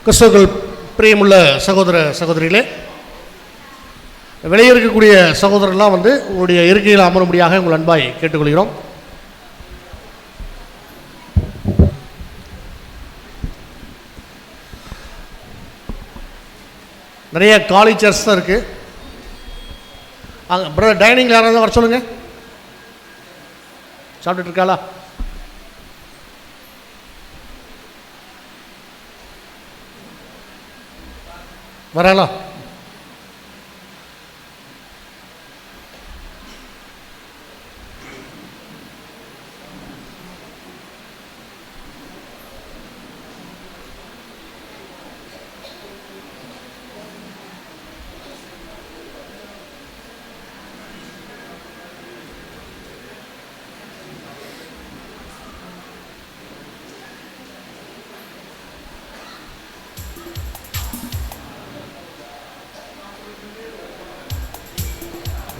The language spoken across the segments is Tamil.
கிறிஸ்தவர்கள் பிரியமுள்ள சகோதர சகோதரிகளே, வெளியே இருக்கக்கூடிய சகோதரர்லாம் உங்களுடைய இருக்கையில் அமரும்படியாக உங்கள் அன்பாய் கேட்டுக்கொள்கிறோம். நிறைய காலி சேர்ஸ் தான் இருக்குது. அங்கே பிரதர் டைனிங்கில் யாராவது வர சொல்லுங்கள். சாப்பிட்டுட்டு இருக்காளா? வராளா?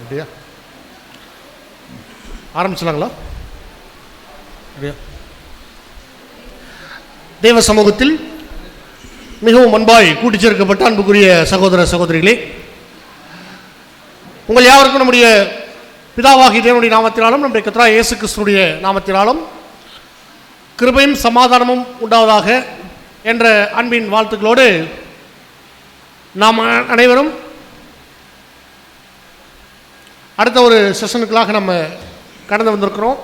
அப்படியா? ஆரம்பிச்சலாங்களா? தேவ சமூகத்தில் மிகவும் அன்பாய் கூட்டி சேர்க்கப்பட்ட அன்புக்குரிய சகோதர சகோதரிகளே, உங்கள் யாவருக்கும் நம்முடைய பிதாவாகிய தேவனுடைய நாமத்தினாலும் நம்முடைய கர்த்தராகிய இயேசு கிறிஸ்துவினுடைய நாமத்தினாலும் கிருபையும் சமாதானமும் உண்டாவதாக என்ற அன்பின் வாழ்த்துக்களோடு நாம் அனைவரும் அடுத்த ஒரு செஷனுக்களாக நம்ம கடந்து வந்திருக்கிறோம்.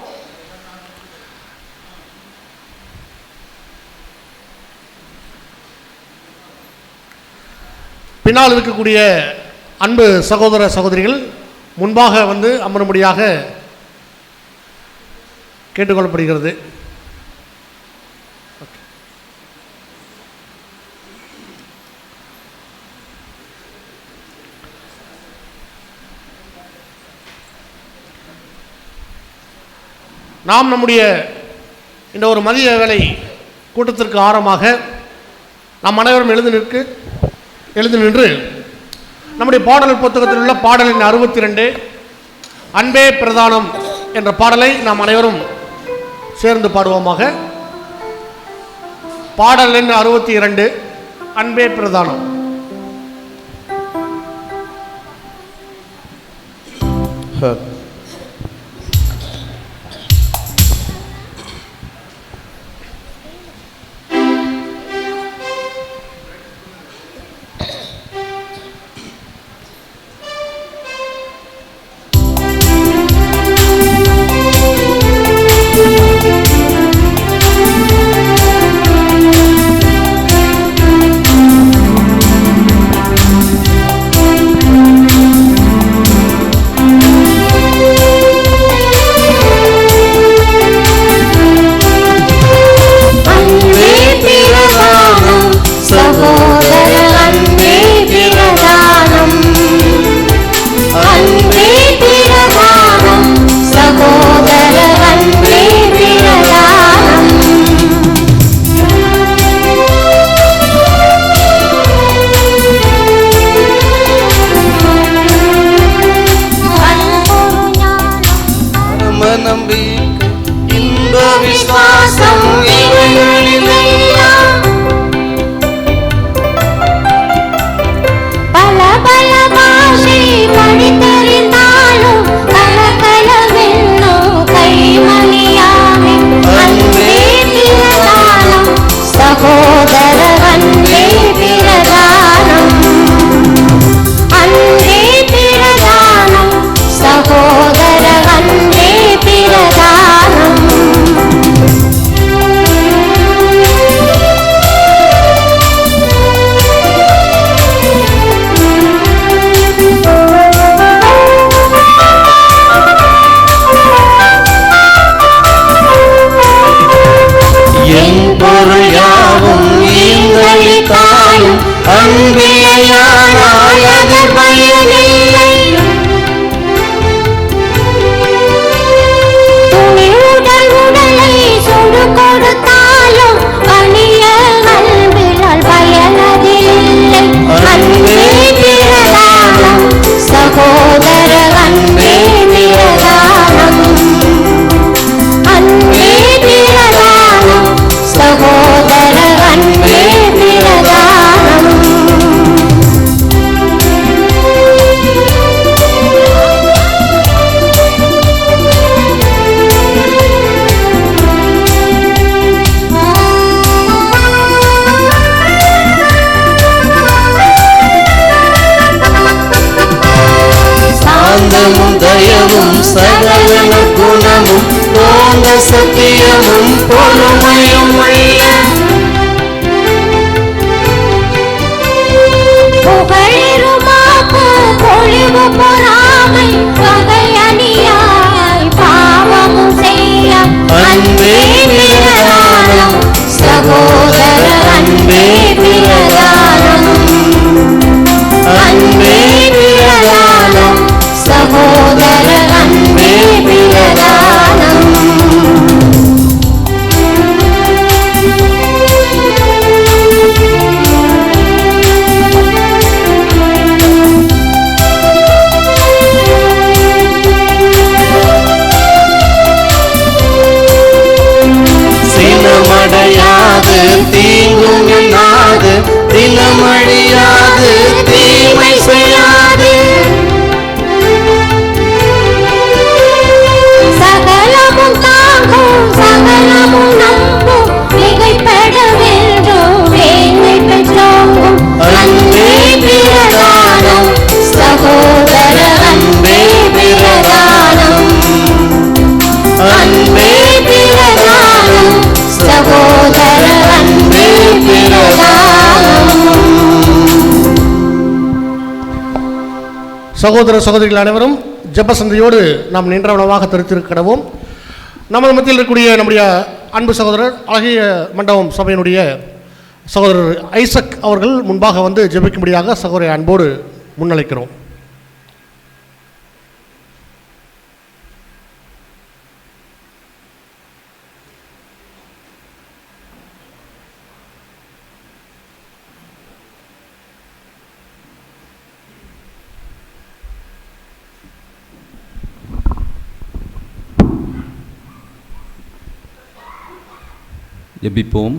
பின்னால் இருக்கக்கூடிய அன்பு சகோதர சகோதரிகள் முன்பாக அமரும்படியாக கேட்டுக்கொள்ளப்படுகிறது. நாம் நம்முடைய இந்த ஒரு மதிய வேலை கூட்டத்திற்கு ஆரம்பமாக நாம் அனைவரும் எழுந்து நின்று நம்முடைய பாடல் புத்தகத்தில் உள்ள பாடலின் 62 அன்பே பிரதானம் என்ற பாடலை நாம் அனைவரும் சேர்ந்து பாடுவோமாக. பாடல் எண் 62 அன்பே பிரதானம். சகோதர அன்பே பிரதானம் அன்பே பிரதானம் சகோதர அன்பே பிரதானம் அன்பே பிரதானம் சகோதர அன்பே பிரதானம் சினமடையாது தீங்கும் எண்ணாது தினமழியாது தீமை செய்யாது சகலமும் தாங்கும் சகலமும் நம்பும் மிகைப்பட வேண்டும் மேன்மை பெற்றோங்கும் அன்பே பிரதானம் சகோதர அன்பே பிரதானம் அன்பே பிரதானம் சகோதர அன்பே பிரதானம். சகோதர சகோதரிகள் அனைவரும் ஜெப சந்தையோடு நாம் நின்றவனமாக தரித்திருக்கிறோம். நமது மத்தியில் இருக்கக்கூடிய நம்முடைய அன்பு சகோதரர் அழகிய மண்டபம் சபையினுடைய சகோதரர் ஐசக் அவர்கள் முன்பாக வந்து ஜெபிக்கும்படியாக சகோதர அன்போடு முன்னழைக்கிறோம். ஜெபிப்போம்.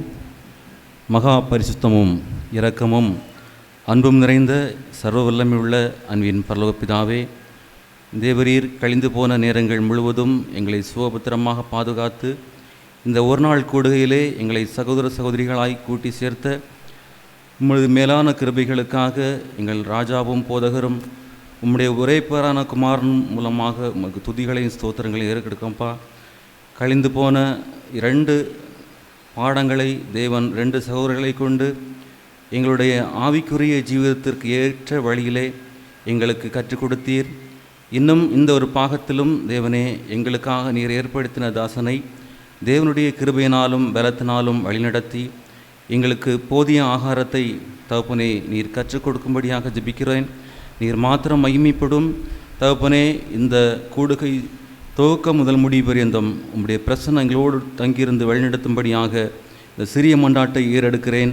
மகா பரிசுத்தமும் இரக்கமும் அன்பும் நிறைந்த சர்வ வல்லமையுள்ள அன்பின் பரலோக பிதாவே, தேவரீர் கழிந்து போன நேரங்கள் முழுவதும் எங்களை சுகபத்திரமாக பாதுகாத்து இந்த ஒரு நாள் கூடுகையிலே எங்களை சகோதர சகோதரிகளாய் கூட்டி சேர்த்த உமது மேலான கிருபைகளுக்காக எங்கள் ராஜாவும் போதகரும் உம்முடைய ஒரே பேரான குமாரன் மூலமாக உமக்கு துதிகளையும் ஸ்தோத்திரங்களையும் ஏற்கெடுக்கப்பா. கழிந்து போன 2 பாடங்களை தேவன் 2 சகோதரர்களை கொண்டு எங்களுடைய ஆவிக்குரிய ஜீவிதத்திற்கு ஏற்ற வழியிலே எங்களுக்கு கற்றுக் கொடுத்தீர். இன்னும் இந்த ஒரு பாகத்திலும் தேவனே எங்களுக்காக நீர் ஏற்படுத்தின தாசனை தேவனுடைய கிருபையினாலும் பலத்தினாலும் வழிநடத்தி எங்களுக்கு போதிய ஆகாரத்தை தகப்பனே நீர் கற்றுக் கொடுக்கும்படியாக ஜெபிக்கிறேன். நீர் மாத்திரம் மகிமைப்படும் தகப்பனே. இந்த கூடுகை துவக்க முதல் முடிவு பரியந்தம் உம்முடைய பிரசன்னம் எங்களோடு தங்கியிருந்து வழிநடத்தும்படியாக இந்த சிறிய மண்டாட்டை ஏறெடுக்கிறேன்.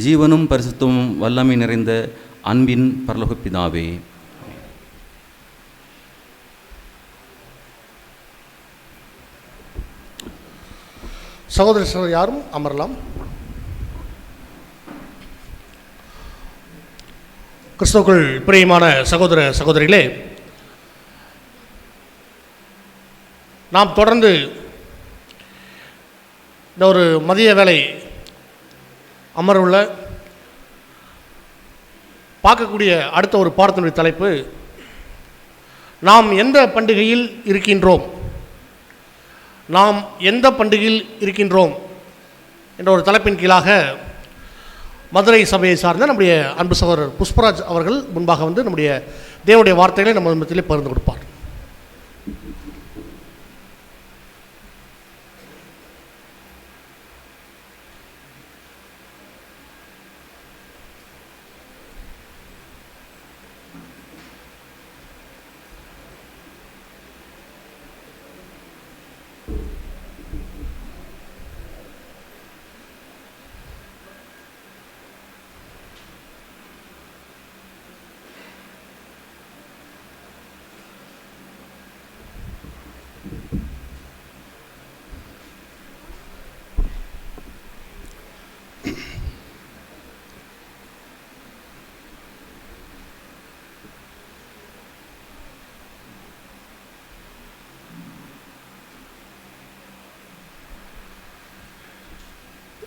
ஜீவனும் பரிசுத்தமும் வல்லமை நிறைந்த அன்பின் பரலோக பிதாவே. சகோதர யாரும் அமரலாம். கிறிஸ்துவுக்குள் பிரியமான சகோதர சகோதரிகளே, நாம் தொடர்ந்து இந்த ஒரு மதிய வேளை அமர்வுள்ள பார்க்கக்கூடிய அடுத்த ஒரு பாடத்தினுடைய தலைப்பு, நாம் எந்த பண்டிகையில் இருக்கின்றோம், நாம் எந்த பண்டிகையில் இருக்கின்றோம் என்ற ஒரு தலைப்பின் கீழாக மதுரை சபையை சார்ந்த நம்முடைய அன்பு சகோதரர் புஷ்பராஜ் அவர்கள் முன்பாக வந்து நம்முடைய தேவனுடைய வார்த்தைகளை நம்ம மத்தியிலே பகிர்ந்து கொடுப்பார்.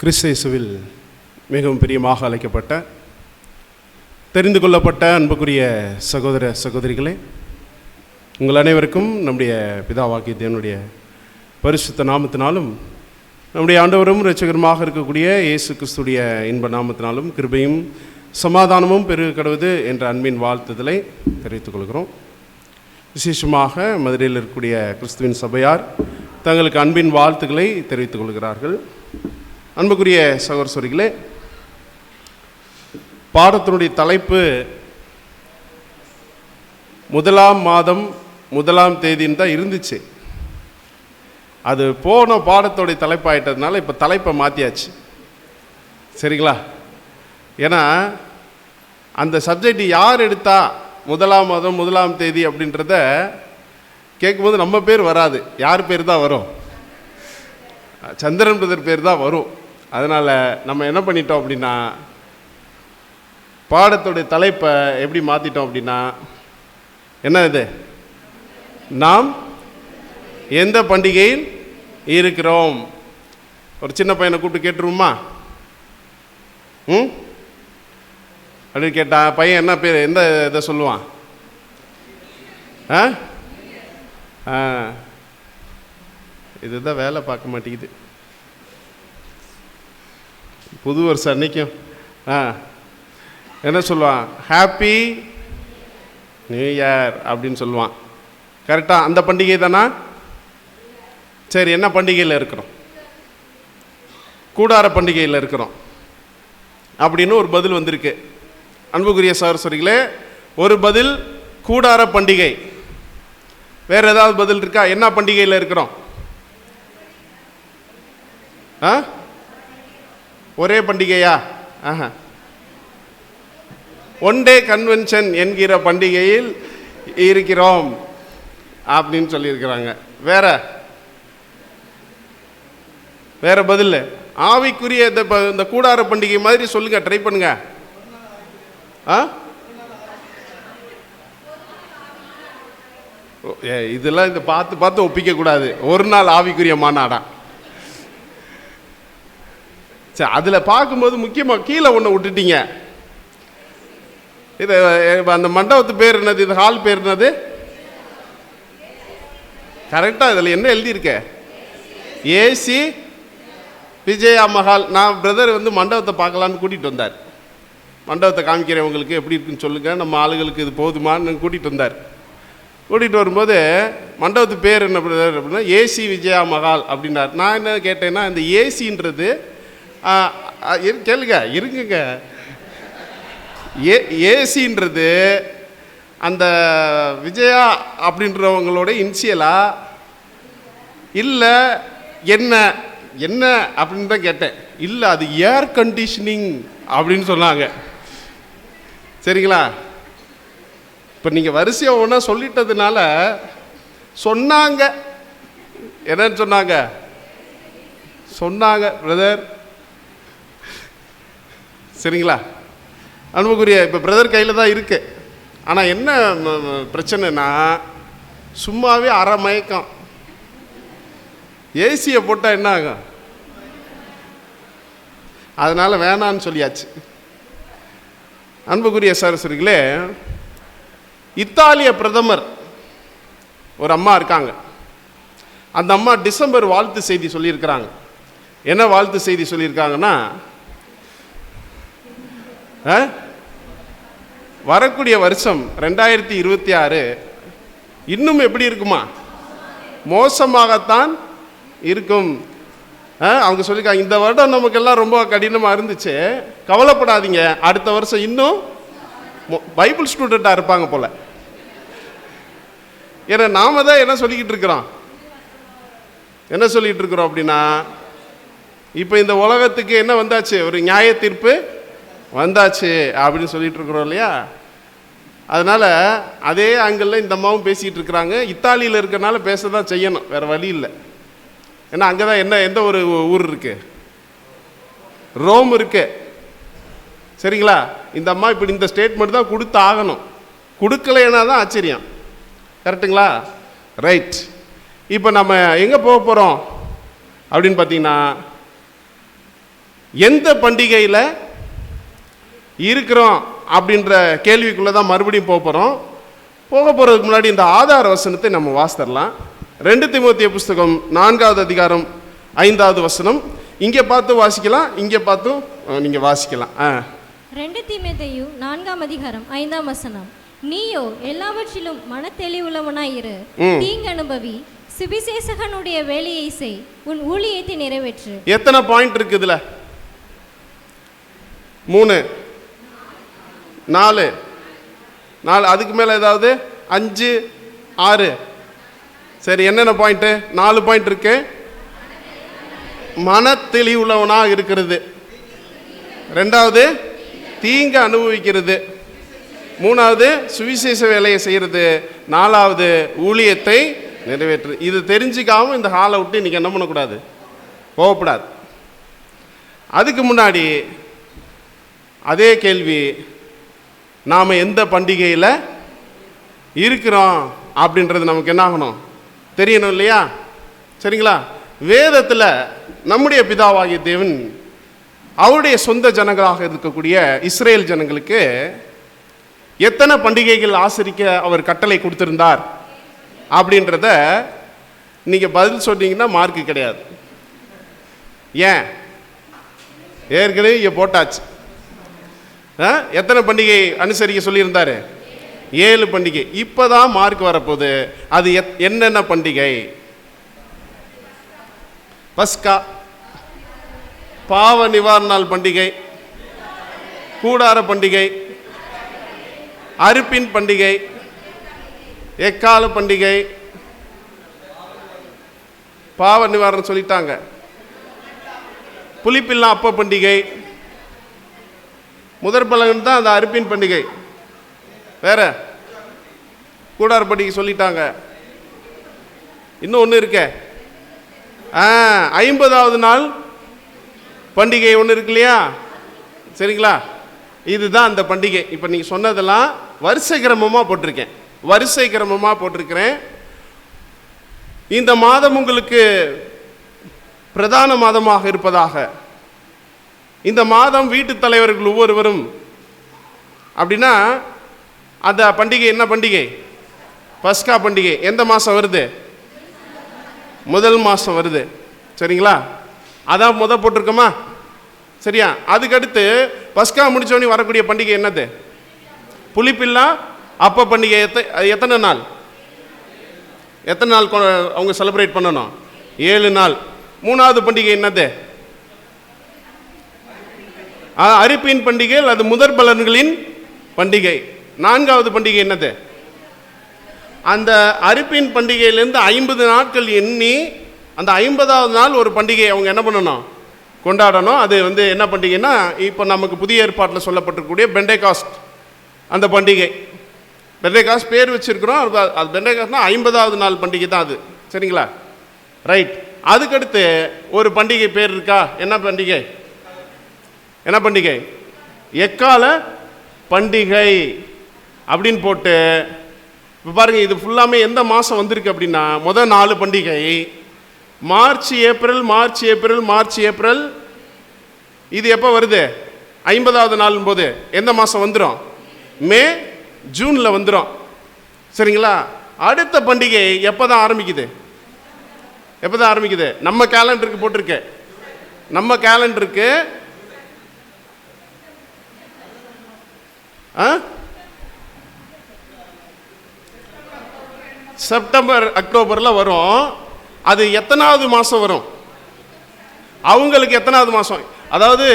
கிறிஸ்து இயேசுவில் மிகவும் பிரியமாக அழைக்கப்பட்ட தெரிந்து கொள்ளப்பட்ட அன்புக்குரிய சகோதர சகோதரிகளே, உங்கள் அனைவருக்கும் நம்முடைய பிதாவாகிய தேவனுடைய பரிசுத்த நாமத்தினாலும் நம்முடைய ஆண்டவரும் இரட்சகருமாக இருக்கக்கூடிய இயேசு கிறிஸ்துடைய இன்ப நாமத்தினாலும் கிருபையும் சமாதானமும் பெருக கடவுது என்ற அன்பின் வாழ்த்துதலை தெரிவித்துக் கொள்கிறோம். விசேஷமாக மதுரையில் இருக்கக்கூடிய கிறிஸ்துவின் சபையார் தங்களுக்கு அன்பின் வாழ்த்துக்களை தெரிவித்துக் கொள்கிறார்கள். அன்புக்குரிய சகோதர சகோதரிகளே, பாடத்தினுடைய தலைப்பு 1ஆம் மாதம் 1ஆம் தேதின்னு தான் இருந்துச்சு. அது போன பாடத்தோடைய தலைப்பாயிட்டதுனால இப்போ தலைப்பை மாற்றியாச்சு. சரிங்களா? ஏன்னா அந்த சப்ஜெக்ட் யார் எடுத்தா 1ஆம் மாதம் 1ஆம் தேதி அப்படின்றத கேட்கும்போது நம்ம பேர் வராது. யார் பேர் தான் வரும்? சந்திரன் பிரதர் பேர் தான் வரும். அதனால் நம்ம என்ன பண்ணிட்டோம் அப்படின்னா, பாடத்தோடைய தலைப்பை எப்படி மாற்றிட்டோம் அப்படின்னா, என்ன இது, நாம் எந்த பண்டிகையில் இருக்கிறோம். ஒரு சின்ன பையனை கூப்பிட்டு கேட்டுருவோமா? அப்படின்னு கேட்டா பையன் என்ன பேர், எந்த இதை சொல்லுவான்? இதுதான் வேலை பார்க்க மாட்டேங்குது. புது வருஷம் அன்னைக்கும் என்ன சொல்லுவான்? ஹாப்பி நியூ இயர் அப்படின்னு சொல்லுவான். கரெக்டாக அந்த பண்டிகை தானா? சரி, என்ன பண்டிகையில் இருக்கிறோம்? கூடார பண்டிகையில் இருக்கிறோம் அப்படின்னு ஒரு பதில் வந்திருக்கு. அன்புக்குரிய சகோதரர்களே, ஒரு பதில் கூடார பண்டிகை. வேற ஏதாவது பதில் இருக்கா? என்ன பண்டிகையில் இருக்கிறோம்? ஒரே பண்டிகையா? ஒன் டே கன்வென்ஷன் என்கிற பண்டிகையில் இருக்கிறோம் அப்படின்னு சொல்லியிருக்கிறாங்க. வேற பதில் ஆவிக்குரிய இந்த கூடார பண்டிகை மாதிரி சொல்லுங்க, ட்ரை பண்ணுங்க. இதெல்லாம் இந்த பார்த்து பார்த்து ஒப்பிக்க கூடாது. ஒரு நாள் ஆவிக்குரிய மாநாடா? சரி, அதில் பார்க்கும்போது முக்கியமாக கீழே ஒன்று விட்டுட்டீங்க. இது அந்த மண்டபத்து பேர் என்னது? இது ஹால் பேர் என்னது? கரெக்டாக இதில் என்ன எழுதியிருக்க? ஏசி விஜயா மஹால். நான் பிரதர் மண்டபத்தை பார்க்கலான்னு கூட்டிகிட்டு வந்தார். மண்டபத்தை காமிக்கிறவங்களுக்கு எப்படி இருக்குன்னு சொல்லுங்கள், நம்ம ஆளுகளுக்கு இது போதுமான்னு கூட்டிகிட்டு வந்தார். கூட்டிகிட்டு வரும்போது மண்டபத்து பேர் என்ன பிரதர் அப்படின்னா ஏசி விஜயா மஹால் அப்படின்னார். நான் என்ன கேட்டேன்னா, இந்த ஏசின்றது கேளுங்க, இருங்குங்க, ஏசின்றது அந்த விஜயா அப்படின்றவங்களோட இன்சியலா இல்லை என்ன என்ன அப்படின்னு தான் கேட்டேன். இல்லை, அது ஏர் கண்டிஷனிங் அப்படின்னு சொன்னாங்க. சரிங்களா? இப்போ நீங்கள் வரிசையாக ஒன்றா சொல்லிட்டதுனால சொன்னாங்க. என்னன்னு சொன்னாங்க பிரதர். சரிங்களா? அன்புக்குரிய இப்போ பிரதர் கையில் தான் இருக்கு. ஆனால் என்ன பிரச்சனைனா, சும்மாவே அரை மயக்கம். ஏசியை போட்டால் என்ன ஆகும்? அதனால் வேணான்னு சொல்லியாச்சு. அன்புக்குரிய சகோதரர்களே, இத்தாலிய பிரதமர் ஒரு அம்மா இருக்காங்க. அந்த அம்மா டிசம்பர் வாழ்த்து செய்தி சொல்லியிருக்கிறாங்க. என்ன வாழ்த்து செய்தி சொல்லியிருக்காங்கன்னா, வரக்கூடிய வருஷம் 2026 இன்னும் எப்படி இருக்குமா? மோசமாகத்தான் இருக்கும். அவங்க சொல்லியிருக்காங்க, இந்த வருடம் நமக்கெல்லாம் ரொம்ப கடினமாக இருந்துச்சு, கவலைப்படாதீங்க, அடுத்த வருஷம் இன்னும் பைபிள் ஸ்டூடெண்ட்டாக இருப்பாங்க போல. ஏன்னா நாம தான் என்ன சொல்லிக்கிட்டு இருக்கிறோம் அப்படின்னா, இப்போ இந்த உலகத்துக்கு என்ன வந்தாச்சு? ஒரு நியாய தீர்ப்பு வந்தாச்சு அப்படின்னு சொல்லிட்டு இருக்கிறோம் இல்லையா? அதனால் அதே ஆங்கிளில் இந்த அம்மாவும் பேசிக்கிட்டு இருக்கிறாங்க. இத்தாலியில் இருக்கிறனால பேச தான் செய்யணும், வேறு வழி இல்லை. ஏன்னா அங்கே தான் எந்த ஒரு ஊர் இருக்கு? ரோம் இருக்கு. சரிங்களா? இந்த அம்மா இப்படி இந்த ஸ்டேட்மெண்ட் தான் கொடுத்து ஆகணும். கொடுக்கலைன்னா தான் ஆச்சரியம். கரெக்டுங்களா? ரைட். இப்போ நம்ம எங்கே போக போகிறோம் அப்படின்னு பார்த்தீங்கன்னா, எந்த பண்டிகையில் இருக்கிறோம் அப்படின்ற கேள்விக்குள்ளே தான் மறுபடியும் போக போகிறதுக்கு முன்னாடி இந்த ஆதார வசனத்தை நம்ம வாசித்தரலாம். 2 தீமோத்தேயு புஸ்தகம் 4வது அதிகாரம் 5வது வசனம். இங்கே பார்த்து வாசிக்கலாம், இங்கே பார்த்தும் நீங்கள் வாசிக்கலாம். 2 தீமோத்தேயு 4ஆம் அதிகாரம் 5ஆம் வசனம். நீயோ எல்லாவற்றிலும் மனத்தெளிவுள்ளவனாயிரு, தீங்கு அனுபவி, சுவிசேஷகனுடைய வேலையை செய், உன் ஊழியத்தை நிறைவேற்று. எத்தனை பாயிண்ட் இருக்கு இதுல? 3 4 4, அதுக்கு மேல ஏதாவது 5 6? சரி, என்னென்ன பாயிண்ட்? 4 பாயிண்ட் இருக்கு. மன தெளிவுள்ளவனா இருக்கிறது, 2வது தீங்கு அனுபவிக்கிறது, 3வது சுவிசேஷ வேலையை செய்யறது, 4வது ஊழியத்தை நிறைவேற்று. இது தெரிஞ்சுக்காம இந்த ஹாலை விட்டு இன்னைக்கு என்ன பண்ணக்கூடாது? போகக்கூடாது. அதுக்கு முன்னாடி அதே கேள்வி, நாம் எந்த பண்டிகையில் இருக்கிறோம் அப்படின்றது நமக்கு என்ன ஆகணும்? தெரியணும் இல்லையா? சரிங்களா? வேதத்தில் நம்முடைய பிதாவாகிய தேவன் அவருடைய சொந்த ஜனங்களாக இருக்கக்கூடிய இஸ்ரேல் ஜனங்களுக்கு எத்தனை பண்டிகைகள் ஆசரிக்க அவர் கட்டளை கொடுத்திருந்தார் அப்படின்றத நீங்கள் பதில் சொன்னீங்கன்னா மார்க்கு கிடையாது. ஏன்? ஏற்கனவே இங்கே போட்டாச்சு. எத்தனை பண்டிகை அனுசரிக்க சொல்லியிருந்தாரு? 7 பண்டிகை. இப்போதான் மார்க் வரப்போகுது. அது என்னென்ன பண்டிகை? பஸ்கா, பாவ நிவாரண நாள் பண்டிகை, கூடார பண்டிகை, அறுப்பின் பண்டிகை, எக்கால பண்டிகை, பாவ நிவாரணம் சொல்லிட்டாங்க, புளிப்பில்லா அப்ப பண்டிகை, முதற் பலன் தான் அந்த அறுப்பின் பண்டிகை. வேற கூடார பண்டிகை சொல்லிட்டாங்க. இன்னும் ஒன்று இருக்க, 50வது நாள் பண்டிகை ஒன்று இருக்கு இல்லையா? சரிங்களா? இதுதான் அந்த பண்டிகை. இப்போ நீங்கள் சொன்னதெல்லாம் வரிசை கிரமமாக போட்டிருக்கேன், வரிசை கிரமமாக போட்டிருக்கிறேன். இந்த மாதம் உங்களுக்கு பிரதான மாதமாக இருப்பதாக. இந்த மாதம் வீட்டு தலைவர்கள் ஒவ்வொருவரும் அப்படின்னா அந்த பண்டிகை என்ன பண்டிகை? பஸ்கா பண்டிகை. எந்த மாதம் வருது? முதல் மாதம் வருது. சரிங்களா? அதான் போட்டிருக்கோமா? சரியா? அதுக்கடுத்து பஸ்கா முடிச்சோடனே வரக்கூடிய பண்டிகை என்னது? புளிப்பில்லா அப்ப பண்டிகை. எத்தனை நாள்? எத்தனை நாள் அவங்க செலிப்ரேட் பண்ணணும்? 7 நாள். 3வது பண்டிகை என்னது? அறுப்பின் பண்டிகை, அது முதற் பலன்களின் பண்டிகை. 4வது பண்டிகை என்னது? அந்த அறுப்பின் பண்டிகையிலேருந்து 50 நாட்கள் எண்ணி அந்த 50வது நாள் ஒரு பண்டிகை அவங்க என்ன பண்ணணும்? கொண்டாடணும். அது என்ன பண்டிகைன்னா, இப்போ நமக்கு புதிய ஏற்பாட்டில் சொல்லப்பட்டிருக்கக்கூடிய பெண்டேகாஸ்ட் அந்த பண்டிகை. பெண்டேகாஸ்ட் பேர் வச்சிருக்கிறோம். அது பெண்டேகாஸ்ட்னா 50வது நாள் பண்டிகை தான் அது. சரிங்களா? ரைட். அதுக்கடுத்து ஒரு பண்டிகை பேர் இருக்கா? என்ன பண்டிகை? என்ன பண்டிகை? எக்கால பண்டிகை அப்படின்னு போட்டு இப்போ பாருங்க, இது ஃபுல்லாமே எந்த மாதம் வந்திருக்கு அப்படின்னா, முதல் 4 பண்டிகை March April, March April, March April. இது எப்போ வருது? 50வது நாள் போது எந்த மாதம் வந்துடும்? மே ஜூனில் வந்துடும். சரிங்களா? அடுத்த பண்டிகை எப்போ தான் ஆரம்பிக்குது? எப்போ தான் ஆரம்பிக்குது? நம்ம கேலண்டருக்கு போட்டிருக்கு. நம்ம கேலண்டருக்கு செப்டம்பர் அக்டோபரில் வரும். அது எத்தனாவது மாதம் வரும்? அவங்களுக்கு எத்தனாவது மாதம்? அதாவது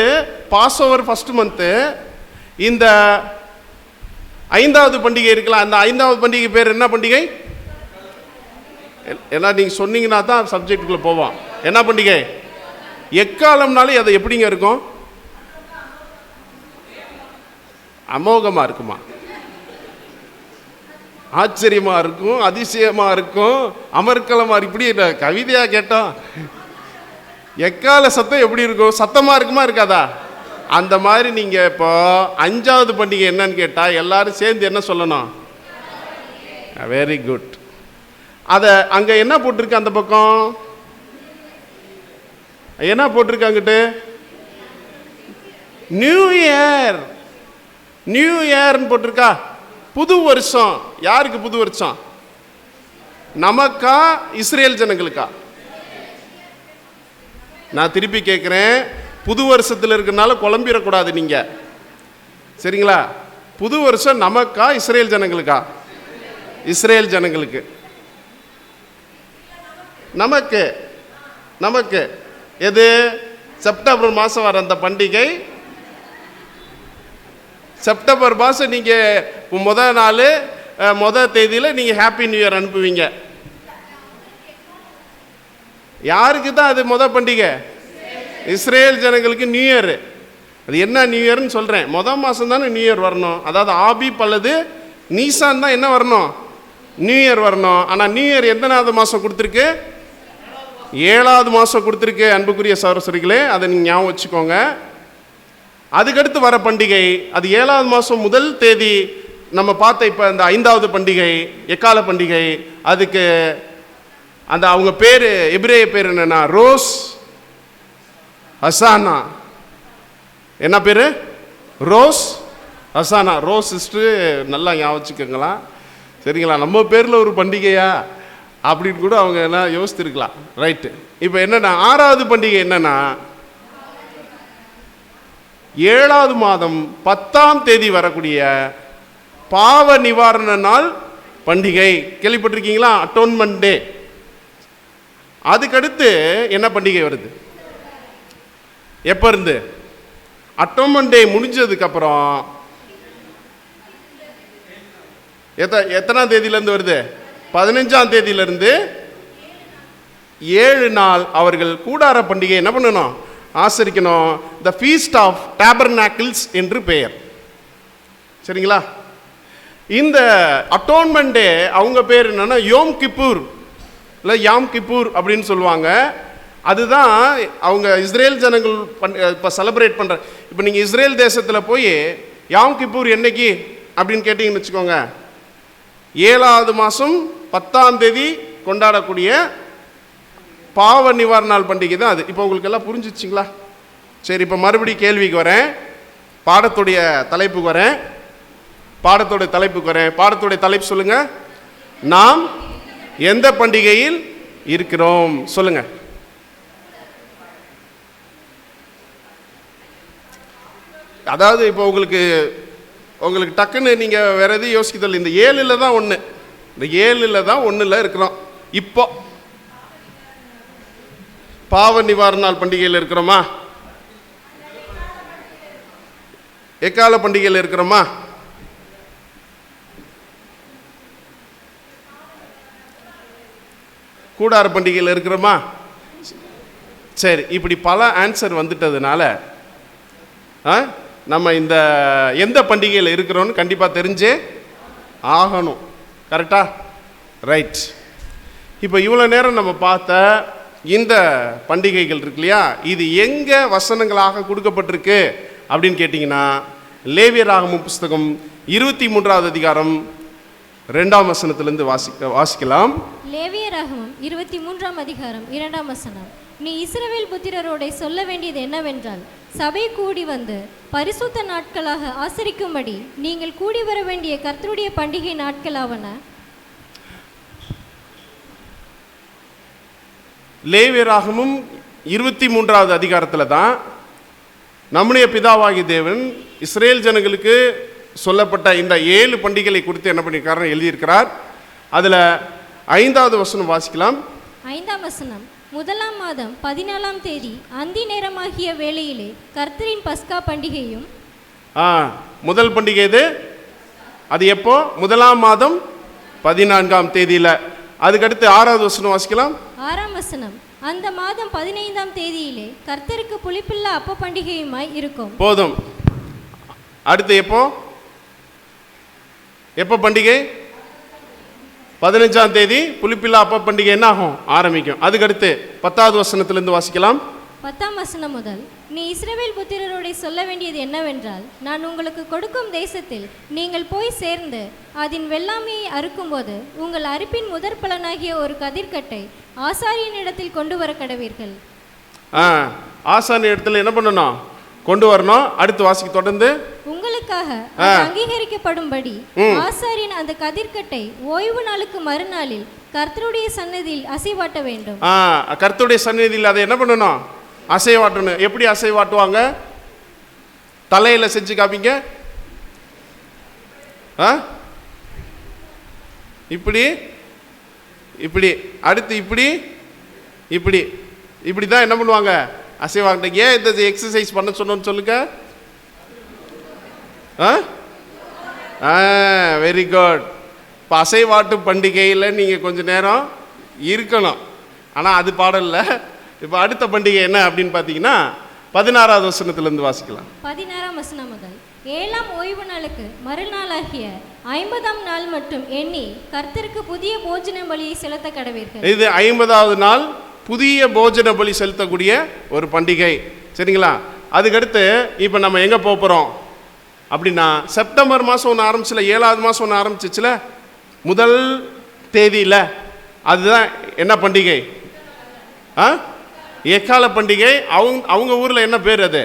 பாஸ் ஓவர் ஃபர்ஸ்ட் மந்த்து. இந்த 5வது பண்டிகை இருக்கலாம். அந்த 5வது பண்டிகை பேர் என்ன பண்டிகை? எல்லாம் நீங்கள் சொன்னீங்கன்னா தான் சப்ஜெக்டுக்குள்ளே போவோம். என்ன பண்டிகை? எக்காலம்னாலே அது எப்படிங்க இருக்கும்? அமோகமாக இருக்குமா? ஆச்சரியமாக இருக்கும், அதிசயமாக இருக்கும், அமர்க்கலமாக. இப்படி கவிதையாக கேட்டோம். எக்கால சத்தம் எப்படி இருக்கும்? சத்தமாக இருக்குமா இருக்காதா? அந்த மாதிரி நீங்கள் இப்போ 5வது பண்டிகை என்னன்னு கேட்டால் எல்லாரும் சேர்ந்து என்ன சொல்லணும்? Very good. அதை அங்கே என்ன போட்டிருக்கு? அந்த பக்கம் என்ன போட்டிருக்கு? அங்கிட்டு நியூ இயர், நியூ இயர்னு போட்டிருக்கா? புது வருஷம். யாருக்கு புது வருஷம்? நமக்கா இஸ்ரேல் ஜனங்களுக்கா? நான் திருப்பி கேட்குறேன், புது வருஷத்தில் இருக்கிறனால குழம்பிடக்கூடாது நீங்க. சரிங்களா? புது வருஷம் நமக்கா இஸ்ரேல் ஜனங்களுக்கா? இஸ்ரேல் ஜனங்களுக்கு. நமக்கு நமக்கு எது செப்டம்பர் மாதம் வர அந்த பண்டிகை. செப்டம்பர் மாதம் நீங்கள் முதல் நாள் முதல் தேதியில் நீங்கள் ஹாப்பி நியூ இயர் அனுப்புவீங்க. யாருக்கு தான் அது முதல் பண்டிகை? இஸ்ரேல் ஜனங்களுக்கு நியூ இயர். அது என்ன நியூ இயர்னு சொல்கிறேன், முதல் மாதம் தானே நியூ இயர் வரணும். அதாவது ஆபீப் அல்லது நீசான் தான் என்ன வரணும், நியூ இயர் வரணும். ஆனால் நியூ இயர் எத்தனாவது மாதம் கொடுத்துருக்கு? 7வது மாதம் கொடுத்துருக்கு. அன்புக்குரிய சகோதரர்களே, அதை நீங்கள் ஞாபகம் வச்சுக்கோங்க. அதுக்கடுத்து வர பண்டிகை அது 7வது மாதம் முதல் தேதி நம்ம பார்த்த இப்போ இந்த 5வது பண்டிகை எக்கால பண்டிகை. அதுக்கு அந்த அவங்க பேர் எபிரேய பேர் என்னன்னா ரோஸ் ஹசானா. என்ன பேர்? ரோஸ் ஹசானா. ரோஸ் சிஸ்டர் நல்லா ஞாபகம் வச்சுக்கோங்களா, சரிங்களா? நம்ம பேரில் ஒரு பண்டிகையா அப்படின்னு கூட அவங்க எல்லாம் யோசித்துருக்கலாம். ரைட்டு. இப்போ என்னன்னா 6வது பண்டிகை என்னன்னா 7வது மாதம் 10ஆம் தேதி வரக்கூடிய பாவ நிவாரண நாள் பண்டிகை. கேள்விப்பட்டிருக்கீங்களா? அட்டோன்மெண்ட் டே. அதுக்கடுத்து என்ன பண்டிகை வருது? எப்போ இருந்து? அட்டோன்மெண்ட் டே முடிஞ்சதுக்கப்புறம் எத்தனாம் தேதியிலேருந்து வருது? 15ஆம் தேதியிலிருந்து 7 நாள் அவர்கள் கூடார பண்டிகை என்ன பண்ணணும்? ஆசரிக்கணும். த ஃபீஸ்ட் ஆஃப் டேபர்நாக்கிள்ஸ் என்று பெயர். சரிங்களா? இந்த அட்டோன்மெண்ட் டே அவங்க பேர் என்னன்னா யோம் கிப்பூர் இல்லை யாம் கிப்பூர் அப்படின்னு சொல்லுவாங்க. அதுதான் அவங்க இஸ்ரேல் ஜனங்கள் இப்போ செலிப்ரேட் பண்ணுற. இப்போ நீங்கள் இஸ்ரேல் தேசத்தில் போய் யாம் கிப்பூர் என்னைக்கு அப்படின்னு கேட்டிங்கன்னு வச்சுக்கோங்க, 7வது மாதம் 10ஆம் தேதி கொண்டாடக்கூடிய பாவ நிவாரண நாள் பண்டிகை தான் அது. இப்போ உங்களுக்கு எல்லாம் புரிஞ்சிச்சிங்களா? சரி, இப்போ மறுபடியும் கேள்விக்கு வரேன், பாடத்துடைய தலைப்புக்கு வரேன். பாடத்துடைய தலைப்பு சொல்லுங்க. நாம் எந்த பண்டிகையில் இருக்கிறோம் சொல்லுங்க. அதாவது இப்போ உங்களுக்கு டக்குன்னு நீங்கள் வேற எதுவும் யோசிக்கதில்லை. இந்த 7ல் தான் ஒன்று, இந்த 7ல் தான் 1ல் இருக்கிறோம். இப்போ பாவ நிவாரண நாள் பண்டிகையில் இருக்கிறோமா? எக்கால பண்டிகையில் இருக்கிறோமா? கூடார பண்டிகையில் இருக்கிறோமா? சரி, இப்படி பல ஆன்சர் வந்துட்டதுனால நம்ம இந்த எந்த பண்டிகையில் இருக்கிறோன்னு கண்டிப்பாக தெரிஞ்சே ஆகணும். கரெக்டா? ரைட். இப்போ இவ்வளோ நேரம் நம்ம பார்த்த இந்த பண்டிகைகள் இருக்கு இல்லையா, இது எங்கே வசனங்களாக கொடுக்கப்பட்டிருக்கு அப்படின்னு கேட்டிங்கன்னா லேவியராகமம் புஸ்தகம் 23வது அதிகாரம் 2ஆம் வசனத்திலிருந்து வாசிக்கலாம். லேவியராகமம் 23ஆம் அதிகாரம் 2ஆம் வசனம். நீ இஸ்ரவேல் புத்திரரோட சொல்ல வேண்டியது என்னவென்றால், சபை கூடி வந்து பரிசுத்த நாட்களாக ஆசரிக்கும்படி நீங்கள் கூடி வர வேண்டிய கர்த்தருடைய பண்டிகை நாட்களாவன. லேவியராகமம் 23வது அதிகாரத்தில் தான் நம்முடைய பிதாவாகிய தேவன் இஸ்ரேல் ஜனங்களுக்கு சொல்லப்பட்ட இந்த 7 பண்டிகைகளை குறித்து என்ன பண்ணியிருக்காருன்னு எழுதியிருக்கிறார். அதில் 5வது வசனம் வாசிக்கலாம். 5ஆம் வசனம். 1ஆம் மாதம் 14ஆம் தேதி அந்தி நேரமாகிய வேளையிலே கர்த்தரின் பஸ்கா பண்டிகையும். முதல் பண்டிகை இது. அது எப்போ? 1ஆம் மாதம் 14ஆம் தேதியில். அதுக்கடுத்து 6வது வசனம் வாசிக்கலாம். 6ஆம் வசனம். அந்த மாதம் 15ஆம் தேதியிலே கர்த்தருக்கு புளிப்பில்லா அப்ப பண்டிகையுமாய் இருக்கும். போதும். அடுத்து எப்போ பண்டிகை? 15ஆம் தேதி புளிப்பில்லா அப்ப பண்டிகை என்ன ஆகும்? ஆரம்பிக்கும். அதுக்கடுத்து 10வது வசனத்திலிருந்து வாசிக்கலாம். 10ஆம் வசனம் முதல். நீ இஸ்ரவேல் புத்திரரோட சொல்ல வேண்டியது என்னவென்றால், நான் உங்களுக்கு கொடுக்கும் தேசத்தில் நீங்கள் போய் சேர்ந்து அதன் வெள்ளாமையை அறுக்கும்போது உங்கள் அறுப்பின் முதற் பலனாகிய ஒரு கதிர்கட்டை ஆசாரியன் இடத்தில் கொண்டு வர கடவீர்கள். ஆசாரிய இடத்துல என்ன பண்ணணும்? கொண்டு வரணும். அடுத்து வாசிக்க தொடர்ந்து. உங்களுக்காக அங்கீகரிக்கப்படும்படி ஆசாரியன் அந்த கதிர்கட்டை ஓய்வு நாளுக்கு மறுநாளில் கர்த்தருடைய சன்னதியில் அசைவாட்ட வேண்டும். கர்த்தருடைய சன்னதியில் அதை என்ன பண்ணணும்? அசைவாட்டணும். எப்படி அசைவாட்டுவாங்க? தலையில செஞ்சு காப்பீங்க. இப்படி இப்படி, அடுத்து இப்படி இப்படி தான் என்ன பண்ணுவாங்க, அசைவாங்க. ஏன் இந்த எக்ஸசைஸ் பண்ண சொன்னோன்னு சொல்லுங்க. Very good. இப்போ அசைவாட்டு பண்டிகையில் நீங்கள் கொஞ்சம் நேரம் இருக்கணும். ஆனால் அது பாடல்ல. இப்போ அடுத்த பண்டிகை என்ன அப்படின்னு பார்த்தீங்கன்னா 16வது வசனத்திலிருந்து வாசிக்கலாம். 16ஆம் வசனம் முதல் 7ஆம் ஓய்வு நாளுக்கு மறுநாளாகிய 50ஆம் நாள் மட்டும் எண்ணி கர்த்தருக்கு புதிய போஜன பலியை செலுத்த கடவீர்கள். இது 50வது நாள் புதிய போஜன பலி செலுத்தக்கூடிய ஒரு பண்டிகை. சரிங்களா? அதுக்கடுத்து இப்போ நம்ம எங்கே போக போகிறோம் அப்படின்னா, செப்டம்பர் மாதம் ஒன்று ஆரம்பிச்சில, 7வது மாதம் ஒன்று ஆரம்பிச்சிச்சுல, முதல் தேதியில் அதுதான் என்ன பண்டிகை? எக்கால பண்டிகை. அவங்க ஊரில் என்ன பேர் அது?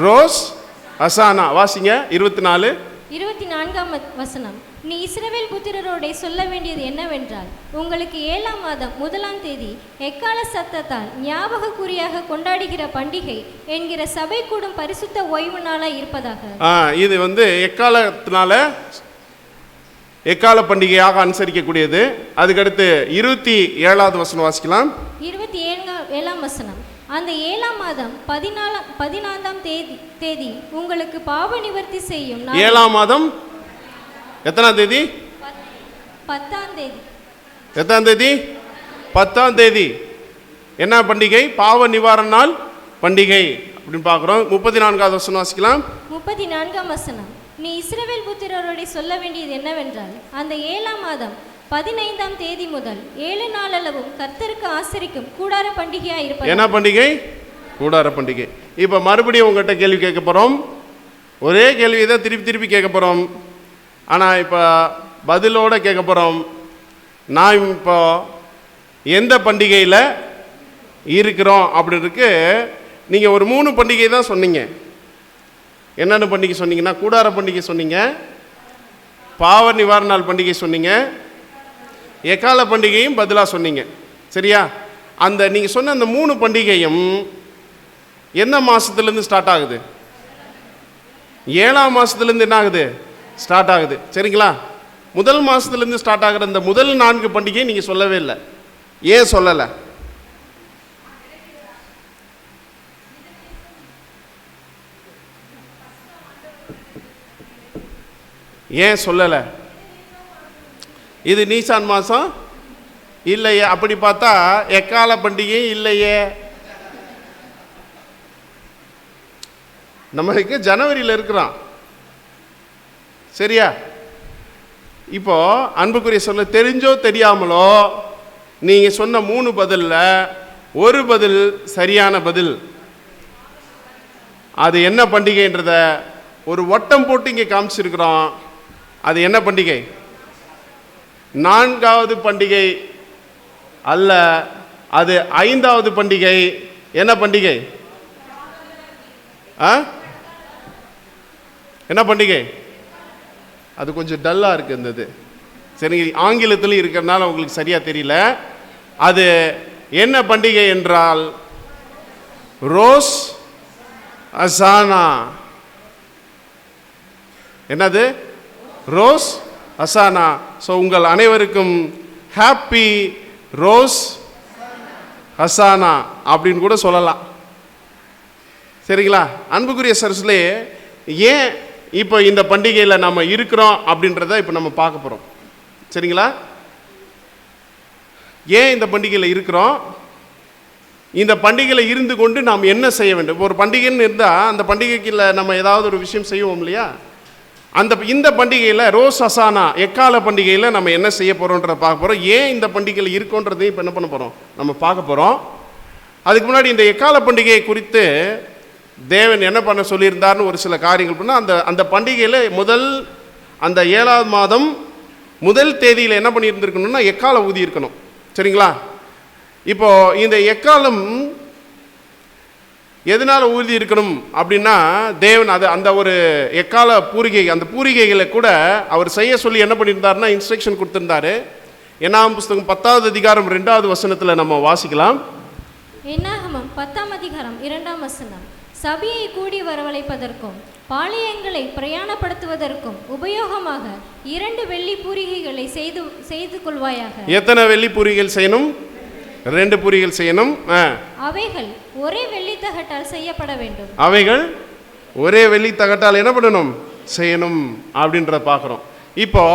ரோஸ் அசானா. வாசிங்க 24ஆம் வசனம். நீ இஸ்ரவேல் புத்திரரோட சொல்ல வேண்டியது என்னவென்றால், உங்களுக்கு 7ஆம் மாதம் 1ஆம் தேதி எக்கால சத்தத்தால் ஞாபக குறியாக கொண்டாடுகிற பண்டிகை என்கிற சபை கூடும் பரிசுத்த ஓய்வு நாளாக இருப்பதாக. இது எக்காலத்தினால எக்கால பண்டிகையாக அனுசரிக்கக்கூடியது. அதுக்கடுத்து 27வது வசனம் வாசிக்கலாம். 27ஆம் வசனம். அந்த 7ஆம் மாதம் 14ஆம் தேதி உங்களுக்கு பாவ நிவர்த்தி செய்யும். 7ஆம் மாதம் எத்தனாம் தேதி? 10ஆம் தேதி. எத்தனாம் தேதி? 10ஆம் தேதி. என்ன பண்டிகை? பாவ நிவாரண நாள் பண்டிகை அப்படின்னு பார்க்குறோம். 34வது வசனம் வாசிக்கலாம். 34ஆம் வசனம். நீ இஸ்ரவேல் புத்திரரோட சொல்ல வேண்டியது என்னவென்றால், அந்த 7ஆம் மாதம் 15ஆம் தேதி முதல் 7 நாள் அளவும் கர்த்தருக்கு ஆசரிக்கும் கூடார பண்டிகையாக இருப்பது. என்ன பண்டிகை? கூடார பண்டிகை. இப்போ மறுபடியும் உங்கள்கிட்ட கேள்வி கேட்க போகிறோம். ஒரே கேள்வி தான் திருப்பி கேட்க போகிறோம். ஆனால் இப்போ பதிலோடு கேட்க போகிறோம். நான் இப்போ எந்த பண்டிகையில் இருக்கிறோம் அப்படின்றதுக்கு நீங்கள் ஒரு 3 பண்டிகை தான் சொன்னீங்க. என்னென்ன பண்டிகை சொன்னீங்கன்னா, கூடார பண்டிகை சொன்னீங்க, பாவ நிவாரண நாள் பண்டிகை சொன்னீங்க, எக்கால பண்டிகையும் பதிலாக சொன்னீங்க. சரியா? அந்த நீங்கள் சொன்ன அந்த 3 பண்டிகையும் என்ன மாதத்துலேருந்து ஸ்டார்ட் ஆகுது? 7ஆம் மாதத்துலேருந்து என்ன ஆகுது? ஸ்டார்ட் ஆகுது. சரிங்களா? முதல் மாதத்துலேருந்து ஸ்டார்ட் ஆகிற இந்த முதல் 4 பண்டிகை நீங்கள் சொல்லவே இல்லை. ஏன் சொல்லலை? ஏன் சொல்லலை? இது நீசான் மாதம் இல்லையே. அப்படி பார்த்தா எக்கால பண்டிகை இல்லையே. நம்மளுக்கு ஜனவரியில் இருக்கிறோம். சரியா? இப்போ அன்புக்குரிய சொல்ல, தெரிஞ்சோ தெரியாமலோ நீங்கள் சொன்ன 3 பதிலில் ஒரு பதில் சரியான பதில். அது என்ன பண்டிகைன்றத ஒரு வட்டம் போட்டு இங்கே காமிச்சிருக்கிறோம். அது என்ன பண்டிகை? 4வது பண்டிகை அல்ல, அது 5வது பண்டிகை. என்ன பண்டிகை? என்ன பண்டிகை? அது கொஞ்சம் டல்லாக இருக்குது இருந்தது. சரி, ஆங்கிலத்தில் இருக்கிறதுனால உங்களுக்கு சரியாக தெரியல. அது என்ன பண்டிகை என்றால் ரோஸ் அசானா. என்னது? ரோஸ் அசானா. ஸோ உங்கள் அனைவருக்கும் ஹாப்பி ரோஸ் ஹசானா அப்படின்னு கூட சொல்லலாம். சரிங்களா? அன்புக்குரிய சரஸ்லே, ஏன் இப்போ இந்த பண்டிகையில் நம்ம இருக்கிறோம் அப்படின்றத இப்போ நம்ம பார்க்க போகிறோம். சரிங்களா? ஏன் இந்த பண்டிகையில் இருக்கிறோம், இந்த பண்டிகையில் இருந்து கொண்டு நாம் என்ன செய்ய வேண்டும். ஒரு பண்டிகைன்னு இருந்தால் அந்த பண்டிகைக்குள்ள நம்ம ஏதாவது ஒரு விஷயம் செய்வோம் இல்லையா? இந்த பண்டிகையில் ரோஸ் அசானா எக்கால பண்டிகையில் நம்ம என்ன செய்ய போகிறோன்றதை பார்க்க போகிறோம். ஏன் இந்த பண்டிகையில் இருக்கோன்றதையும் இப்போ என்ன பண்ண போகிறோம், நம்ம பார்க்க போகிறோம். அதுக்கு முன்னாடி இந்த எக்கால பண்டிகையை குறித்து தேவன் என்ன பண்ண சொல்லியிருந்தார்னு ஒரு சில காரியங்கள் பண்ணால், அந்த பண்டிகையில் அந்த 7வது மாதம் முதல் தேதியில் என்ன பண்ணியிருந்துருக்கணும்னா எக்கால ஊதி இருக்கணும். சரிங்களா? இப்போது இந்த எக்காலம் எதனால் ஊதி இருக்கணும் அப்படின்னா, தேவன் அந்த ஒரு எக்கால பூரிகை, அந்த பூரிகைகளை கூட அவர் செய்ய சொல்லி என்ன பண்ணியிருந்தாருன்னா இன்ஸ்ட்ரக்ஷன் கொடுத்துருந்தாரு. என்னாகும் புஸ்தகம் 10வது அதிகாரம் 2வது வசனத்தில் நம்ம வாசிக்கலாம். என்னாகமம் 10ஆம் அதிகாரம் 2ஆம் வசனம். சபையை கூடி வரவழைப்பதற்கும் பாளையங்களை பிரயாணப்படுத்துவதற்கும் உபயோகமாக 2 வெள்ளி பூரிகைகளை செய்து கொள்வாயாக. எத்தனை வெள்ளி பூரிகள் செய்யணும்? 2 பூரிகள் செய்யணும். அவைகள் ஒரே வெள்ளி தகட்டால் செய்யப்பட வேண்டும். அவைகள் ஒரே வெள்ளி தகட்டால் என்ன பண்ணணும்? செய்யணும் அப்படின்றத பார்க்குறோம். இப்போ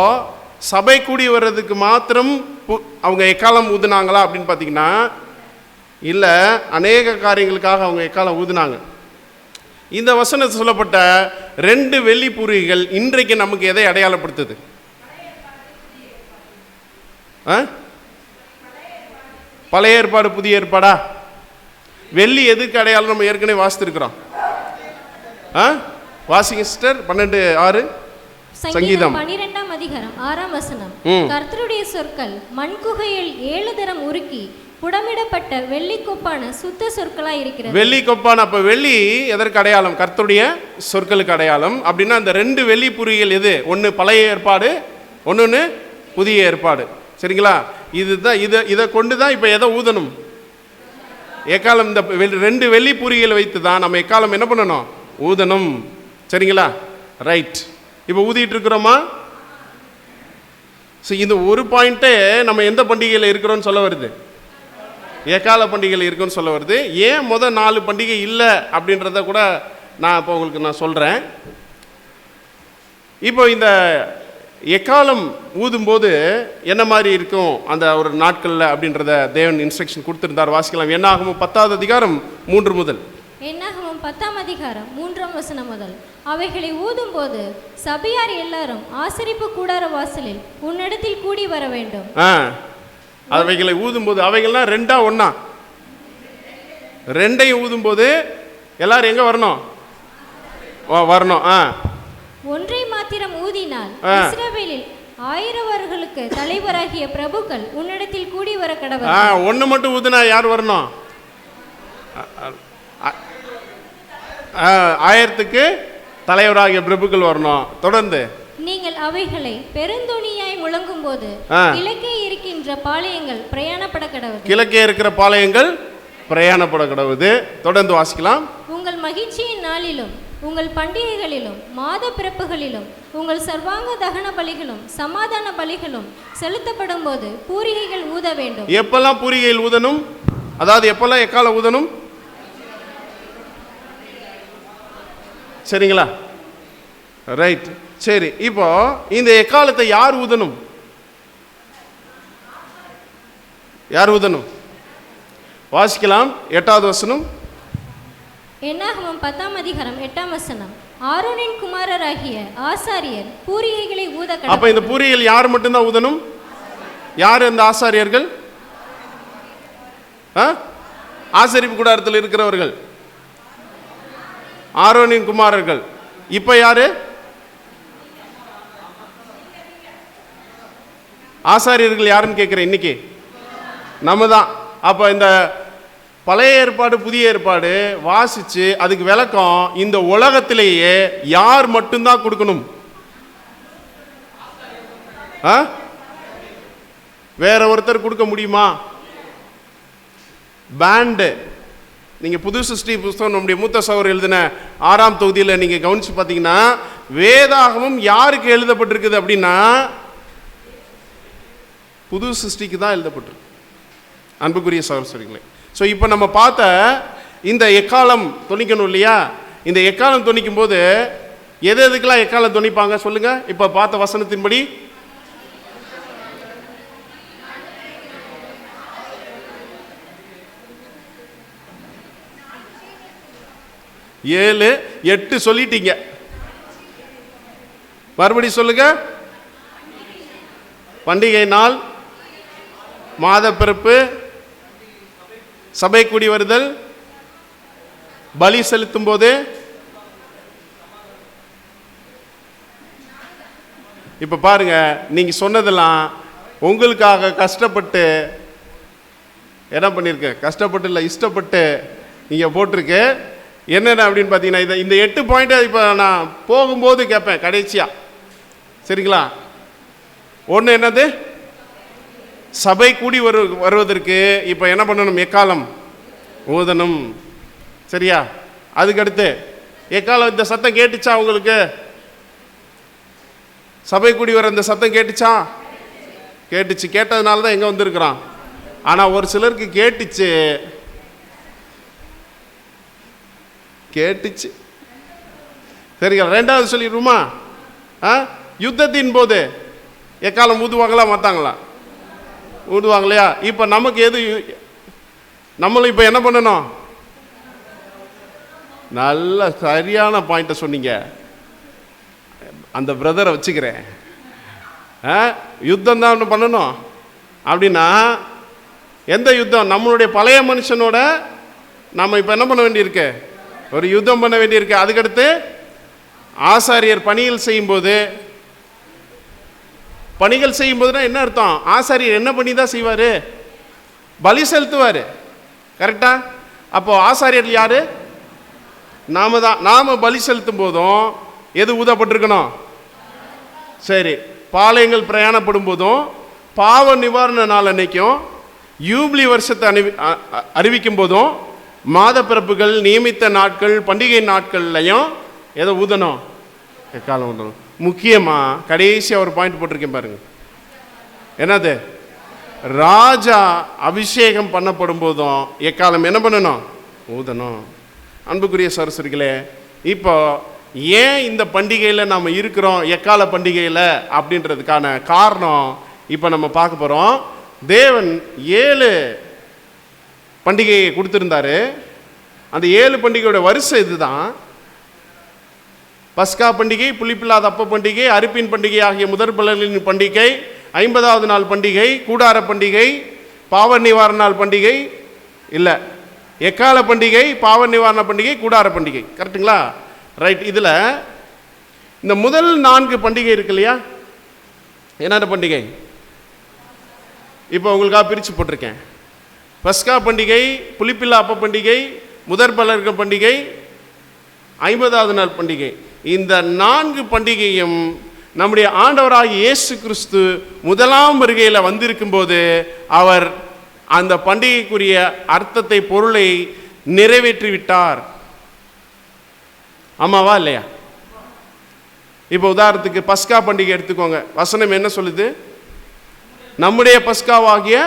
சபை கூடி வர்றதுக்கு மாத்திரம் அவங்க எக்காலம் ஊதுனாங்களா அப்படின்னு பார்த்தீங்கன்னா இல்லை, அநேக காரியங்களுக்காக அவங்க எக்காலம் ஊதுனாங்க. இந்த வசனத்தில் சொல்லப்பட்ட 2 வெள்ளி பூரிகள் இன்றைக்கு நமக்கு எதை அடையாளப்படுத்துது? பழைய ஏற்பாடு, புதிய ஏற்பாடா? வெள்ளி எதுக்கு அடையாளம்? நம்ம ஏற்கனவே வாசித்திருக்கிறோம். வாசிங்க சிஸ்டர். 12:6 சங்கீதம் 12ஆம் அதிகாரம் 6ஆம் வசனம். கர்த்தருடைய சொற்கள் மண்குகையில் 7 தரம் உருக்கி புடமிடப்பட்ட வெள்ளி கொப்பான சுத்த சொற்களாய் இருக்கிறது. வெள்ளி கொப்பான, அப்ப வெள்ளி எதற்கு அடையாளம்? கர்த்தருடைய சொற்களுக்கு அடையாளம். அப்படின்னா அந்த 2 வெள்ளி புரிகள் எது? ஒன்று பழைய ஏற்பாடு, ஒன்று புதிய ஏற்பாடு. சரிங்களா? இதுதான் இதை கொண்டு தான் இப்போ எதை ஊதணும்? எக்காலம். இந்த 2 வெள்ளி பூரிகளை வைத்து தான் நம்ம எக்காலம் என்ன பண்ணணும்? ஊதணும். சரிங்களா? ரைட். இப்போ ஊதிட்டு இருக்கிறோமா? இந்த ஒரு பாயிண்ட்டே நம்ம எந்த பண்டிகையில் இருக்கிறோன்னு சொல்ல வருது? எக்கால பண்டிகையில் இருக்குன்னு சொல்ல வருது. ஏன் 4 பண்டிகை இல்லை அப்படின்றத கூட நான் இப்போ உங்களுக்கு நான் சொல்கிறேன். இப்போ இந்த எக்காலம் ஊதும்போது என்ன மாதிரி இருக்கும் அந்த ஒரு நாட்களில் அப்படின்றத தேவன் இன்ஸ்ட்ரக்ஷன் கொடுத்துருந்தார். வாசிக்கலாம். என்னாகமம் 10ஆவது அதிகாரம் 3 முதல். என்னாகமம் 10ஆம் அதிகாரம் 3ஆம் வசனம் முதல். அவைகளை ஊதும்போது சபையார் எல்லாரும் ஆசரிப்பு கூடார வாசலில் உன்னிடத்தில் கூடி வர வேண்டும். அவைகளை ஊதும்போது, அவைகள்லாம் 2ஆ 1ஆ? 2ஐயும் ஊதும்போது எல்லாரும் எங்க வரணும்? வரணும். ஒன்றை மாத்திரம் ஊதினால் இஸ்ரவேலில் 1000 தலைவராகிய பிரபுக்கள் உன்னிடத்தில் கூடி வர கடவுள். ஒன்று மட்டும் ஊதுனா யார் வரணும்? 1000 தலைவராகிய பிரபுக்கள் வரணும். தொடர்ந்து நீங்கள் அவைகளை பெருந்தொனியாய் முழங்கும் போது கிழக்கே இருக்கின்ற பாளையங்கள் பிரயாணப்பட கடவுது. கிழக்கே இருக்கிற பாளையங்கள் பிரயாணப்பட கடவுது. தொடர்ந்து வாசிக்கலாம். உங்கள் மகிழ்ச்சியின் நாளிலும் உங்கள் பண்டிகைகளிலும் மாத பிறப்புகளிலும் உங்கள் சர்வாங்க தகன பலிகளும் சமாதான பலிகளும் செலுத்தப்படும் போது பூரிகைகள் ஊத வேண்டும். எப்பெல்லாம் பூரிகைகள் ஊதணும்? அதாவது எப்பெல்லாம் எக்கால ஊதணும்? சரிங்களா? ரைட். சரி. இப்போ இந்த எக்காலத்தை யார் ஊதணும்? யார் ஊதணும்? வாசிக்கலாம். 8வது வசனம். என்னாகமம் 10ஆம் அதிகாரம் 8ஆம் வசனம். ஆரோனின் குமாரராகிய ஆசாரியர் பூரிகைகளை ஊத கடவுள். அப்ப இந்த பூரிகைகள் யார் மட்டும்தான் ஊதணும்? யார் அந்த ஆசாரியர்கள்? ஆசரிப்பு கூடாரத்தில் இருக்கிறவர்கள், ஆரோனின் குமாரர்கள். இப்ப யாரு? ஆசாரியர்கள் யாருன்னு கேட்குறேன் இன்னைக்கு? நம்ம தான். அப்போ இந்த பழைய ஏற்பாடு புதிய ஏற்பாடு வாசித்து அதுக்கு விளக்கம் இந்த உலகத்திலேயே யார் மட்டும்தான் கொடுக்கணும்? வேற ஒருத்தர் கொடுக்க முடியுமா? பேண்டு. நீங்கள் புது சிருஷ்டி புஸ்தகம் நம்முடைய மூத்த சகோதரர் எழுதின 6ஆம் தொகுதியில் நீங்கள் கவனித்து பார்த்தீங்கன்னா வேதாகமம் யாருக்கு எழுதப்பட்டிருக்குது அப்படின்னா புது சிருஷ்டிக்கு தான் எழுதப்பட்டிருக்கு. அன்புக்குரிய சகோதரர்களே, ஸோ இப்போ நம்ம பார்த்த இந்த எக்காலம் தொனிக்கணும் இல்லையா? இந்த எக்காலம் தொனிக்கும் போது எதுக்கெல்லாம் எக்காலம் தொனிப்பாங்க சொல்லுங்க. இப்போ பார்த்த வசனத்தின்படி ஏழு 8 சொல்லிட்டீங்க. மறுபடி சொல்லுங்க. பண்டிகை நாள், மாத பிறப்பு, சபை கூடி வருதல், பலி செலுத்தும் போது. இப்ப பாருங்க, நீங்க சொன்னதெல்லாம் உங்களுக்காக கஷ்டப்பட்டு என்ன பண்ணிருக்க? கஷ்டப்பட்டு இல்லை, இஷ்டப்பட்டு நீங்க போட்டிருக்கு. என்னென்ன அப்படின்னு பார்த்தீங்கன்னா இந்த 8 பாயிண்ட் இப்போ நான் போகும்போது கேட்பேன் கடைசியா. சரிங்களா? ஒன்று என்னது? சபை கூடி வருவதற்கு இப்போ என்ன பண்ணணும்? எக்காலம் ஊதணும். சரியா? அதுக்கடுத்து எக்காலம் இந்த சத்தம் கேட்டுச்சா உங்களுக்கு? சபை கூடி வர இந்த சத்தம் கேட்டுச்சா? கேட்டுச்சு. கேட்டதுனால தான் எங்கே வந்திருக்கிறான். ஆனால் ஒரு சிலருக்கு கேட்டுச்சு. சரிங்களா? ரெண்டாவது சொல்லிடுமா? யுத்தத்தின் போது எக்காலம் ஊதுவாங்களா மாட்டாங்களா? ஊதுவாங்க இல்லையா? இப்போ நமக்கு எது? நம்மளும் இப்போ என்ன பண்ணணும்? நல்ல சரியான பாயிண்ட்டை சொன்னீங்க. அந்த பிரதரை வச்சுக்கிறேன். யுத்தம் தான் ஒன்று பண்ணணும். அப்படின்னா எந்த யுத்தம்? நம்மளுடைய பழைய மனுஷனோட நம்ம இப்போ என்ன பண்ண வேண்டியிருக்கு? ஒரு யுத்தம் பண்ண வேண்டியிருக்கு. அதுக்கடுத்து ஆசாரியர் பணிகள் செய்யும்போதுனா என்ன அர்த்தம்? ஆசாரியர் என்ன பண்ணி தான் செய்வார்? பலி செலுத்துவார். கரெக்டா? அப்போ ஆசாரியர் யாரு? நாம தான். நாம பலி செலுத்தும் போதும் எது ஊதப்பட்டிருக்கணும்? சரி. பாளையங்கள் பிரயாணப்படும் போதும், பாவ நிவாரண நாள் அன்னைக்கும், யூப்ளி வருஷத்தை அறிவிக்கும் போதும், மாத பிறப்புகள், நியமித்த நாட்கள், பண்டிகை நாட்கள்லையும் எதை ஊதணும்? எக்காலம் ஊதணும். முக்கியமாக கடைசியாக ஒரு பாயிண்ட் போட்டிருக்கேன் பாருங்க. என்னது? ராஜா அபிஷேகம் பண்ணப்படும் போதும் எக்காலம் என்ன பண்ணணும்? ஊதணும். அன்புக்குரிய சரஸ்வரிகளே, இப்போ ஏன் இந்த பண்டிகையில் நாம் இருக்கிறோம், எக்கால பண்டிகையில் அப்படின்றதுக்கான காரணம் இப்போ நம்ம பார்க்க போகிறோம். தேவன் 7 பண்டிகையை கொடுத்துருந்தாரு. அந்த 7 பண்டிகையோட வரிசை இதுதான். பஸ்கா பண்டிகை, புளிப்பில்லாத அப்ப பண்டிகை, அறுப்பின் பண்டிகை ஆகிய முதற் பலனின் பண்டிகை, 50வது நாள் பண்டிகை, கூடார பண்டிகை, பாவ நிவாரண நாள் பண்டிகை, இல்லை எக்கால பண்டிகை, பாவ நிவாரண பண்டிகை, கூடார பண்டிகை. கரெக்டுங்களா? ரைட். இதில் இந்த முதல் 4 பண்டிகை இருக்கு இல்லையா? என்னென்ன பண்டிகை? இப்போ உங்களுக்காக பிரித்து போட்டிருக்கேன். பஸ்கா பண்டிகை, புளிப்பில்லா அப்ப பண்டிகை, முதற் பலர்கள் பண்டிகை, 50வது நாள் பண்டிகை. இந்த 4 பண்டிகையும் நம்முடைய ஆண்டவராகிய இயேசு கிறிஸ்து முதலாம் வருகையில் வந்திருக்கும் போது அவர் அந்த பண்டிகைக்குரிய அர்த்தத்தை, பொருளை நிறைவேற்றி விட்டார். ஆமாவா இல்லையா? இப்போ உதாரணத்துக்கு பஸ்கா பண்டிகை எடுத்துக்கோங்க. வசனம் என்ன சொல்லுது? நம்முடைய பஸ்காவாகிய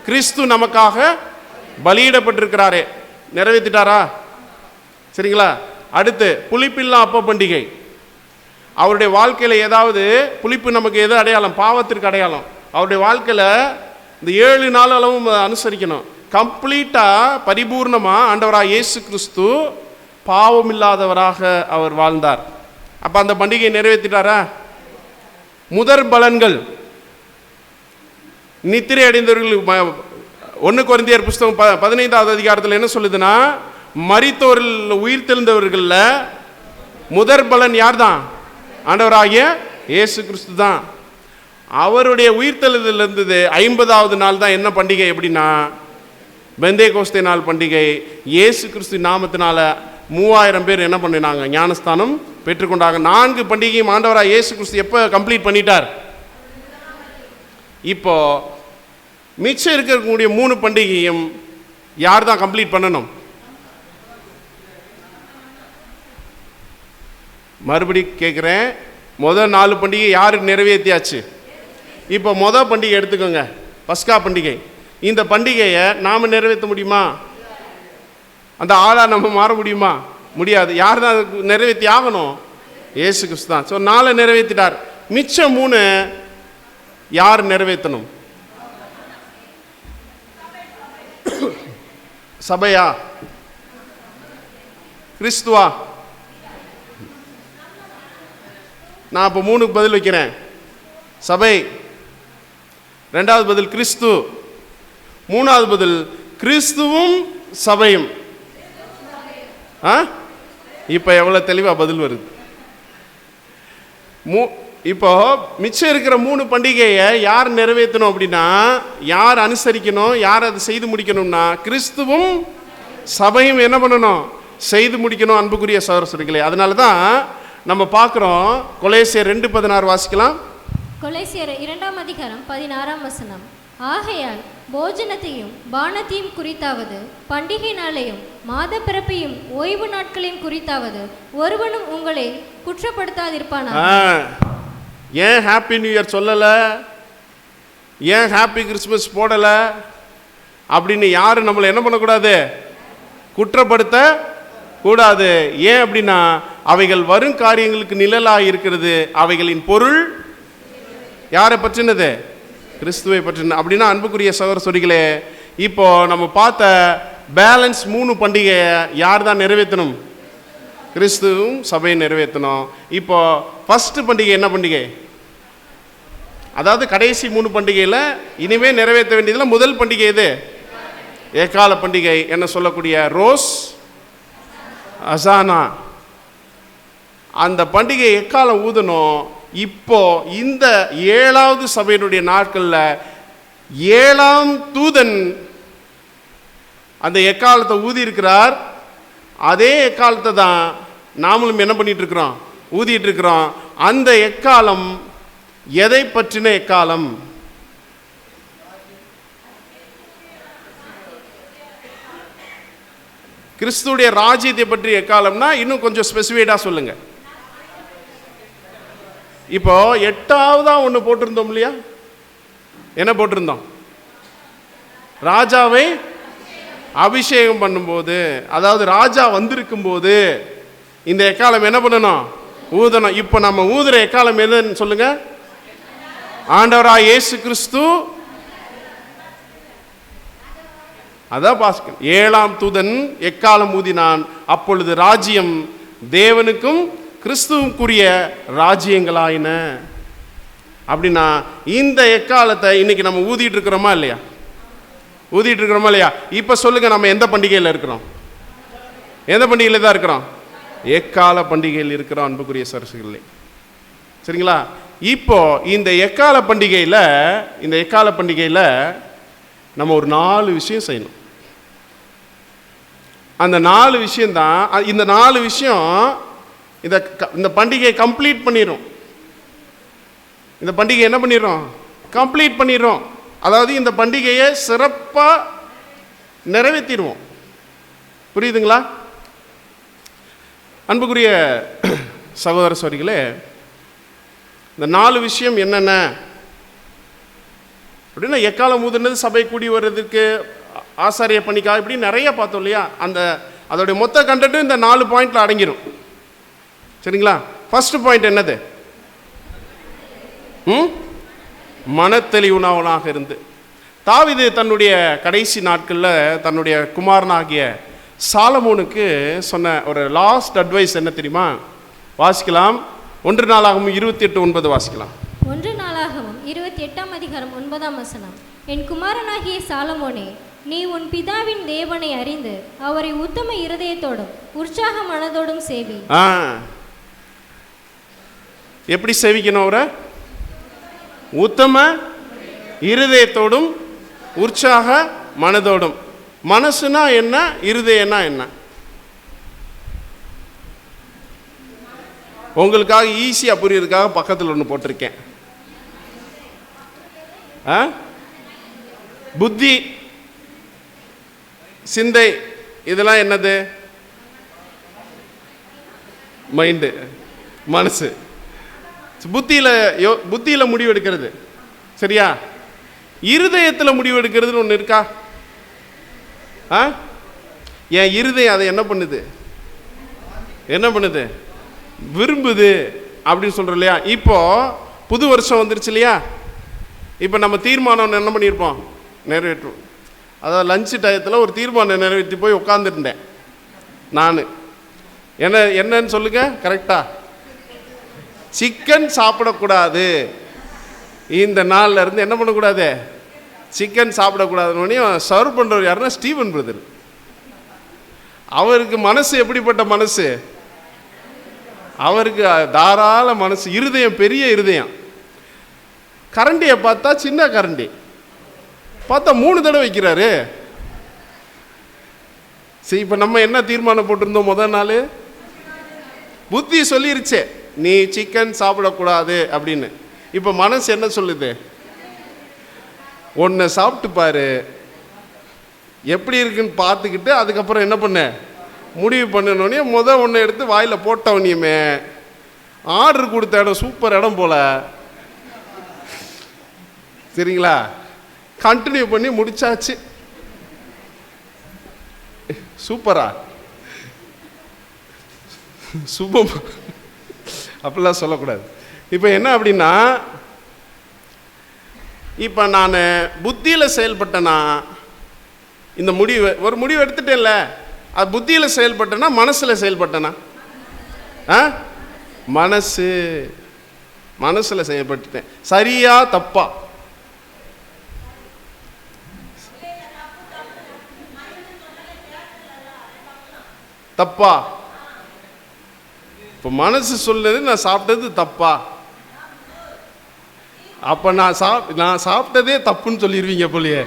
கிறிஸ்து நமக்காக பலியிடப்பட்டிருக்கிறாரே. நிறைவேற்றிட்டாரா? சரிங்களா? அடுத்து புளிப்பில்லா அப்ப பண்டிகை. அவருடைய வாழ்க்கையில் ஏதாவது புளிப்பு நமக்கு எது அடையாளம்? பாவத்திற்கு அடையாளம். அவருடைய வாழ்க்கையில் இந்த 7 நாள் அளவும் அனுசரிக்கணும். கம்ப்ளீட்டாக பரிபூர்ணமாக ஆண்டவராக இயேசு கிறிஸ்து பாவம் இல்லாதவராக அவர் வாழ்ந்தார். அப்போ அந்த பண்டிகையை நிறைவேற்றிட்டாரா? முதற் பலன்கள், நித்திரை அடைந்தவர்கள். 1 கொரிந்தியர் புஸ்தகம் 15வது அதிகாரத்தில் என்ன சொல்லுதுன்னா, மரித்தோரில் உயிர் தெழுந்தவர்களில் முதற் பலன் யார் தான்? ஆண்டவராகிய இயேசு கிறிஸ்து தான். அவருடைய உயிர்த்தெழுதல் இருந்தது 50வது நாள் தான். என்ன பண்டிகை? எப்படின்னா பெந்தேகோஸ்தே நாள் பண்டிகை. இயேசு கிறிஸ்து நாமத்தினால 3000 பேர் என்ன பண்ணினாங்க? ஞானஸ்தானம் பெற்றுக்கொண்டாங்க. 4 பண்டிகையும் ஆண்டவராக இயேசு கிறிஸ்து எப்போ கம்ப்ளீட் பண்ணிட்டார்? இப்போ மிச்சம் இருக்கக்கூடிய 3 பண்டிகையும் யார் தான் கம்ப்ளீட் பண்ணணும்? மறுபடி கேட்குறேன். முதல் 4 பண்டிகை யார் நிறைவேற்றியாச்சு? இப்போ முதல் பண்டிகை எடுத்துக்கோங்க, பஸ்கா பண்டிகை. இந்த பண்டிகையை நாம் நிறைவேற்ற முடியுமா? அந்த ஆளாக நம்ம மாற முடியுமா? முடியாது. யார் தான் நிறைவேற்றி ஆகணும்? இயேசு கிறிஸ்து தான். ஸோ 4 நிறைவேற்றிட்டார். மிச்சம் 3 யார் நிறைவேற்றணும்? சபையா? கிறிஸ்துவா? நான் இப்போ 3க்கு பதில் வைக்கிறேன். சபை. 2வது பதில் கிறிஸ்து. 3வது பதில் கிறிஸ்துவும் சபையும். இப்போ எவ்வளோ தெளிவாக பதில் வருது? இப்போ மிச்சம் இருக்கிற 3 பண்டிகையை யார் நிறைவேற்றணும் அப்படின்னா, யார் அனுசரிக்கணும், யார் அதை செய்து முடிக்கணும்னா, கிறிஸ்துவும் சபையும் என்ன பண்ணணும்? செய்து முடிக்கணும். அன்புக்குரிய சகோதரர்களே, அதனால தான் நம்ம பார்க்குறோம். கொலேசியர் 2:16 வாசிக்கலாம். கொலேசியர் 2ஆம் அதிகாரம் 16ஆம் வசனம். ஆகையால் போஜனத்தையும் பானத்தையும் குறித்தாவது, பண்டிகை நாளையும் மாத பிறப்பையும் ஓய்வு நாட்களையும் குறித்தாவது ஒருவனும் உங்களை குற்றப்படுத்தாதிருப்பானா? ஏன் ஹாப்பி நியூ இயர் சொல்லலை, ஏன் ஹாப்பி கிறிஸ்மஸ் போடலை அப்படின்னு யாரும் நம்மளை என்ன பண்ணக்கூடாது, குற்றப்படுத்த கூடாது. ஏன் அப்படின்னா அவைகள் வரும் காரியங்களுக்கு நிழலாக இருக்கிறது. அவைகளின் பொருள் யாரை பற்றினது? கிறிஸ்துவை பற்றின. அப்படின்னா அன்புக்குரிய சகோதர சகோதரிகளே, இப்போ நம்ம பார்த்த பேலன்ஸ் 3 பண்டிகையை யார் தான் நிறைவேற்றணும்? கிறிஸ்துவும் சபையை நிறைவேற்றணும். இப்போ ஃபர்ஸ்ட் பண்டிகை என்ன பண்டிகை? அதாவது கடைசி 3 பண்டிகையில் இனிமே நிறைவேற்ற வேண்டியதில் முதல் பண்டிகை எது? ஏகால பண்டிகை என்ன சொல்லக்கூடிய ரோஸ் அசானா. அந்த பண்டிகை எக்காலம் ஊதணும். இப்போ இந்த 7வது சபையினுடைய நாட்களில் 7ஆம் தூதன் அந்த எக்காலத்தை ஊதி இருக்கிறார். அதே எக்காலத்தை தான் நாமளும் என்ன பண்ணிட்டு இருக்கிறோம்? ஊதிட்டு இருக்கிறோம். அந்த எக்காலம் எதை பற்றின எக்காலம்? கிறிஸ்துடைய ராஜ்யத்தை பற்றி எக்காலம்னா இன்னும் கொஞ்சம் ஸ்பெசிஃபைடா சொல்லுங்க. இப்போ 8ஆவதா ஒன்று போட்டிருந்தோம் இல்லையா? என்ன போட்டிருந்தோம்? ராஜாவை அபிஷேகம் பண்ணும்போது, அதாவது ராஜா வந்திருக்கும் போது இந்த எக்காலம் என்ன பண்ணணும்? ஊதணும். இப்போ நம்ம ஊதுற எக்காலம் என்னன்னு சொல்லுங்க? ஆண்டவராய் இயேசு கிறிஸ்து. அதான் பாஸ்கர் 7ஆம் தூதன் எக்காலம் ஊதினான். அப்பொழுது ராஜ்யம் தேவனுக்கும் கிறிஸ்துவுக்குரிய ராஜ்யங்களாயின. அப்படின்னா இந்த எக்காலத்தை இன்னைக்கு நம்ம ஊதிட்டு இருக்கிறோமா இல்லையா? ஊதிட்டு இருக்கிறோமா இல்லையா? இப்ப சொல்லுங்க, நம்ம எந்த பண்டிகையில் இருக்கிறோம்? எந்த பண்டிகையில தான் இருக்கிறோம்? எக்கால பண்டிகையில் இருக்கிறோம் அன்புக்குரிய சரசுகளே. சரிங்களா? இப்போ இந்த எக்கால பண்டிகையில் நம்ம ஒரு 4 விஷயம் செய்யணும். அந்த 4 விஷயம்தான், இந்த 4 விஷயம் இந்த பண்டிகையை கம்ப்ளீட் பண்ணிடும். இந்த பண்டிகை என்ன பண்ணிடும்? கம்ப்ளீட் பண்ணிடும். அதாவது இந்த பண்டிகையை சிறப்பாக நிறைவேற்றிடுவோம். புரியுதுங்களா? அன்புக்குரிய சகோதர சகோதரிகளே, இந்த 4 விஷயம் என்னென்ன அப்படின்னா, எக்காலம் ஊதுனது, சபை கூடி வர்றதுக்கு, ஆசாரிய பணிக்காக, இப்படி நிறைய பார்த்தோம் இல்லையா? அதோடைய மொத்த கண்டென்ட் இந்த 4 பாயிண்ட்ல அடங்கிடும். சரிங்களா? ஃபர்ஸ்ட் பாயிண்ட் என்னது? மனத்தெளிவுனவனாக இருந்து. தாவீது தன்னுடைய கடைசி நாட்களில் தன்னுடைய குமாரனாகிய சாலமோனுக்கு சொன்ன ஒரு லாஸ்ட் அட்வைஸ் என்ன தெரியுமா? வாசிக்கலாம். 1 நாளாகமம் 28:9 வாசிக்கலாம். 1 நாளாகமம் 28ஆம் அதிகாரம் 9ஆம் வசனம். என் குமாரனாகிய சாலமோனே, நீ உன் பிதாவின் தேவனை அறிந்து அவரை உத்தம இருதயத்தோடும் உற்சாக மனதோடும் சேவி. எப்படி சேவிக்கணும் அவரை? உத்தம இருதயத்தோடும் உற்சாக மனதோடும். மனசுனா என்ன? இருதயம்னா என்ன? உங்களுக்காக ஈஸியாக புரியறதுக்காக பக்கத்தில் ஒன்று போட்டிருக்கேன். புத்தி, சிந்தை, இதெல்லாம் என்னது? மைண்டு, மனசு. புத்தியில் முடிவு எடுக்கிறது. சரியா? இருதயத்தில் முடிவு எடுக்கிறதுன்னு ஒன்று இருக்கா? என் இருதயம் அதை என்ன பண்ணுது? விரும்புது அப்படின்னு சொல்கிறோம் இல்லையா? இப்போ புது வருஷம் வந்துருச்சு இல்லையா? இப்போ நம்ம தீர்மானம் என்ன பண்ணியிருப்போம்? நிறைவேற்றுவோம். அதாவது லஞ்சு டயத்தில் ஒரு தீர்மானம் நிறைவேற்றி போய் உட்காந்துருந்தேன் நான். என்னன்னு சொல்லுங்க கரெக்டா? சிக்கன் சாப்பிடக்கூடாது, இந்த நாளில் இருந்து என்ன பண்ணக்கூடாது? சிக்கன் சாப்பிடக்கூடாதுன்னு சர்வ் பண்ணுறவர் யாருன்னா ஸ்டீவன் பிரதர். அவருக்கு மனசு எப்படிப்பட்ட மனசு? அவருக்கு தாராள மனசு, இருதயம் பெரிய இருதயம். கரண்டியை பார்த்தா சின்ன கரண்டி, பார்த்தா 3 தடவை வைக்கிறாரு. சரி, இப்போ நம்ம என்ன தீர்மானம் போட்டிருந்தோம்? முதல் நாள் புத்தி சொல்லிருச்சே நீ சிக்கன் சாப்பிடக்கூடாது அப்படின்னு. இப்போ மனசு என்ன சொல்லுது? ஒன்றை சாப்பிட்டு பாரு, எப்படி இருக்குன்னு பார்த்துக்கிட்டு அதுக்கப்புறம் என்ன பண்ண முடிவு பண்ணணுன்னே ஒன்றை எடுத்து வாயில் போட்டவனியுமே ஆர்டர் கொடுத்த இடம் சூப்பர் இடம் போல. சரிங்களா? கண்டினியூ பண்ணி முடிச்சாச்சு. சூப்பரா சுபம் அப்படிலாம் சொல்லக்கூடாது. இப்போ என்ன அப்படின்னா, இப்போ நான் புத்தியில் செயல்பட்டேன்னா இந்த ஒரு முடிவு எடுத்துட்டேன்ல, அது புத்தியில் செயல்பட்டேன்னா மனசில் செயல்பட்டேனா? மனசில் செயல்பட்டுட்டேன். சரியா தப்பா? தப்பா? இப்போ மனசு சொல்லுது நான் சாப்பிட்டது தப்பா? அப்போ நான் சாப்பிட்டதே தப்புன்னு சொல்லிடுவீங்க போலியே.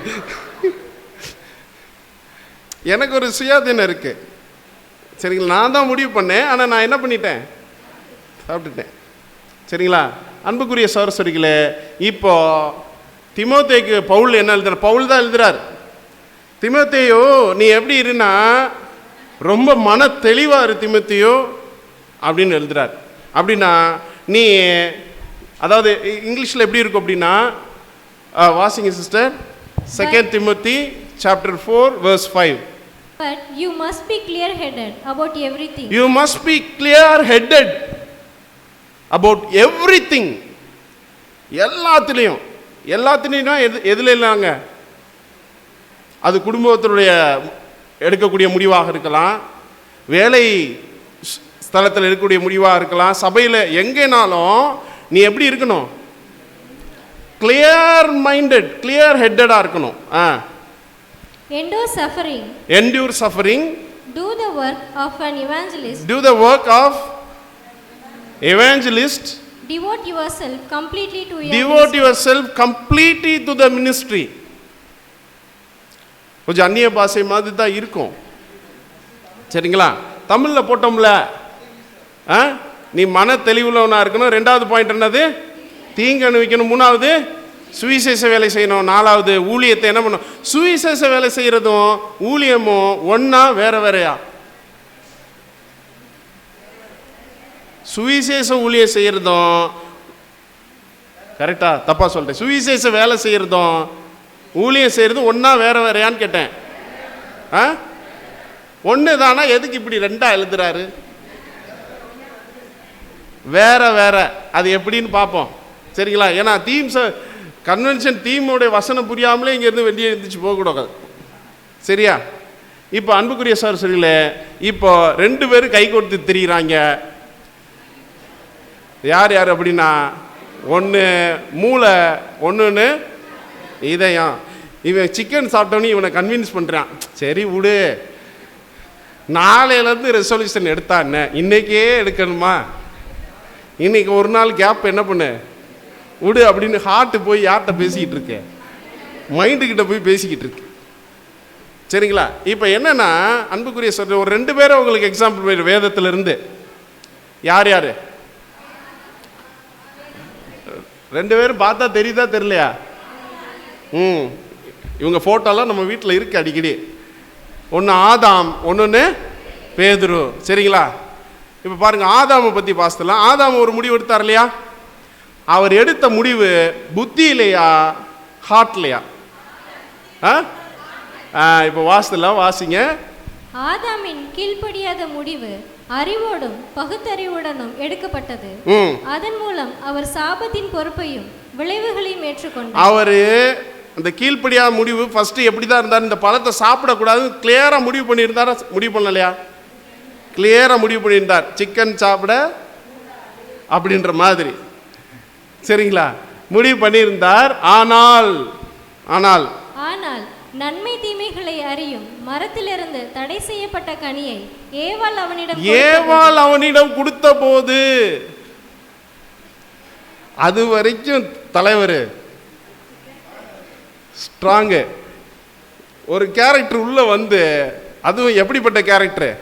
எனக்கு ஒரு சுயாதீனம் இருக்கு. சரிங்களா? நான் தான் முடிவு பண்ணேன், ஆனால் நான் என்ன பண்ணிட்டேன்? சாப்பிட்டுட்டேன். சரிங்களா? அன்புக்குரிய சகோதரர்களே, இப்போ தீமோத்தேயுக்கு பவுல் என்ன எழுதுறார்? பவுல் தான் எழுதுறார். தீமோத்தேயோ நீ எப்படி இருன்னா ரொம்ப மன தெளிவா இரு தீமோத்தேயோ அப்படின்னு எழுதுறார். அப்படின்னா நீ, அதாவது இங்கிலீஷில் எப்படி இருக்கும் அப்படின்னா, வாசிங்க sister, 2 Timothy chapter 4 verse 5. But you must be clear-headed about everything. You must be clear-headed about everything. எல்லாத்துலேயும் எதுல இல்லைங்க, அது குடும்பத்தினுடைய எடுக்கக்கூடிய முடிவாக இருக்கலாம், வேலை ஸ்தலத்தில் எடுக்கக்கூடிய முடிவாக இருக்கலாம், சபையில் எங்கேனாலும் நீ எப்படி இருக்கணும்? கிளியர் மைண்டட், கிளியர் ஹெட்டடாக இருக்கணும். Endure suffering. Endure suffering. Do the work of an evangelist. Do the work of evangelist. Devote yourself completely to your Devote ministry. yourself completely to the ministry. கொஞ்சம் அந்நிய பாஷை மாதிரி தான் இருக்கும். சரிங்களா? தமிழில் போட்டோம்ல, நீ மன தெளிவுள்ளவனா இருக்கணும். 2வது பாயிண்ட் என்னது? தீங்கு அனுபவிக்கணும். 3வது சுவிசேஷ வேலை செய்யணும். 4வது ஊழியத்தை என்ன பண்ணணும்? சுவிசேஷ வேலை செய்யறதும் ஊழியமும் ஒன்னா வேறையா? சுவிசேஷ ஊழியம் செய்யறதும், கரெக்டா தப்பா சொல்றேன்? சுவிசேஷ வேலை செய்யறதும் ஊழியம் செய்யறதும் ஒன்னா வேறையான்னு கேட்டேன். ஒன்று தானா? எதுக்கு இப்படி 2ஆ எழுதுறாரு? வேற அது எப்படின்னு பார்ப்போம். சரிங்களா? ஏன்னா கன்வென்ஷன் தீமோடைய வசனம் புரியாமலே இங்கேருந்து வெளியே எழுந்திரிச்சு போகக்கூடாது. சரியா? இப்போ அன்புக்குரிய சகோதரர்களே, இப்போ 2 பேரும் கை கொடுத்து திரிகிறாங்க. யார் அப்படின்னா, ஒன்று மூளை, ஒன்று இதயம். இவன் சிக்கன் சாப்பிட்டோன்னு இவனை கன்வின்ஸ் பண்ணுறான். சரி விடு, நாளையிலேருந்து ரெசல்யூஷன் எடுத்தான்னு இன்னைக்கே எடுக்கணுமா? இன்னைக்கு ஒரு நாள் கேப் என்ன பண்ணு விடு அப்படின்னு ஹார்ட்டு போய் யார்கிட்ட பேசிக்கிட்டு இருக்கேன்? மைண்டுக்கிட்ட போய் பேசிக்கிட்டு இருக்கு. சரிங்களா? இப்போ என்னன்னா அன்புக்குரிய சொல்ற ஒரு 2 பேரை உங்களுக்கு எக்ஸாம்பிள் வேதத்திலிருந்து. யார் 2 பேரும் பார்த்தா தெரியுதா தெரியலையா? இவங்க ஃபோட்டோலாம் நம்ம வீட்டில் இருக்கு அடிக்கடி. ஒன்று ஆதாம், ஒன்று பேதுரு. சரிங்களா? இப்போ பாருங்க, ஆதாமை பற்றி பாசலாம். ஆதாம் ஒரு முடிவு எடுத்தார் இல்லையா? அவர் எடுத்த முடிவு புத்தியிலையா ஹார்ட்லையா? இப்போ வாசிங்க. ஆதாமின் கீழ்ப்படியாத முடிவு அறிவோடும் பகுத்தறிவுடனும் எடுக்கப்பட்டது. அதன் மூலம் அவர் சாபத்தின் பொறுப்பையும் விளைவுகளையும் ஏற்றுக்கொண்டார். அவரு அந்த கீழ்ப்படியாத முடிவு ஃபர்ஸ்ட் எப்படி தான் இருந்தார்? இந்த பழத்தை சாப்பிடக்கூடாது கிளியரா முடிவு பண்ணியிருந்தாரா? முடிவு பண்ணலையா? கிளியரா முடிவு பண்ணியிருந்தார், சிக்கன் சாப்பிட அப்படின்ற மாதிரி. சரிங்களா? முடிவு பண்ணியிருந்தார். ஆனால் நன்மை தீமைகளை அறியும் மரத்திலிருந்து தடை செய்யப்பட்ட கனியை ஏவாள் அவனிடம் கொடுத்த போது, அது வரைக்கும் தலைவர் ஸ்ட்ராங்கு. ஒரு கேரக்டர் உள்ள வந்து, அதுவும் எப்படிப்பட்ட கேரக்டர்?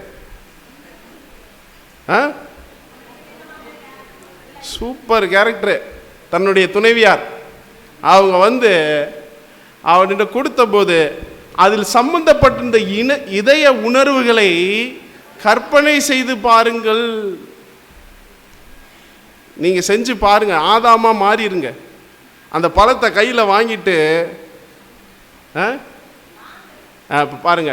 Super character. தன்னுடைய துணைவியார் அவங்க வந்து அவன்கிட்ட கொடுத்த போது அதில் சம்பந்தப்பட்டிருந்த இதய உணர்வுகளை கற்பனை செய்து பாருங்கள். நீங்க செஞ்சு பாருங்க, ஆதாமா மாறிடுங்க. அந்த பழத்தை கையில் வாங்கிட்டு இப்போ பாருங்க,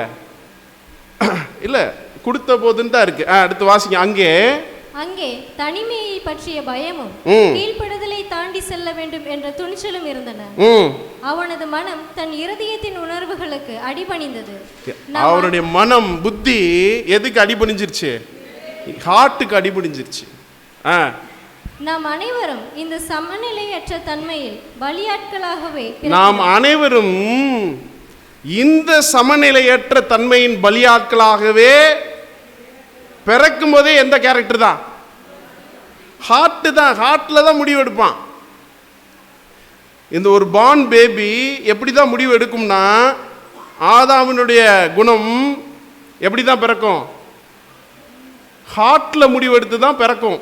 இல்லை கொடுத்த போதுன்னு தான் இருக்கு. அடுத்து வாசிங்க. அங்கே தனிமையை பற்றிய பயமும் கீழ்ப்படுதலை தாண்டி செல்ல வேண்டும் என்ற துணிச்சலும் இருந்தன. அவனது மனம் தன் இருதயத்தின் உணர்வுகளுக்கு அடிபணிந்தது. அவருடைய மனம், புத்தி எதுக்கு அடிபணிஞ்சிருச்சு? ஹார்ட்டுக்கு அடிபணிஞ்சிருச்சு. நாம் அனைவரும் இந்த சமநிலையற்ற தன்மையில் பலியாட்களாகவே பிறக்கும் போதே எந்த கேரக்டர் தான்? ஹார்ட் தான். ஹார்ட்ல தான் முடிவு எடுப்பான். இந்த ஒரு பார்ன் பேபி எப்படி தான் முடிவு எடுக்கும்னா, ஆதாமினுடைய குணம் எப்படி தான் பிறக்கும்? ஹார்ட்ல முடிவு எடுத்து தான் பிறக்கும்.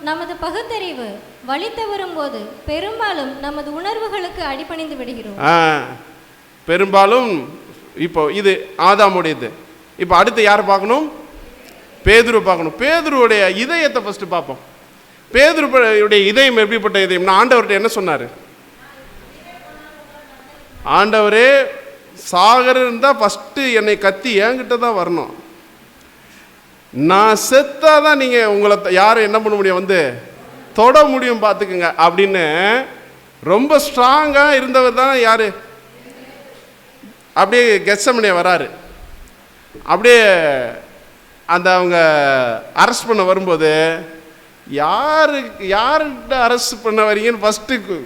நமது பகுத்தறிவு வலித்து வரும்போது பெரும்பாலும் நமது உணர்வுகளுக்கு அடிபணிந்து விடுகிறோம். பெரும்பாலும் இப்போ இது ஆதாமுடையது. இப்போ அடுத்து யார் பார்க்கணும்? பேதுரு பார்க்கணும். பேதுருடைய இதயத்தை ஃபர்ஸ்ட் பார்ப்போம். பேதுருடைய இதயம் எப்படிப்பட்ட இதயம்? நான் ஆண்டவர்கிட்ட என்ன சொன்னார்? ஆண்டவரே, சாகர் இருந்தால் ஃபஸ்ட்டு என்னை கத்தி என்கிட்ட தான் வரணும். நான் செத்தாதான் நீங்கள் உங்களை யாரும் என்ன பண்ண முடியும், வந்து தொட முடியும், பார்த்துக்குங்க அப்படின்னு ரொம்ப ஸ்ட்ராங்காக இருந்தவர் தான் யார்? அப்படியே கெத்செமனே வராரு. அப்படியே அந்த அவங்க அரெஸ்ட் பண்ண வரும்போது, யார்கிட்ட அரெஸ்ட் பண்ண வரீங்கன்னு ஃபஸ்ட்டு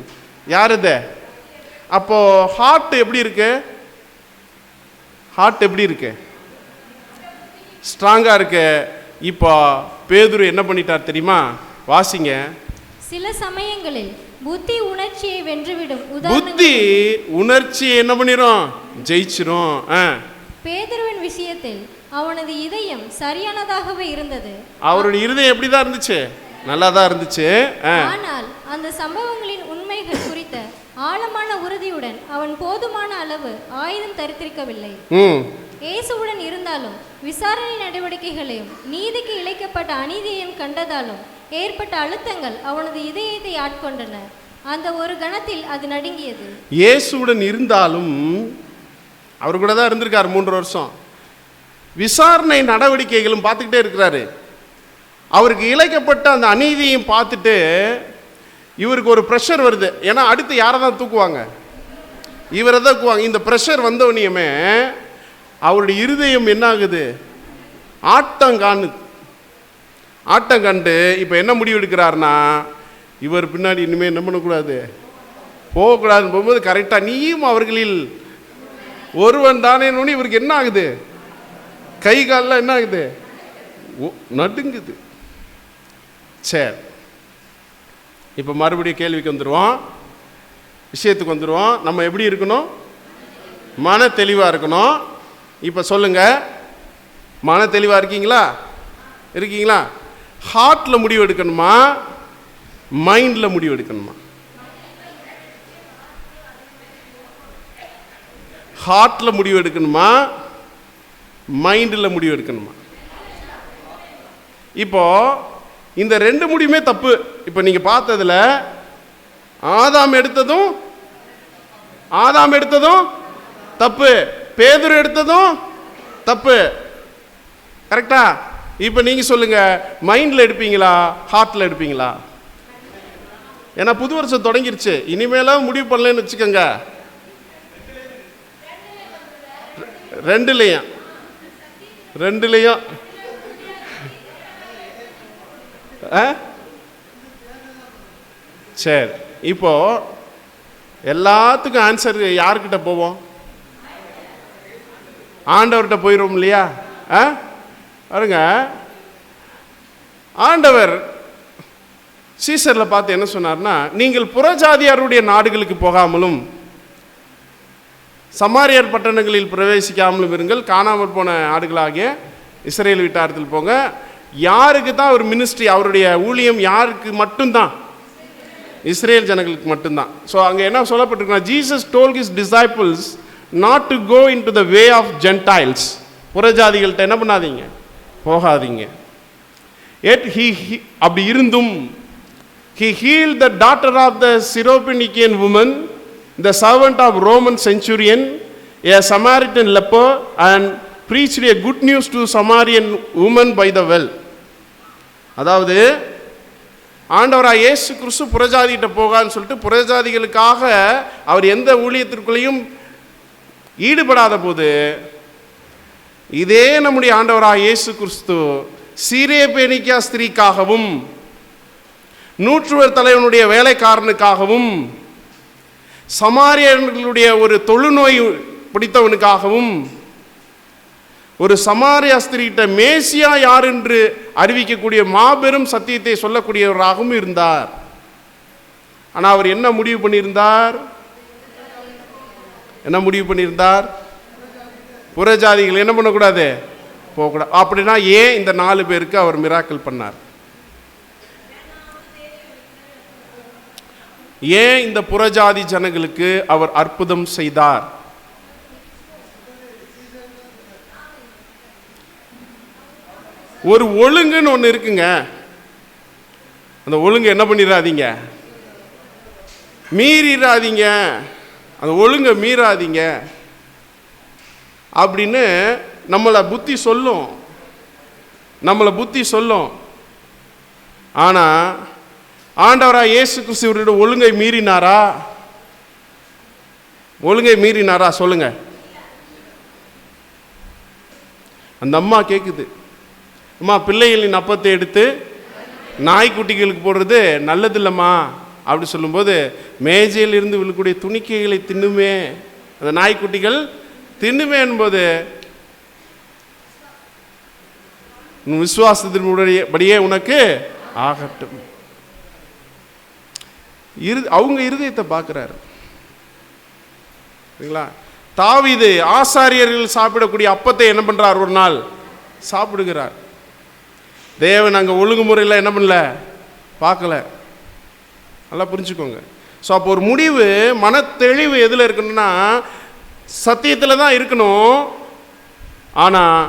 யாருது? அப்போது ஹார்ட் எப்படி இருக்கு? ஹார்ட் எப்படி இருக்கு? ஸ்ட்ராங்காக இருக்கு. இப்போ பேதுரு என்ன பண்ணிட்டார் தெரியுமா? வாசிங்க. சில சமயங்களில் புத்தி உணர்ச்சியை வென்றுவிடும். புத்தி உணர்ச்சியை என்ன பண்ணிரும்? ஜெயிச்சிரும். பேதுருவின் விஷயத்தில் அவனது இதயம் சரியானதாகவே இருந்தது. அவருடைய இருதயம் எப்படிதான் இருந்துச்சு? நல்லா தான் இருந்துச்சு. ஆனால் அந்த சம்பவங்களின் உண்மைகள் குறித்த ஆழமான உறுதியுடன் அவன் போதுமான அளவு ஆயுதம் தரித்திருக்கவில்லை. இயேசுவுடன் இருந்தாலும் விசாரணை நடவடிக்கைகளையும் நீதிக்கு இழைக்கப்பட்ட அநீதியையும் கண்டதாலும் ஏற்பட்ட அழுத்தங்கள் அவனது இதயத்தை ஆட்கொண்டன. அந்த ஒரு கணத்தில் அது நடுங்கியது. இயேசுவுடன் இருந்தாலும் அவர் கூட தான் இருந்திருக்காரு 3 வருஷம். விசாரணை நடவடிக்கைகளும் பார்த்துக்கிட்டே இருக்கிறாரு. அவருக்கு இழைக்கப்பட்ட அந்த அநீதியையும் பார்த்துட்டு இவருக்கு ஒரு ப்ரெஷர் வருது. ஏன்னா அடுத்து யாரை தான் தூக்குவாங்க? இவரை தான் தூக்குவாங்க. இந்த ப்ரெஷர் வந்தவனையுமே அவருடைய இருதயம் என்ன ஆகுது? ஆட்டம் கண்டு இப்போ என்ன முடிவு எடுக்கிறாருன்னா, இவர் பின்னாடி இனிமேல் என்ன பண்ணக்கூடாது, போகக்கூடாதுன்னு போகும்போது கரெக்டாக நீயும் அவர்களில் ஒருவன் தானே. இவருக்கு என்ன ஆகுது? கை காலில் என்ன ஆகுது? நடுங்குது. சரி, இப்போ மறுபடியும் கேள்விக்கு வந்துடுவோம், விஷயத்துக்கு வந்துடுவோம். நம்ம எப்படி இருக்கணும்? மன தெளிவாக இருக்கணும். இப்போ சொல்லுங்க, மன தெளிவாக இருக்கீங்களா? ஹார்ட்டில் முடிவு எடுக்கணுமா, மைண்டில் முடிவு எடுக்கணுமா? ஹார்ட்டில் முடிவு எடுக்கணுமா, மைண்டில் முடிவு எடுக்கணுமா? இப்போ இந்த 2 முடிவுமே தப்பு. இப்போ நீங்க பார்த்ததுல ஆதாம் எடுத்ததும் தப்பு, பேதுரு எடுத்ததும் தப்பு. கரெக்டா? இப்போ நீங்க சொல்லுங்க, மைண்ட்ல எடுப்பீங்களா, ஹார்ட்ல எடுப்பீங்களா? ஏன்னா புது வருஷம் தொடங்கிருச்சு. இனிமேல முடிவு பண்ணலன்னு வச்சுக்கோங்க, ரெண்டுலையும் சரி. இப்போ எல்லாத்துக்கும் ஆன்சர் யாருக்கிட்ட போவோம்? ஆண்டவர்கிட்ட போயிடும் இல்லையா? பாருங்க, ஆண்டவர் சீசரில் பார்த்து என்ன சொன்னார்னா, நீங்கள் புறஜாதியாருடைய நாடுகளுக்கு போகாமலும் சமாரியர் பட்டணங்களில் பிரவேசிக்காமலும் இருங்கள், காணாமல் போன ஆடுகளாகிய இஸ்ரேல் வீட்டாரத்தில் போங்க. யாருக்கு தான் ஒரு மினிஸ்ட்ரி, அவருடைய ஊழியம் யாருக்கு மட்டும்தான்? இஸ்ரேல் ஜனங்களுக்கு மட்டும்தான். ஸோ அங்கே என்ன சொல்லப்பட்டிருக்குன்னா, Jesus told his disciples not to go in to the way of gentiles. புறஜாதிகள்கிட்ட என்ன பண்ணாதீங்க, போகாதீங்க. எட் அப்படி இருந்தும் he healed the daughter of the Syrophoenician woman, the servant of Roman centurion, a Samaritan leper, and preached a good news to Samaritan woman by the well. அதாவது ஆண்டவராக இயேசு கிறிஸ்து புறஜாதிகிட்ட போகான்னு சொல்லிட்டு புறஜாதிகளுக்காக அவர் எந்த ஊழியத்திற்குள்ளேயும் ஈடுபடாத போது, இதே நம்முடைய ஆண்டவராக இயேசு கிறிஸ்து சீரேபேனிக்கா ஸ்திரீக்காகவும், நூற்றுவர் தலைவனுடைய வேலைக்காரனுக்காகவும், சமாரியர்களுடைய ஒரு தொழுநோய் பிடித்தவனுக்காகவும், ஒரு சமாரியா ஸ்திரீகிட்ட மேசியா யார் என்று அறிவிக்கக்கூடிய மாபெரும் சத்தியத்தை சொல்லக்கூடியவராகவும் இருந்தார். ஆனால் அவர் என்ன முடிவு பண்ணியிருந்தார்? புறஜாதிகள் என்ன பண்ணக்கூடாது, போகக்கூடாது. அப்படின்னா ஏன் இந்த 4 பேருக்கு அவர் மிராக்கிள் பண்ணார்? ஏன் இந்த புறஜாதி ஜனங்களுக்கு அவர் அற்புதம் செய்தார்? ஒரு ஒழுங்குன்னு ஒன்று இருக்குங்க. அந்த ஒழுங்கு என்ன பண்ணிடாதீங்க, மீறிடாதீங்க. அந்த ஒழுங்கை மீறாதீங்க அப்படின்னு நம்மளை புத்தி சொல்லும். ஆனால் ஆண்டவராக இயேசு கிறிஸ்துவோட ஒழுங்கை மீறினாரா சொல்லுங்க. அந்த அம்மா கேட்குது, அம்மா பிள்ளைகளின் அப்பத்தை எடுத்து நாய்க்குட்டிகளுக்கு போடுறது நல்லது இல்லைம்மா அப்படி சொல்லும்போது, மேஜையில் இருந்து விழக்கூடிய துணிக்கைகளை தின்னுமே, அந்த நாய்க்குட்டிகள் தின்னுமே என்பது விசுவாசத்தின்படியே உனக்கு ஆகட்டும். அவங்க இருதயத்தை பார்க்கிறாரு. சரிங்களா? தாவீது ஆசாரியர்கள் சாப்பிடக்கூடிய அப்பத்தை என்ன பண்றார்? ஒரு நாள் சாப்பிடுகிறார். தேவன் அங்கே ஒழுங்குமுறையில் என்ன பண்ணல, பார்க்கல. நல்லா புரிஞ்சுக்கோங்க. ஸோ அப்போ ஒரு முடிவு, மனத்தெளிவு எதில் இருக்கணும்னா சத்தியத்தில் தான் இருக்கணும். ஆனால்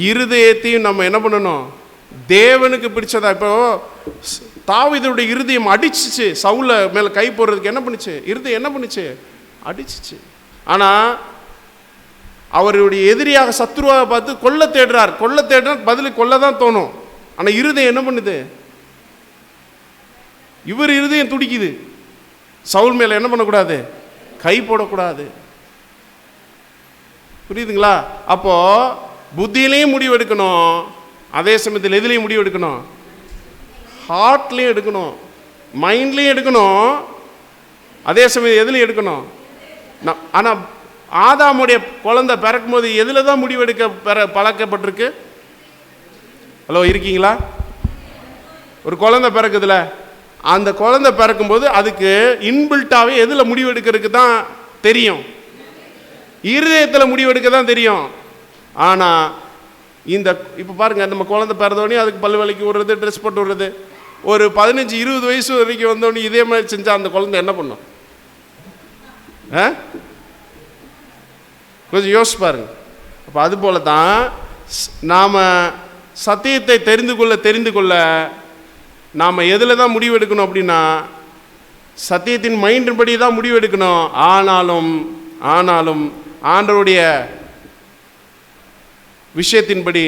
இருதயத்தையும் நம்ம என்ன பண்ணணும், தேவனுக்கு பிடிச்சதா. இப்போ தாவீதுடைய இருதயம் அடிச்சிச்சு, சவுல மேலே கை போடுறதுக்கு என்ன பண்ணுச்சு, இருதயம் என்ன பண்ணுச்சு, அடிச்சிச்சு. ஆனால் அவருடைய எதிரியாக சத்ருவாக பார்த்து கொல்ல தேடுறார். பதிலுக்கு கொல்ல தான் தோணும். ஆனால் இருதயம் என்ன பண்ணுது, இவர் இருதயம் துடிக்குது. சவுல் மேலே என்ன பண்ணக்கூடாது, கை போடக்கூடாது. புரியுதுங்களா? அப்போ புத்தியிலையும் முடிவு எடுக்கணும், அதே சமயத்தில் எதுலையும் முடிவு எடுக்கணும், ஹார்ட்லேயும் எடுக்கணும், மைண்ட்லேயும் எடுக்கணும், அதே சமயம் எதுலையும் எடுக்கணும். ஆனால் ஆதாமுடைய குழந்தை பிறக்கும் போது எதில் தான் முடிவெடுக்க பழக்கப்பட்டிருக்கு? ஹலோ, இருக்கீங்களா? ஒரு குழந்தை பிறக்குதுல, அந்த குழந்தை பிறக்கும்போது அதுக்கு இன்பில்ட்டாகவே எதில் முடிவெடுக்கிறதுக்கு தான் தெரியும், இருதயத்தில் முடிவெடுக்க தான் தெரியும். ஆனால் இந்த இப்போ பாருங்கள், நம்ம குழந்தை பிறந்தோடனே அதுக்கு பல்லு விலைக்கு விடுறது, ட்ரெஸ் போட்டு விடுறது, ஒரு 15-20 வயசு வரைக்கும் வந்தோடனே இதே மாதிரி செஞ்சால் அந்த குழந்தை என்ன பண்ணும்? கொஞ்சம் யோசிச்சு பாருங்க. அப்போ அது போல தான் நாம் சத்தியத்தை தெரிந்து கொள்ள நாம் எதில் தான் முடிவெடுக்கணும் அப்படின்னா சத்தியத்தின் மைண்டின்படி தான் முடிவெடுக்கணும். ஆனாலும் ஆண்டவருடைய விஷயத்தின்படி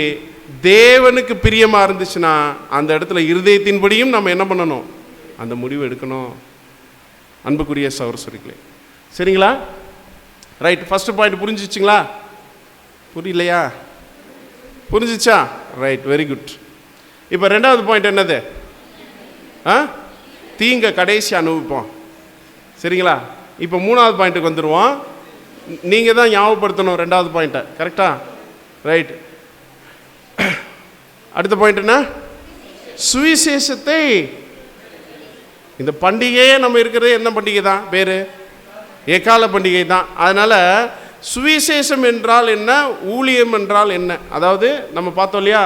தேவனுக்கு பிரியமாக இருந்துச்சுன்னா அந்த இடத்துல இருதயத்தின்படியும் நம்ம என்ன பண்ணணும், அந்த முடிவு எடுக்கணும். அன்புக்குரிய சகோதரர்களே, சரிங்களா? ரைட். ஃபர்ஸ்ட் பாயிண்ட் புரிஞ்சிச்சுங்களா? புரியலையா? புரிஞ்சிச்சா? Right, very good. இப்போ 2வது பாயிண்ட் என்னது? தீங்க கடைசி அனுபவிப்போம். சரிங்களா? இப்போ 3வது பாயிண்ட்டுக்கு வந்துடுவோம். நீங்கள் தான் ஞாபகப்படுத்தணும் 2வது பாயிண்ட்டை. கரெக்டா? ரைட். அடுத்த பாயிண்ட் என்ன? சுவிசேஷத்தை. இந்த பண்டிகையே நம்ம இருக்கிறது என்ன பண்டிகை தான்? பேர் எக்கால பண்டிகை தான். அதனால் சுவிசேஷம் என்றால் என்ன, ஊழியம் என்றால் என்ன? அதாவது நம்ம பார்த்தோம் இல்லையா,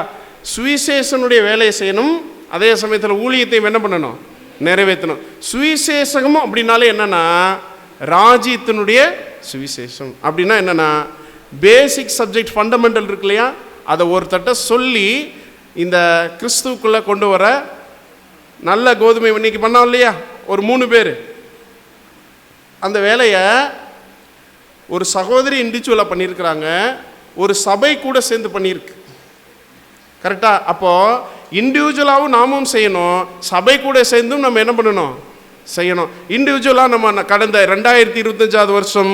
சுவிசேஷனுடைய வேலையை செய்யணும், அதே சமயத்தில் ஊழியத்தையும் என்ன பண்ணணும், நிறைவேற்றணும். சுவிசேஷமும் அப்படின்னாலே என்னன்னா ராஜ்யத்தினுடைய சுவிசேஷம். அப்படின்னா என்னன்னா பேசிக் சப்ஜெக்ட் ஃபண்டமெண்டல் இருக்கு இல்லையா, அதை ஒருத்தட்ட சொல்லி இந்த கிறிஸ்துவுக்குள்ளே கொண்டு வர நல்ல கோதுமை இன்னைக்கு பண்ணோம் இல்லையா, ஒரு 3 பேர். அந்த வேலையை ஒரு சகோதரி இண்டிவிஜுவலாக பண்ணியிருக்கிறாங்க, ஒரு சபை கூட சேர்ந்து பண்ணியிருக்கு. கரெக்டாக? அப்போது இண்டிவிஜுவலாகவும் நாமும் செய்யணும், சபை கூட சேர்ந்தும் நம்ம என்ன பண்ணணும், செய்யணும். இண்டிவிஜுவலாக நம்ம கடந்த 2025 வருஷம்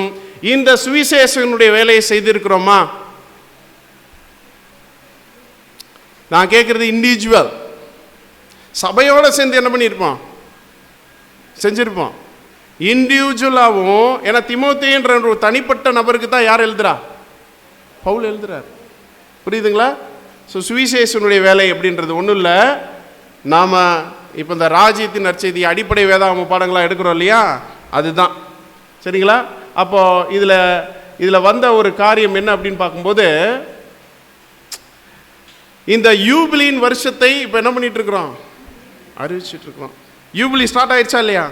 இந்த சுவிசேஷனுடைய வேலையை செய்திருக்கிறோமா? நான் கேட்குறது இண்டிவிஜுவல். சபையோடு சேர்ந்து என்ன பண்ணியிருப்போம், செஞ்சுருப்போம். இண்டிவிஜுவலாகவும், ஏன்னா தீமோத்தேயுன்ற ஒரு தனிப்பட்ட நபருக்கு தான் யார் எழுதுறா, பவுல் எழுதுறார். புரியுதுங்களா? ஸோ சுவிசேஷனுடைய வேலை அப்படின்றது ஒன்றும் இல்லை. நாம் இப்போ இந்த ராஜ்யத்தின் நற்செய்தி அடிப்படை வேதாகம பாடங்களாக எடுக்கிறோம் இல்லையா, அதுதான். சரிங்களா? அப்போது இதில் வந்த ஒரு காரியம் என்ன அப்படின்னு பார்க்கும்போது, இந்த யூபிலின் வருஷத்தை இப்போ என்ன பண்ணிட்டு இருக்கிறோம், அறிவிச்சிட்டு இருக்கிறோம். யூபிலி ஸ்டார்ட் ஆயிடுச்சா இல்லையா?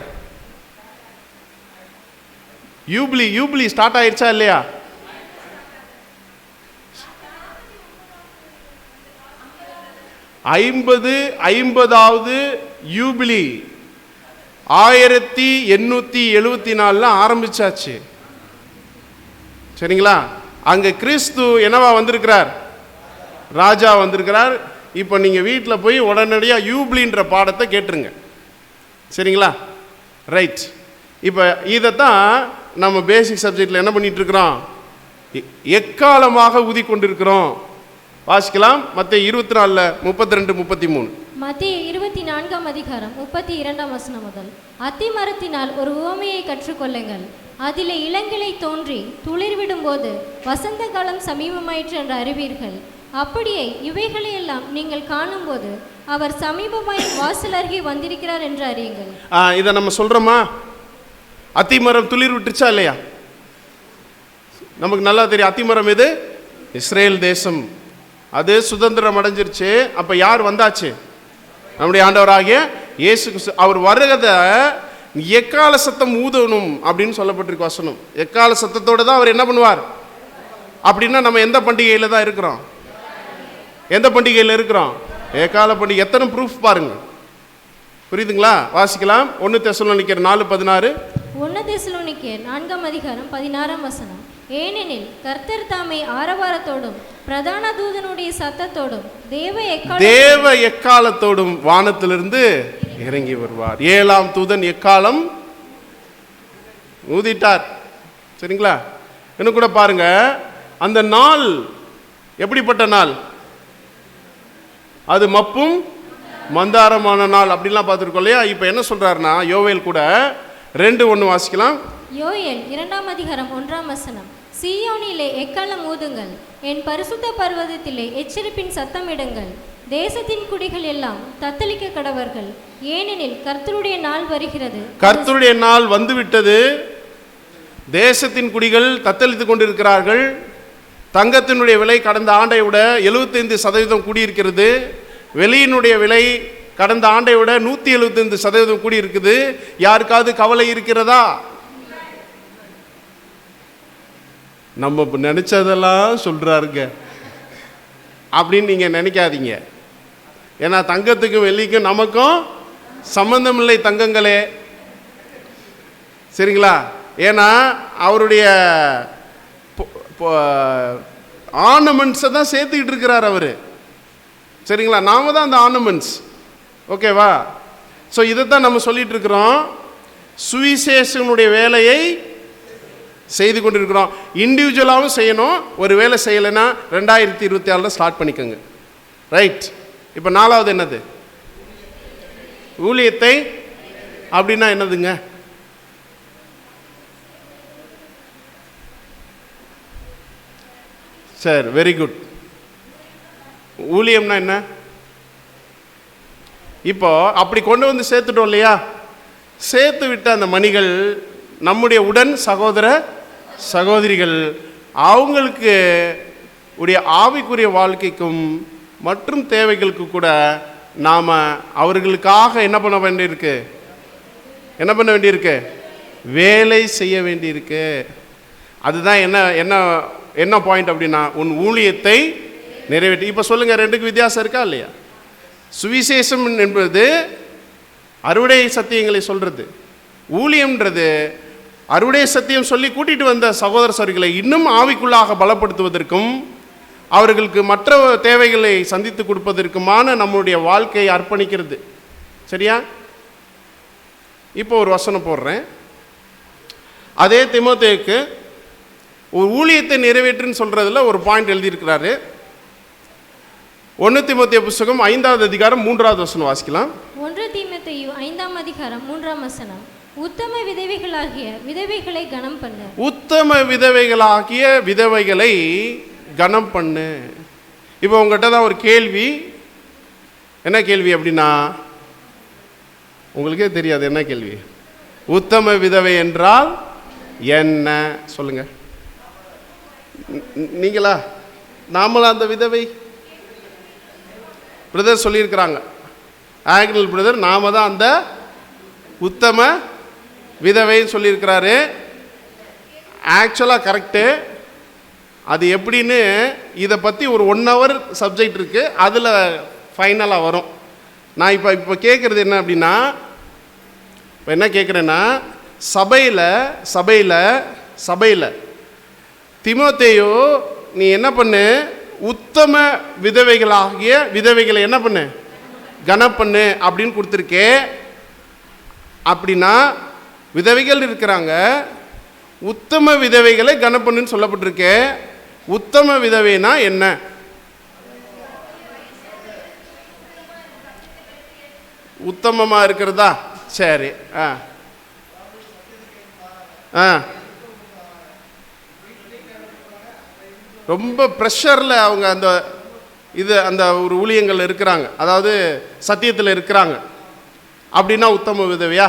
யூபிலி ஸ்டார்ட் ஆயிடுச்சா இல்லையா? ஐம்பதாவது யூபிலி 1874 ஆரம்பிச்சாச்சு. சரிங்களா? அங்க கிறிஸ்து என்னவா வந்திருக்கிறார், ராஜா வந்திருக்கிறார். இப்போ நீங்க வீட்டில் போய் உடனடியாக யூபிலின்ற பாடத்தை கேட்டுருங்க. சரிங்களா? ரைட். இப்போ இதைத்தான் நம்ம பேசிக் சப்ஜெக்டில் என்ன பண்ணிட்டு இருக்கிறோம், எக்காலமாக ஊதி கொண்டிருக்கிறோம். வாசிக்கலாம். மத்தேயு 24 32 33. மத்தேயு 24 அதிகாரம் 32 வசனம் முதல். அத்தி மரத்தினால் ஒரு உவமையை கற்றுக்கொள்ளுங்கள். அதிலே இளங்கிளை தோன்றி துளிர்விடும் போது வசந்த காலம் சமீபமாயிற்று என்று அறிவீர்கள். அப்படியே இவைகளையெல்லாம் நீங்கள் காணும்போது அவர் சமீபமாய் வாசல் அருகே வந்திருக்கிறார் என்று அறியுங்கள். இதை நம்ம சொல்றோமா? அத்திமரம் துளிர் விட்டுச்சா இல்லையா? நமக்கு நல்லா தெரியும். அத்திமரம் எது? இஸ்ரேல் தேசம். அது சுதந்திரம் அடைஞ்சிருச்சு. அப்ப யார் வந்தாச்சு? நம்முடைய ஆண்டவராகிய இயேசு கிறிஸ்து. அவர் வருகிறத எக்கால சத்தம் ஊதணும் அப்படின்னு சொல்லப்பட்டிருக்கு வசனம். எக்கால சத்தத்தோடு தான் அவர் என்ன பண்ணுவார். அப்படின்னா நம்ம எந்த பண்டிகையில தான் இருக்கிறோம், எந்த பண்டிகையில் இருக்கிறோம்? ஏகால பண்டிகை. எத்தனை ப்ரூஃப் பாருங்க. புரியுதுங்களா? வாசிக்கலாம். 1 தெசலோனிக்கர் 4:16. 1 தெசலோனிக்கர் 4 அதிகாரம் 16 வசனம். ஏனெனில் கர்த்தர் தாமே ஆரவாரத்தோடும் பிரதான தூதனுடைய சத்தத்தோடும் தேவ எக்காலத்தோடும் வானத்திலிருந்து இறங்கி வருவார். 7ஆம் தூதன் எக்காலம் ஊதிட்டார். சரிங்களா? இன்னும் கூட பாருங்க, அந்த நாள் எப்படிப்பட்ட நாள், அது மப்பும் மந்தாரமான நாள் அப்படின்லாம் பார்த்துருக்கோம் இல்லையா? இப்போ என்ன சொல்றாருன்னா, யோவேல் கூட 2:1 வாசிக்கலாம். யோவேல் 2 அதிகாரம் 1 வசனம். சீயோனிலே எக்காலம் ஊதுங்கள், என் பரிசுத்த பர்வதத்திலே எச்சரிப்பின் சத்தமிடுங்கள். தேசத்தின் குடிகள் எல்லாம் தத்தளிக்க கடவர்கள், ஏனெனில் கர்த்தருடைய நாள் வருகிறது. கர்த்தருடைய நாள் வந்துவிட்டது. தேசத்தின் குடிகள் தத்தளித்துக் கொண்டிருக்கிறார்கள். தங்கத்தினுடைய விலை கடந்த ஆண்டை விட 75% கூடியிருக்கிறது. வெளியினுடைய விலை கடந்த ஆண்டை விட 175% கூடியிருக்குது. யாருக்காவது கவலை இருக்கிறதா? நம்ம நினைச்சதெல்லாம் சொல்றாருங்க அப்படின்னு நீங்க நினைக்காதீங்க. ஏன்னா தங்கத்துக்கும் வெள்ளிக்கும் நமக்கும் சம்பந்தம் இல்லை தங்கங்களே. சரிங்களா? ஏன்னா அவருடைய ஆர்னமெண்ட்ஸை தான் சேர்த்துக்கிட்டு இருக்கிறார் அவரு. சரிங்களா? நாம தான் அந்த ஆர்னமெண்ட்ஸ். ஓகேவா? ஸோ இதைத்தான் நம்ம சொல்லிட்டு இருக்கிறோம். சுவிசேஷனுடைய வேலையை செய்து கொண்டிருக்கிறோம். இண்டிவிஜுவலாகவும் செய்யணும். ஒரு வேலை செய்யலைன்னா 2026 ஸ்டார்ட் பண்ணிக்கோங்க. ரைட். இப்போ 4வது என்னது? ஊழியத்தை. அப்படின்னா என்னதுங்க? சரி, வெரி குட். ஊழியம்னா என்ன? இப்போ அப்படி கொண்டு வந்து சேர்த்துட்டோம் இல்லையா? சேர்த்து விட்ட அந்த மணிகள் நம்முடைய உடன் சகோதர சகோதரிகள், அவங்களுக்கு உடைய ஆவிக்குரிய வாழ்க்கைக்கும் மற்றும் தேவைகளுக்கு கூட நாம் அவர்களுக்காக என்ன பண்ண வேண்டியிருக்கு? என்ன பண்ண வேண்டியிருக்கு? வேலை செய்ய வேண்டியிருக்கு. அதுதான் என்ன என்ன என்ன பாயிண்ட் அப்படின்னா, உன் ஊழியத்தை நிறைவேற்றி. இப்போ சொல்லுங்கள், ரெண்டுக்கு வித்தியாசம் இருக்கா இல்லையா? சுவிசேஷம் என்பது அறுவடை சத்தியங்களை சொல்கிறது. ஊழியம்ன்றது அறுவடை சத்தியம் சொல்லி கூட்டிகிட்டு வந்த சகோதர சகோதரிகளை இன்னும் ஆவிக்குள்ளாக பலப்படுத்துவதற்கும் அவர்களுக்கு மற்ற தேவைகளை சந்தித்து கொடுப்பதற்குமான நம்முடைய வாழ்க்கையை அர்ப்பணிக்கிறது. சரியா? இப்போ ஒரு வசனம் போடுறேன். அதே தீமோத்தேயுக்கு ஒரு ஊழியத்தை நிறைவேற்றுன்னு சொல்கிறதுல ஒரு பாயிண்ட் எழுதியிருக்கிறாரு. 1 தீமோத்தேயு புஸ்தகம் 5வது அதிகாரம் 3வது வசனம் வாசிக்கலாம். 1 தீமோத்தேயு 5ஆம் அதிகாரம் 3ஆம் வசனம். உத்தம விதவைகளாகிய விதவைகளை கனம் பண்ணு. உத்தம விதவைகளாகிய விதவைகளை கனம் பண்ணு. இப்போ உங்கள்கிட்ட தான் ஒரு கேள்வி. என்ன கேள்வி அப்படின்னா, உங்களுக்கே தெரியாது என்ன கேள்வி. உத்தம விதவை என்றால் என்ன சொல்லுங்க. நீங்களா? நாமளா அந்த விதவை? பிரதர் சொல்லியிருக்கிறாங்க, ஆக்னல் பிரதர், நாம தான் அந்த உத்தம விதவைன்னு சொல்லியிருக்கிறாரு. ஆக்சுவலாக கரெக்டு. அது எப்படின்னு இதை பற்றி ஒரு 1 hour சப்ஜெக்ட் இருக்குது, அதில் ஃபைனலாக வரும். நான் இப்போ கேட்குறது என்ன அப்படின்னா, இப்போ என்ன கேட்குறேன்னா, சபையில் தீமோத்தேயு நீ என்ன பண்ணு, உத்தம விதவைகளாகிய விதவைகளை என்ன பண்ணு, கனப்பண்ணு அப்படின்னு கொடுத்துருக்கே. அப்படின்னா விதவைகள் இருக்கிறாங்க, உத்தம விதவைகளை கனப்பண்ணுன்னு சொல்லப்பட்டிருக்கே. உத்தம விதவைனா என்ன? உத்தமமாக இருக்கிறதா? சரி. ரொம்ப ப்ரெஷரில் அவங்க அந்த ஒரு ஊழியங்கள் இருக்கிறாங்க, அதாவது சத்தியத்தில் இருக்கிறாங்க. அப்படின்னா உத்தம விதவையா?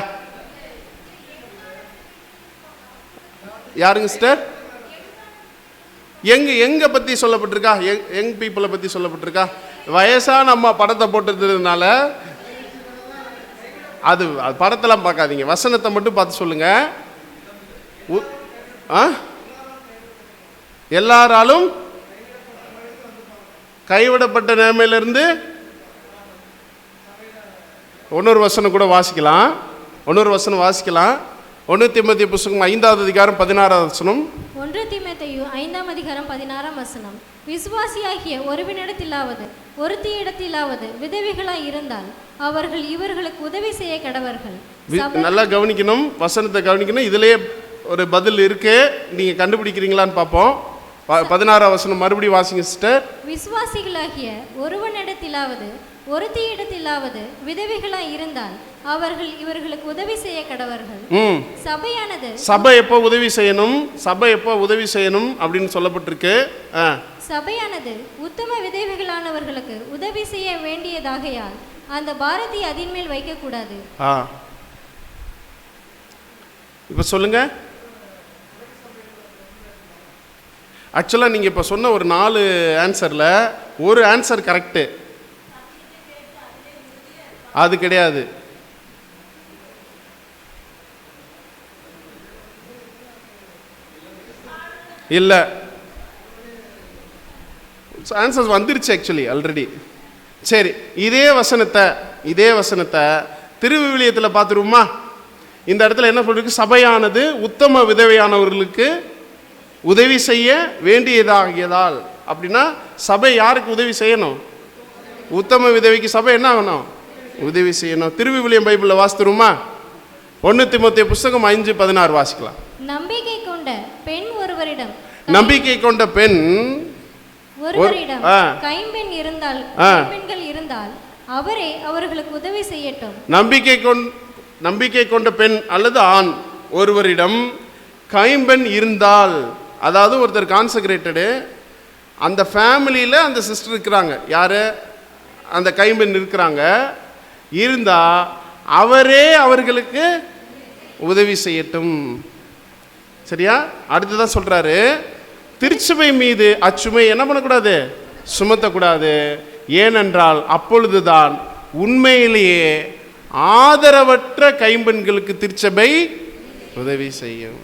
யாருங்க சிஸ்டர்? எங்க பற்றி சொல்லப்பட்டிருக்கா? யங் பீப்புளை பற்றி சொல்லப்பட்டிருக்கா? வயசான அம்மா படத்தை போட்டுறதுனால அது படத்தெல்லாம் பார்க்காதீங்க, வசனத்தை மட்டும் பார்த்து சொல்லுங்க. எல்லாராலும் கைவிடப்பட்ட நிலைமையிலிருந்து இன்னொரு வசனம் கூட வாசிக்கலாம். 1 தீமோத்தேயு புஸ்தகம் 5வது அதிகாரம் 16வது வசனம். 1 தீமோத்தேயு 5ஆம் அதிகாரம் 16ஆம் வசனம். விசுவாசியாகிய ஒருவனிடத்திலாவது ஒருத்தியிடத்திலாவது விதவைகளாய் இருந்தால் அவர்கள் இவர்களுக்கு உதவி செய்ய கடவர்கள். நல்லா கவனிக்கணும், வசனத்தை கவனிக்கணும். இதுலயே ஒரு பதில் இருக்கு, நீங்க கண்டுபிடிக்கிறீங்களான்னு பார்ப்போம். 16ஆம் வசனம் மறுபடியும் வாசிங்க சிஸ்டர். விசுவாசிகளாகிய ஒருவனிடத்திலாவது ஒருத்தியிடத்திலாவது விதவைகளாய் இருந்தால் அவர்கள் இவர்களுக்கு உதவி செய்ய கடவர்கள். சபை எப்போ உதவி செய்யணும் அப்படின்னு சொல்லப்பட்டிருக்கு. சபையானது உத்தம விதவைகளானவர்களுக்கு உதவி செய்ய வேண்டியதாகையால் அந்த பாரத்தை அதன் மேல் வைக்க கூடாது. இப்ப சொல்லுங்க. ஆக்சுவலாக நீங்கள் இப்போ சொன்ன ஒரு 4 ஆன்சரில் ஒரு ஆன்சர் கரெக்டு. அது கிடையாது. இல்லை, ஆன்சர்ஸ் வந்துருச்சு ஆக்சுவலி ஆல்ரெடி. சரி, இதே வசனத்தை திருவிவிலியத்தில் பார்த்துருவோமா? இந்த இடத்துல என்ன சொல்லிருக்கு? சபையானது உத்தம விதவையானவர்களுக்கு உதவி செய்ய வேண்டியதாகியதால். அப்படின்னா சபை யாருக்கு உதவி செய்யணும்? உத்தம விதவைக்கு சபை என்ன ஆகணும்? உதவி செய்யணும். திருவிவிலியம் பைபிளில் வாசித்துருமா? 1 தீமோத்தேயு புஸ்தகம் 5:16 வாசிக்கலாம். நம்பிக்கை கொண்ட பெண் ஒருவரிடம் கைம்பெண் இருந்தால் அவரே அவர்களுக்கு உதவி செய்யட்டும். நம்பிக்கை கொண்ட பெண் அல்லது ஆண் ஒருவரிடம் கைம்பெண் இருந்தால், அதாவது ஒருத்தர் கான்சக்ரேட்டடு, அந்த ஃபேமிலியில் அந்த சிஸ்டர் இருக்கிறாங்க, யார்? அந்த கைம்பெண் இருக்கிறாங்க. இருந்தால் அவரே அவர்களுக்கு உதவி செய்யட்டும். சரியா? அடுத்துதான் சொல்கிறாரு, திருச்சபை மீது அச்சுமை என்ன பண்ணக்கூடாது? சுமத்தக்கூடாது. ஏனென்றால் அப்பொழுதுதான் உண்மையிலேயே ஆதரவற்ற கைம்பெண்களுக்கு திருச்சபை உதவி செய்யும்.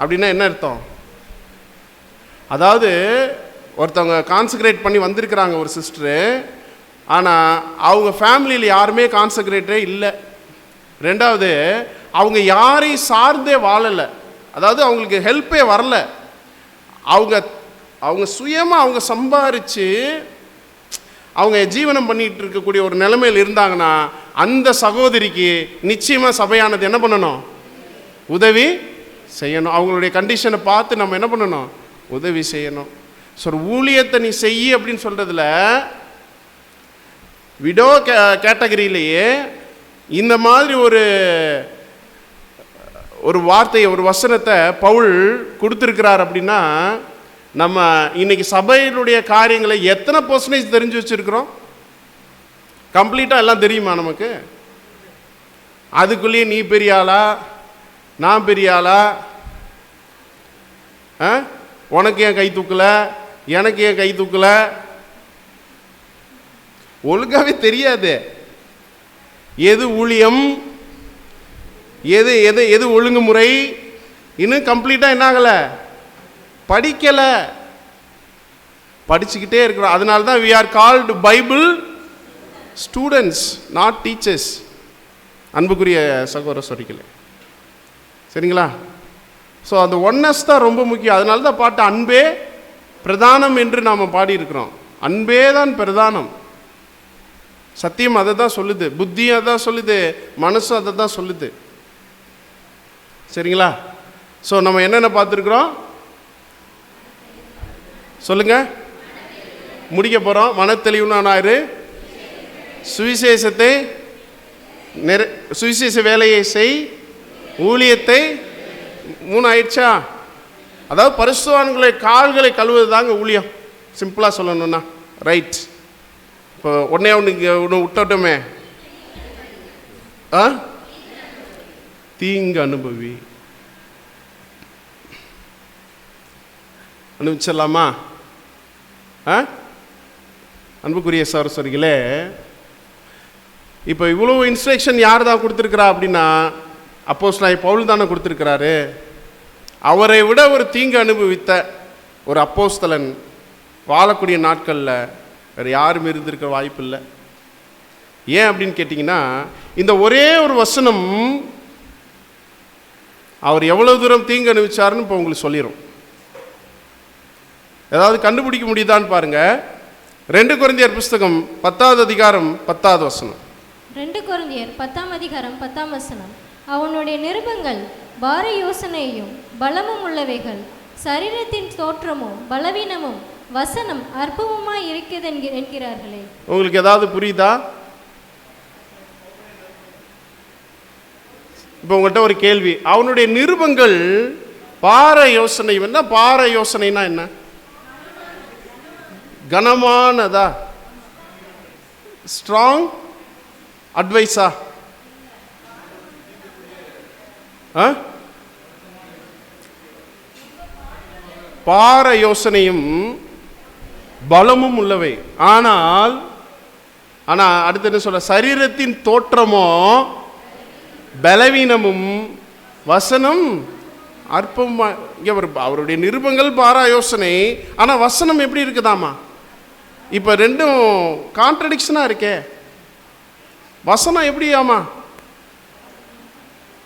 அப்படின்னா என்ன அர்த்தம்? அதாவது ஒருத்தவங்க கான்சக்ரேட் பண்ணி வந்திருக்கிறாங்க ஒரு சிஸ்டரு, ஆனால் அவங்க ஃபேமிலியில் யாருமே கான்சக்ரேட்டே இல்லை. ரெண்டாவது, அவங்க யாரையும் சார்ந்தே வாழலை, அதாவது அவங்களுக்கு ஹெல்ப்பே வரல. அவங்க சுயமாக அவங்க சம்பாரித்து அவங்க ஜீவனம் பண்ணிகிட்டு இருக்கக்கூடிய ஒரு நிலைமையில் இருந்தாங்கன்னா அந்த சகோதரிக்கு நிச்சயமாக சபையானது என்ன பண்ணணும்? உதவி செய்யணும். அவங்களுடைய கண்டிஷனை பார்த்து நம்ம என்ன பண்ணணும்? உதவி செய்யணும். ஸோ ஊழியத்தை நீ செய்ய அப்படின்னு சொல்கிறதுல விடோ கேட்டகரியிலேயே இந்த மாதிரி ஒரு வார்த்தையை, ஒரு வசனத்தை பவுல் கொடுத்துருக்கிறார். அப்படின்னா நம்ம இன்னைக்கு சபையினுடைய காரியங்களை எத்தனை % தெரிஞ்சு வச்சுருக்கிறோம்? கம்ப்ளீட்டாக எல்லாம் தெரியுமா நமக்கு? அதுக்குள்ளேயே நீ பெரிய ஆளா, நான் பெரிய ஆளா, உனக்கு ஏன் கை தூக்கல, எனக்கு ஏன் கை தூக்கல, ஒழுங்காவே தெரியாது. எது ஊழியம், எது எது எது ஒழுங்குமுறை, இன்னும் கம்ப்ளீட்டாக என்ன ஆகலை, படிக்கலை, படிச்சுக்கிட்டே இருக்கிறோம். அதனால தான் we are called Bible students, not teachers. அன்புக்குரிய சகோதர சொல்லிக்கல, சரிங்களா? ஸோ அந்த ஒன்னஸ் தான் ரொம்ப முக்கியம். அதனால தான் பாட்டு அன்பே பிரதானம் என்று நாம் பாடியிருக்கிறோம். அன்பே தான் பிரதானம். சத்தியம் அதை தான் சொல்லுது, புத்தியும் அதை தான் சொல்லுது, மனசும் அதை தான் சொல்லுது, சரிங்களா? ஸோ நம்ம என்னென்ன பார்த்துருக்குறோம் சொல்லுங்க, முடிக்க போகிறோம். மனத்தெளிவுனா ஞாயிறு, சுவிசேஷத்தை சுவிசேஷ வேலையை செய், ஊழியத்தை 3 ஆயிடுச்சா? அதாவது பரிசுத்தவான்களை கால்களை கழுவுவது தாங்க ஊழியம், சிம்பிளாக சொல்லணும்னா. ரைட். இப்போ ஒன்று விட்டோமே, தீங்கு அனுபவிச்சிடலாமா? அன்புக்குரிய சகோதரிகளே, இப்போ இவ்வளோ இன்ஸ்ட்ரக்ஷன் யார் தான் கொடுத்துருக்கிறா அப்படின்னா அப்போஸ்தலனாகிய பவுல் தானே கொடுத்துருக்கிறாரு. அவரை விட ஒரு தீங்கு அனுபவித்த ஒரு அப்போஸ்தலன் வாழக்கூடிய நாட்களில் வேறு யாரும் இருந்திருக்க வாய்ப்பு இல்லை. ஏன் அப்படின்னு கேட்டிங்கன்னா, இந்த ஒரே ஒரு வசனம் அவர் எவ்வளோ தூரம் தீங்கு அனுபவிச்சாருன்னு இப்போ உங்களுக்கு சொல்லிடும். ஏதாவது கண்டுபிடிக்க முடியுதான்னு பாருங்க. 2 கொரிந்தியர் புஸ்தகம் 10வது அதிகாரம் 10வது வசனம். 2 கொரிந்தியர் 10ஆம் அதிகாரம் 10ஆம் வசனம். அவனுடைய நிருபங்கள் பார யோசனையும் பலமும் உள்ளவைகள், சரீரத்தின் தோற்றமும் பலவீனமும், வசனம் அற்பமுமாய் இருக்கிறது என்கிறார்களே. உங்களுக்கு ஏதாவது புரியுதா? இப்போ உங்கள்கிட்ட ஒரு கேள்வி. அவனுடைய நிருபங்கள் பார யோசனை, என்ன பார யோசனைனா என்ன? கனமானதா? ஸ்ட்ராங் அட்வைஸா? பார யோசனையும் பலமும் உள்ளவை. ஆனால் அடுத்து என்ன சொல்ற? சரீரத்தின் தோற்றமோ பலவீனமும், வசனம் அற்பமா. இங்கே அவருடைய நிருபங்கள் பாரா யோசனை, ஆனால் வசனம் எப்படி இருக்குதாமா? இப்போ ரெண்டும் கான்ட்ரடிக்ஷனாக இருக்கே. வசனம் எப்படி? ஆமா,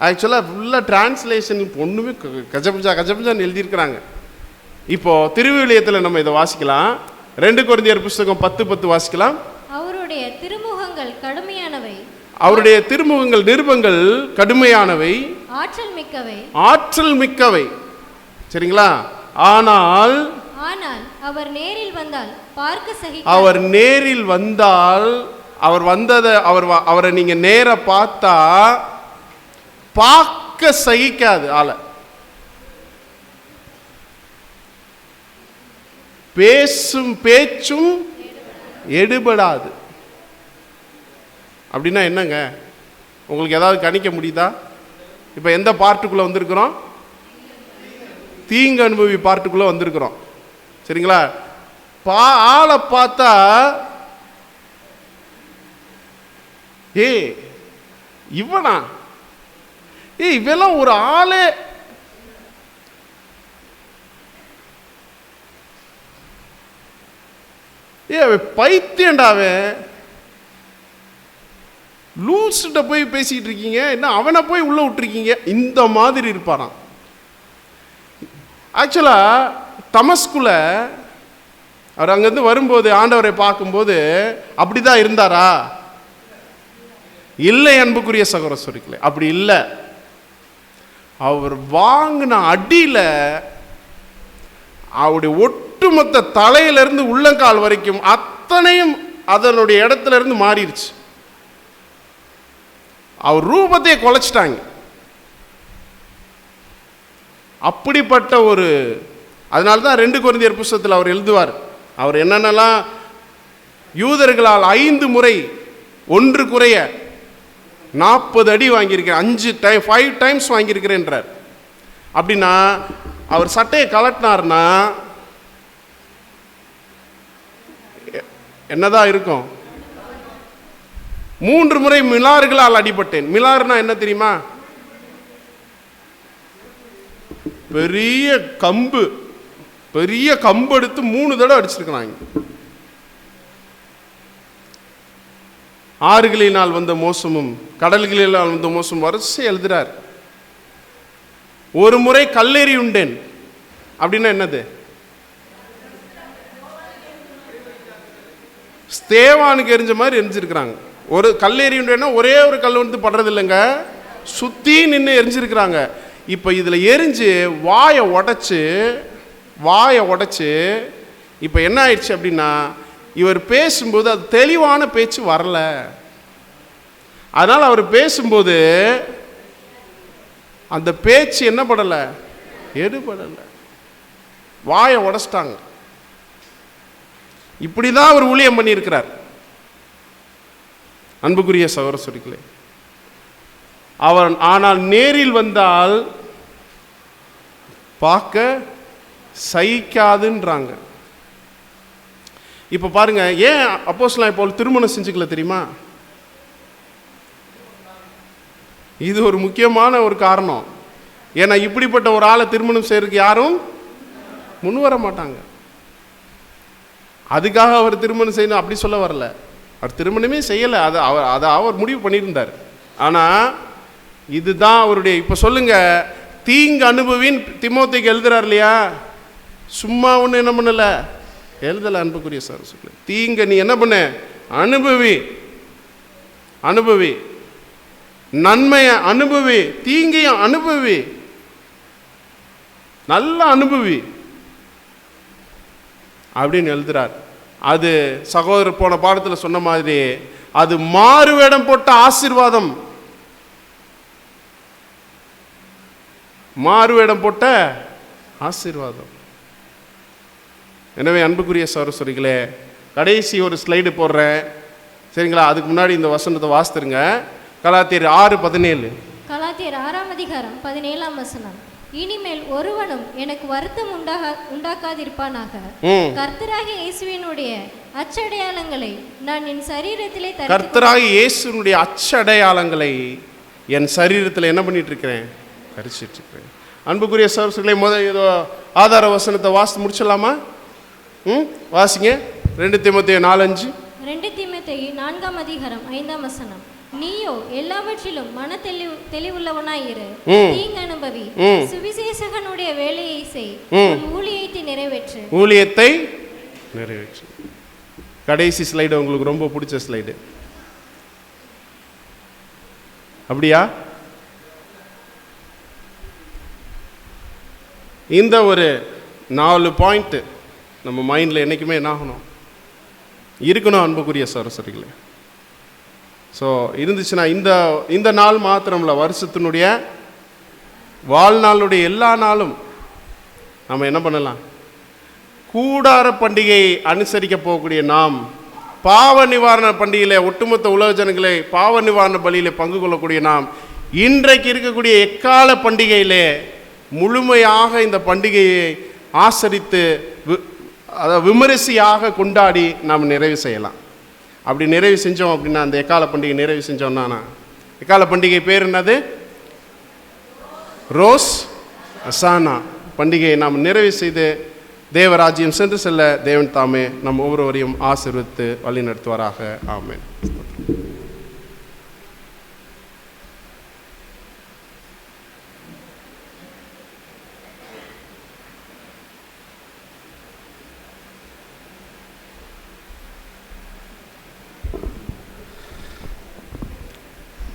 ஆக்சுவலாக ஃபுல்லாக டிரான்ஸ்லேஷன் ஒன்றுமே கஜபஞ்சான்னு எழுதியிருக்கிறாங்க. இப்போ திருவிவிலியத்தில் நம்ம இதை வாசிக்கலாம். 2 கொரிந்தியர் புஸ்தகம் 10:10 வாசிக்கலாம். அவருடைய திருமுகங்கள் கடுமையானவை, அவருடைய திருமுகங்கள் நிருபங்கள் கடுமையானவை, ஆற்றல் மிக்கவை. சரிங்களா? ஆனால் அவர் நேரில் வந்தால் பார்க்க சகிக்க. அவர் நேரில் வந்தால், அவரை நீங்க நேர பார்த்தா பார்க்க சகிக்காது. பேசும் பேச்சும் எடுபடாது. அப்படின்னா என்னங்க? உங்களுக்கு ஏதாவது கணிக்க முடியுதா? இப்போ எந்த பார்ட்டுக்குள்ளே வந்திருக்கிறோம்? தீங்கு அனுபவி பார்ட்டுக்குள்ளே வந்திருக்கிறோம். சரிங்களா? ஆளை பார்த்தா இவனா? இவெல்லாம் ஒரு ஆளே. பைத்தியண்டாவே, லூஸ்கிட்ட போய் பேசிக்கிட்டு இருக்கீங்க, என்ன அவனை போய் உள்ள விட்டுருக்கீங்க. இந்த மாதிரி இருப்பாராம். ஆக்சுவலா தமஸ்குல அவர் அங்கேருந்து வரும்போது ஆண்டவரை பார்க்கும்போது அப்படிதான் இருந்தாரா? இல்லை அன்புக்குரிய சகோதர சொல்லிக்கல, அப்படி இல்லை. அவர் வாங்கின அடியில அவருடைய ஒட்டுமொத்த தலையிலிருந்து உள்ளங்கால் வரைக்கும் அத்தனையும் அதனுடைய இடத்துல இருந்து மாறிடுச்சு. அவர் ரூபத்தையே குலைச்சிட்டாங்க. அப்படிப்பட்ட ஒரு, அதனால்தான் 2 கொரிந்தியர் புத்தகத்தில் அவர் எழுதுவார். அவர் என்னென்னலாம் யூதர்களால் 5 முறை 1 குறைய 40 அடி வாங்கியிருக்கிறேன், 5 டைம்ஸ் வாங்கியிருக்கிறேன்றார். அப்படின்னா அவர் சட்டையை கலட்டினார்னா என்னதான் இருக்கும்? 3 முறை மிலாறுகளால் அடிபட்டேன். மிலாறுனா என்ன தெரியுமா? பெரிய கம்பு எடுத்து 3 தடவை அடிச்சிருக்கிறாங்க. ஆறுகளினால் வந்த மோசமும் கடல்களினால் வந்த மோசமும் வரிசை எழுதுறார். ஒரு முறை கல்லெறி உண்டேன். அப்படின்னா என்னது? ஸ்தேவானுக்கு எரிஞ்ச மாதிரி எரிஞ்சிருக்கிறாங்க. ஒரு கல்லெறி உண்டேன்னா ஒரே ஒரு கல் வந்து படுறது இல்லைங்க, சுத்தி நின்று எரிஞ்சிருக்கிறாங்க. இப்போ இதில் எரிஞ்சு வாயை உடைச்சு இப்போ என்ன ஆயிடுச்சு அப்படின்னா, இவர் பேசும்போது அது தெளிவான பேச்சு வரல. அதனால் அவர் பேசும்போது அந்த பேச்சு என்ன படலை, எடுபடலை, வாயை உடைச்சிட்டாங்க. இப்படி தான் அவர் ஊழியம் பண்ணியிருக்கிறார். அன்புக்குரிய சகோதர சொல்லிக்கலே, அவர் ஆனால் நேரில் வந்தால் பார்க்க சகிக்காதுன்றாங்க. இப்போ பாருங்க, ஏன் அப்போஸ்தலனாகிய பவுல் திருமணம் செஞ்சுக்கல தெரியுமா? இது ஒரு முக்கியமான ஒரு காரணம். ஏன்னா இப்படிப்பட்ட ஒரு ஆளை திருமணம் செய்யறதுக்கு யாரும் முன் வர மாட்டாங்க. அதுக்காக அவர் திருமணம் செய்யணும் அப்படி சொல்ல வரல. அவர் திருமணமே செய்யலை, அதை அவர் முடிவு பண்ணியிருந்தார். ஆனால் இதுதான் அவருடைய, இப்போ சொல்லுங்க, தீங்கு அனுபவின் தீமோத்தேயுக்கு எழுதுறார் இல்லையா? சும்மா ஒன்று என்ன பண்ணல, எழுதலை. அன்புக்குரிய சார் சொல்லு, தீங்க நீ என்ன பண்ண, அனுபவி, நன்மையை அனுபவி, தீங்கையும் அனுபவி, நல்லா அனுபவி அப்படின்னு எழுதுறார். அது சகோதரர் போன பாடத்தில் சொன்ன மாதிரி அது மாறுவேடம் போட்ட ஆசீர்வாதம், மாறுவேடம் போட்ட ஆசீர்வாதம். எனவே அன்புக்குரிய சகோதரர்களே, கடைசி ஒரு ஸ்லைடு போடுறேன், சரிங்களா? அதுக்கு முன்னாடி இந்த வசனத்தை வாசித்துருங்க. கலாத்தியர் 6:17. கலாத்தியர் 6ஆம் அதிகாரம் 17ஆம் வசனம். இனிமேல் ஒருவனும் எனக்கு வருத்தம் உண்டாக்காதிருப்பானாக. கர்த்தராகிய இயேசுவினுடைய அச்சடையாளங்களை நான் என் சரீரத்திலே கர்த்தராகிய இயேசுவினுடைய அச்சடையாளங்களை என் சரீரத்தில் என்ன பண்ணிட்டு இருக்கிறேன், தரிச்சிட்டு இருக்கிறேன். அன்புக்குரிய சகோதரர்களே, முதல் ஏதோ ஆதார வசனத்தை வாசித்து முடிச்சிடலாமா? வாசிங்க. 2 தீமோத்தேயு 4:5. 2 தீமோத்தேயு 4ஆம் அதிகாரம் 5ஆம் வசனம். நீயோ எல்லாவற்றிலும் தெளிவுள்ளவனாயிரு, தீங்கு அனுபவி, சுவிசேஷகனுடைய வேலையை செய், ஊழியத்தை நிறைவேற்று. கடைசி ஸ்லைடு உங்களுக்கு ரொம்ப பிடிச்ச ஸ்லைடு, அப்படியா? இந்த ஒரு 4 பாயிண்ட் நம்ம மைண்டில் என்றைக்குமே என்ன ஆகணும், இருக்கணும் அன்புக்குரிய சகோதரர்களே. ஸோ இருந்துச்சுன்னா இந்த நாள் மாத்திரம்ல, வருஷத்தினுடைய வாழ்நாளுடைய எல்லா நாளும் நம்ம என்ன பண்ணலாம், கூடார பண்டிகை அனுசரிக்க போகக்கூடிய நாம் பாவ நிவாரண பண்டிகையில் ஒட்டுமொத்த உலக ஜனங்களை பாவ நிவாரண பலியில் பங்கு கொள்ளக்கூடிய நாம் இன்றைக்கு இருக்கக்கூடிய எக்கால பண்டிகையிலே முழுமையாக இந்த பண்டிகையை ஆசரித்து அதை விமரிசையாக கொண்டாடி நாம் நிறைவு செய்யலாம். அப்படி நிறைவு செஞ்சோம் அப்படின்னா, அந்த எக்கால பண்டிகை நிறைவு செஞ்சோம்னா எக்கால பண்டிகை பேர் என்னது? ரோஸ் அசானா பண்டிகையை நாம் நிறைவு செய்து தேவராஜ்யம் சென்று செல்ல தேவன் தாமே நம் ஒவ்வொருவரையும் ஆசீர்வதித்து வழி நடத்துவாராக. ஆமென்.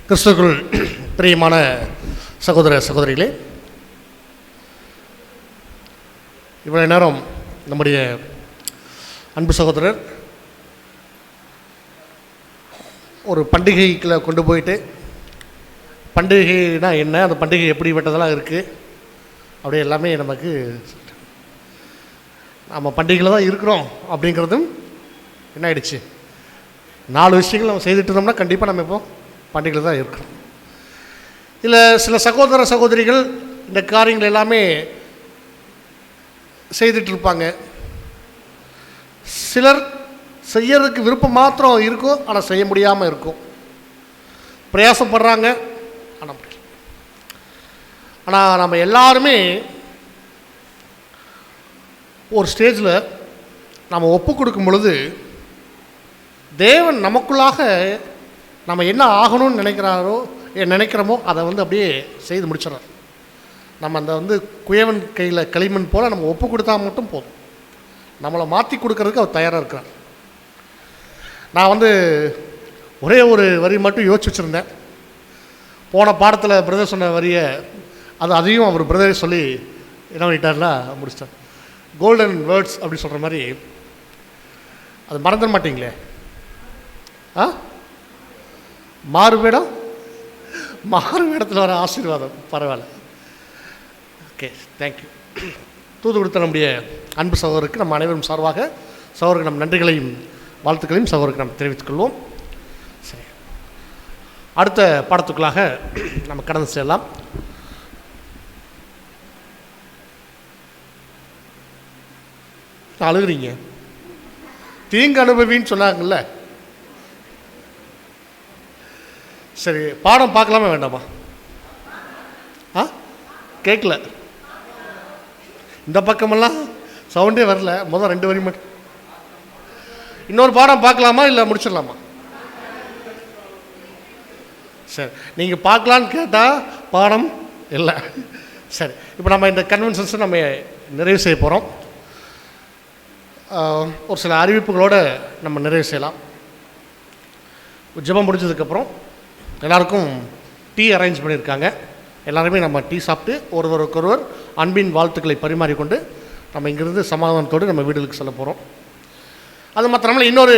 கிறிஸ்துவுக்குள் பிரியமான சகோதர சகோதரிகளே, இவ்வளவு நேரம் நம்முடைய அன்பு சகோதரர் ஒரு பண்டிகைக்குள்ள கொண்டு போயிட்டு பண்டிகைனா என்ன, அந்த பண்டிகை எப்படிப்பட்டதெல்லாம் இருக்குது அப்படி எல்லாமே நமக்கு நம்ம பண்டிகையில் தான் இருக்கிறோம் அப்படிங்கிறதும் என்ன ஆயிடுச்சு. 4 விஷயங்கள் நம்ம செய்துட்டு இருந்தோம்னா கண்டிப்பாக நம்ம இப்போ பண்டிகையில் தான் இருக்கிறோம். இதில் சில சகோதர சகோதரிகள் இந்த காரியங்கள் எல்லாமே செய்துட்டு இருப்பாங்க. சிலர் செய்யறதுக்கு விருப்பம் மாத்திரம் இருக்கும், ஆனால் செய்ய முடியாமல் இருக்கும். பிரயாசப்படுறாங்க, ஆனால் முடியல. ஆனால் நம்ம எல்லாருமே ஒரு ஸ்டேஜில் நம்ம ஒப்பு கொடுக்கும் பொழுது தேவன் நமக்குள்ளாக நம்ம என்ன ஆகணும்னு நினைக்கிறோமோ அதை அப்படியே செய்து முடிச்சிடறார். நம்ம அந்த குயவன் கையில் களிமண் போல் நம்ம ஒப்பு கொடுத்தா மட்டும் போதும். நம்மளை மாற்றி கொடுக்கறதுக்கு அவர் தயாராக இருக்கிறார். நான் ஒரே ஒரு வரி மட்டும் யோசிச்சு வச்சுருந்தேன். போன பாடத்தில் பிரதர் சொன்ன வரியை அதையும் அவர் பிரதரே சொல்லி என்ன பண்ணிட்டார்னா முடிச்சிட்டார். கோல்டன் வேர்ட்ஸ் அப்படி சொல்கிற மாதிரி அது மறந்துட மாட்டீங்களே. மாறுவேடத்தில் வர ஆசீர்வாதம் பரவாயில்ல. Okay, thank you. தூது கொடுத்த நம்முடைய அன்பு சகோதரருக்கு நம்ம அனைவரும் சார்பாக சகோதரருக்கு நம் நன்றிகளையும் வாழ்த்துக்களையும் சகோதரருக்கு நாம் தெரிவித்துக் கொள்வோம். சரி, அடுத்த பாடத்துக்குள்ளாக நம்ம கடந்து செல்லலாம். அழுகுறீங்க, தீங்கு அனுபவின்னு சொன்னாங்கல்ல. சரி, பாடம் பார்க்கலாமா வேண்டாமா? கேட்கல, இந்த பக்கமெல்லாம் சவுண்டே வரல. முதல் 2 வரி மட்டும். இன்னொரு பாடம் பார்க்கலாமா இல்லை முடிச்சிடலாமா? சரி, நீங்கள் பார்க்கலான்னு கேட்டால் பாடம் இல்லை. சரி, இப்போ நம்ம இந்த கன்வென்ஷன்ஸை நம்ம நிறைவு செய்ய போகிறோம். ஒரு சில அறிவிப்புகளோடு நம்ம நிறைவு செய்யலாம். ஜெபம் முடிஞ்சதுக்கப்புறம் எல்லாருக்கும் டீ அரேஞ்ச் பண்ணியிருக்காங்க. எல்லாருமே நம்ம டீ சாப்பிட்டு ஒருவருக்கொருவர் அன்பின் வாழ்த்துக்களை பரிமாறிக்கொண்டு நம்ம இங்கிருந்து சமாதானத்தோடு நம்ம வீடுகளுக்கு செல்ல போகிறோம். அது மாத்திரமல்ல, இன்னொரு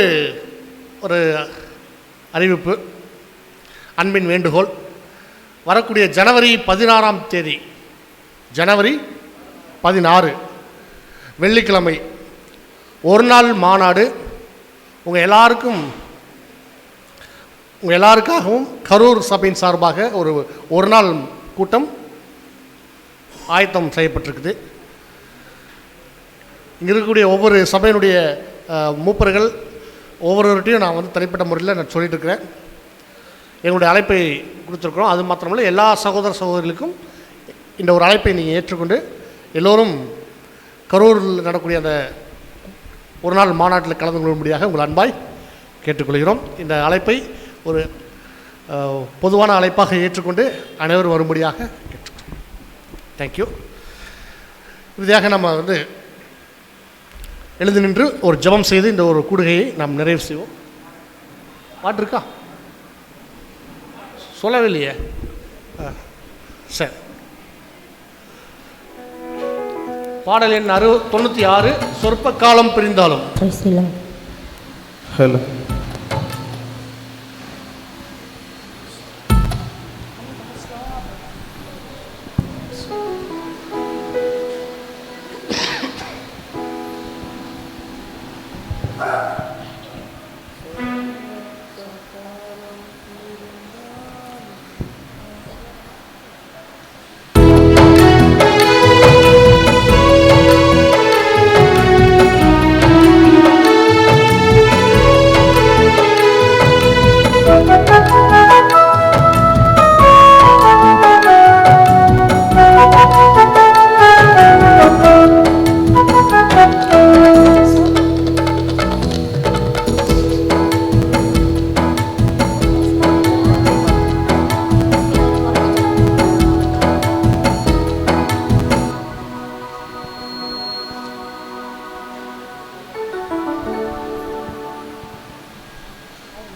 அறிவிப்பு, அன்பின் வேண்டுகோள். வரக்கூடிய ஜனவரி 16ஆம் தேதி, ஜனவரி 16 வெள்ளிக்கிழமை ஒரு நாள் மாநாடு. உங்கள் எல்லாருக்காகவும் கரூர் சபையின் சார்பாக ஒரு நாள் கூட்டம் ஆயத்தம் செய்யப்பட்டிருக்குது. இங்கே இருக்கக்கூடிய ஒவ்வொரு சபையினுடைய மூப்பர்கள் ஒவ்வொருவர்கிட்டையும் நான் தனிப்பட்ட முறையில் நான் சொல்லிட்டு இருக்கிறேன். எங்களுடைய அழைப்பை கொடுத்துருக்குறோம். அது மாத்திரமல்ல, எல்லா சகோதர சகோதரிகளுக்கும் இந்த ஒரு அழைப்பை நீங்கள் ஏற்றுக்கொண்டு எல்லோரும் கரூரில் நடக்கூடிய அந்த ஒரு நாள் மாநாட்டில் கலந்து கொள்ளும்படியாக உங்கள் அன்பாய் கேட்டுக்கொள்கிறோம். இந்த அழைப்பை ஒரு பொதுவான அழைப்பாக ஏற்றுக்கொண்டு அனைவரும் வரும்படியாக கேட்டுக்கொள்கிறோம். தேங்க்யூ. இறுதியாக நம்ம எழுந்து நின்று ஒரு ஜெபம் செய்து இந்த ஒரு கூடுகையை நாம் நிறைவு செய்வோம். பாட்டு இருக்கா? சொல்லவே இல்லையே. சரி, பாடல் எண் 96, சொற்ப காலம் பிரிந்தாலும். ஹலோ,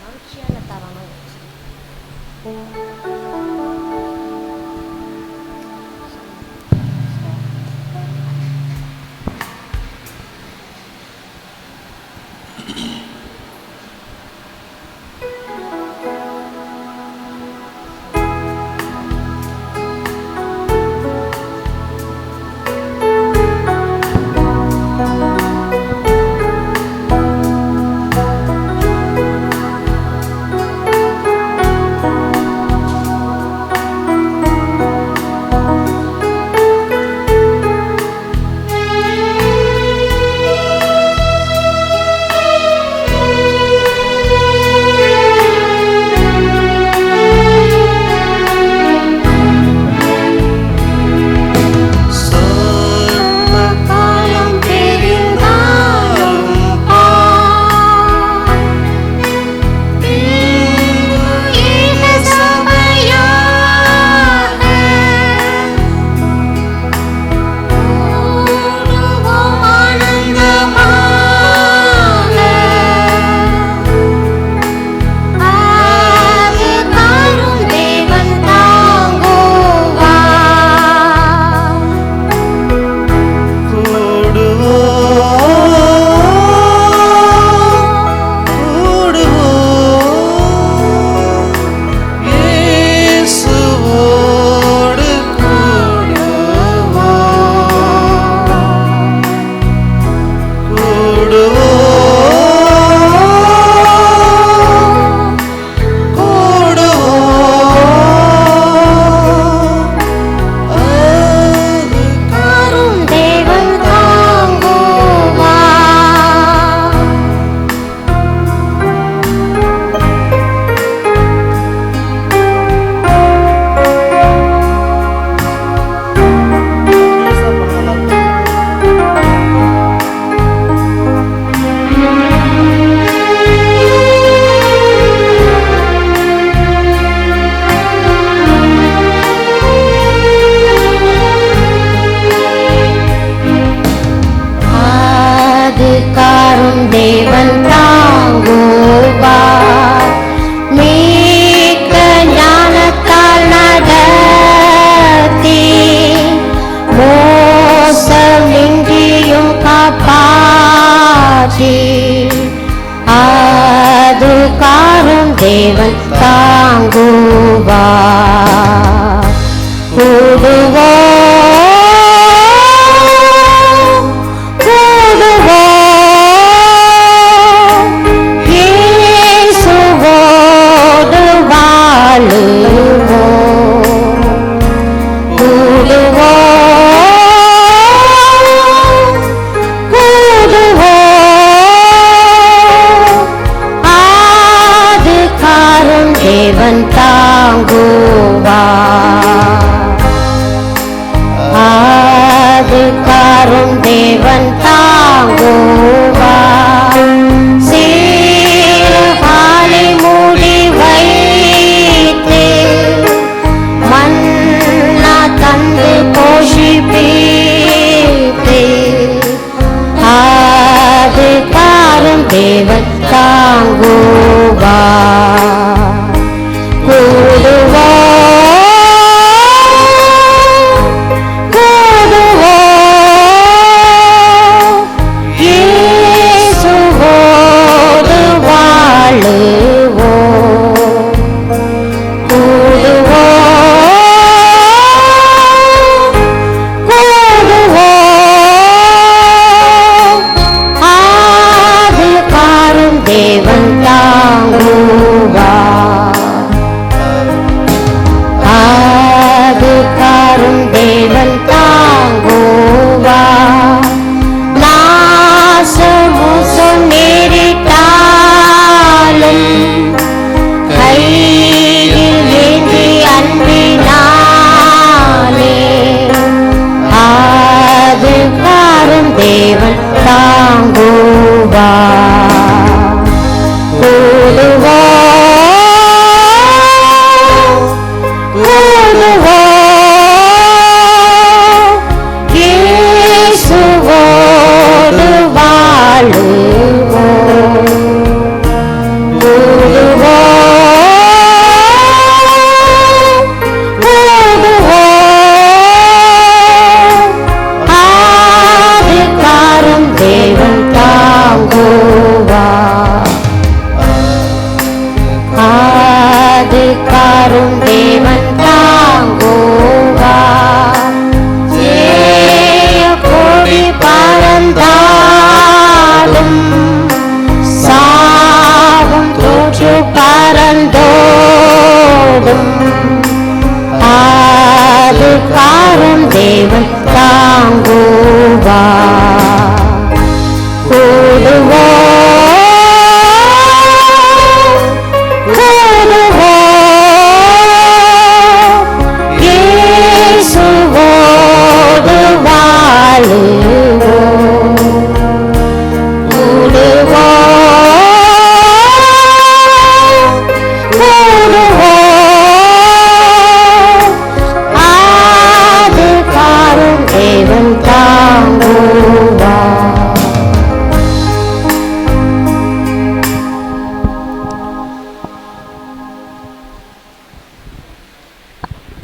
சாட்சியான தருணம். காலம் தெரிந்தாலும் ஏக சபையாக கூடுவோம் ஆனந்தமாக. ஆதி காரும் தேவன் தாங்குவார். இயேசுவோடு காரும் தேவன் தாங்குவார். ஆதி காரும் தேவன் தாங்குவார். மிக்க ஞானத்தால் நடத்தி மோசமின்றியும் காப்பாற்றி ஆதி காரும் தேவன் தாங்குவார். கூடுவோம் கூடுவோம் இயேசுவோடு வாழுவோம். கூடுவோம் கூடுவோம் ஆதி காரும் தேவன் தாங்குவார். ஆதி காரும் தேவன் தாங்குவார். சீர்காழி மூடி வைத்து மன்னா தந்து போஷிப்பித்து ஆதி காரும் தேவன் தாங்குவார். கூடுவார்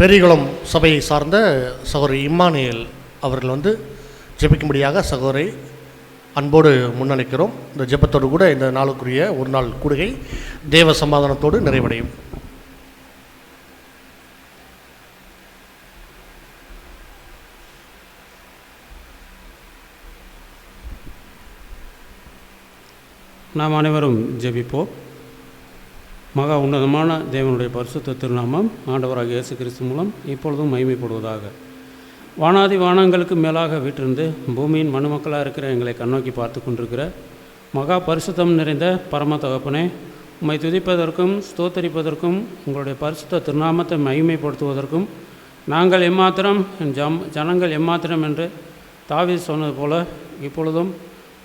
பெரியகுளம் சபையை சார்ந்த சகோதரி இம்மானுவேல் அவர்கள் ஜெபிக்கும்படியாக சகோதரை அன்போடு முன்னணிக்கிறோம். இந்த ஜெபத்தோடு கூட இந்த நாளுக்குரிய ஒரு நாள் கூடுகை தேவ சமாதானத்தோடு நிறைவடையும். நாம் அனைவரும் ஜெபிப்போம். மகா உன்னதமான தேவனுடைய பரிசுத்த திருநாமம் ஆண்டவராக இயேசு கிறிஸ்து மூலம் இப்பொழுதும் மகிமைப்படுவதாக. வானாதி வானங்களுக்கு மேலாக வீற்றிருந்து பூமியின் மனுமக்களாக இருக்கிற எங்களை கண்ணோக்கி பார்த்து கொண்டிருக்கிற மகா பரிசுத்தம் நிறைந்த பரம தகப்பனே, உம்மை துதிப்பதற்கும் ஸ்தோத்தரிப்பதற்கும் உங்களுடைய பரிசுத்த திருநாமத்தை மகிமைப்படுத்துவதற்கும் நாங்கள் எம்மாத்திரம் ஜனங்கள் எம்மாத்திரம் என்று தாவீது சொன்னது போல இப்பொழுதும்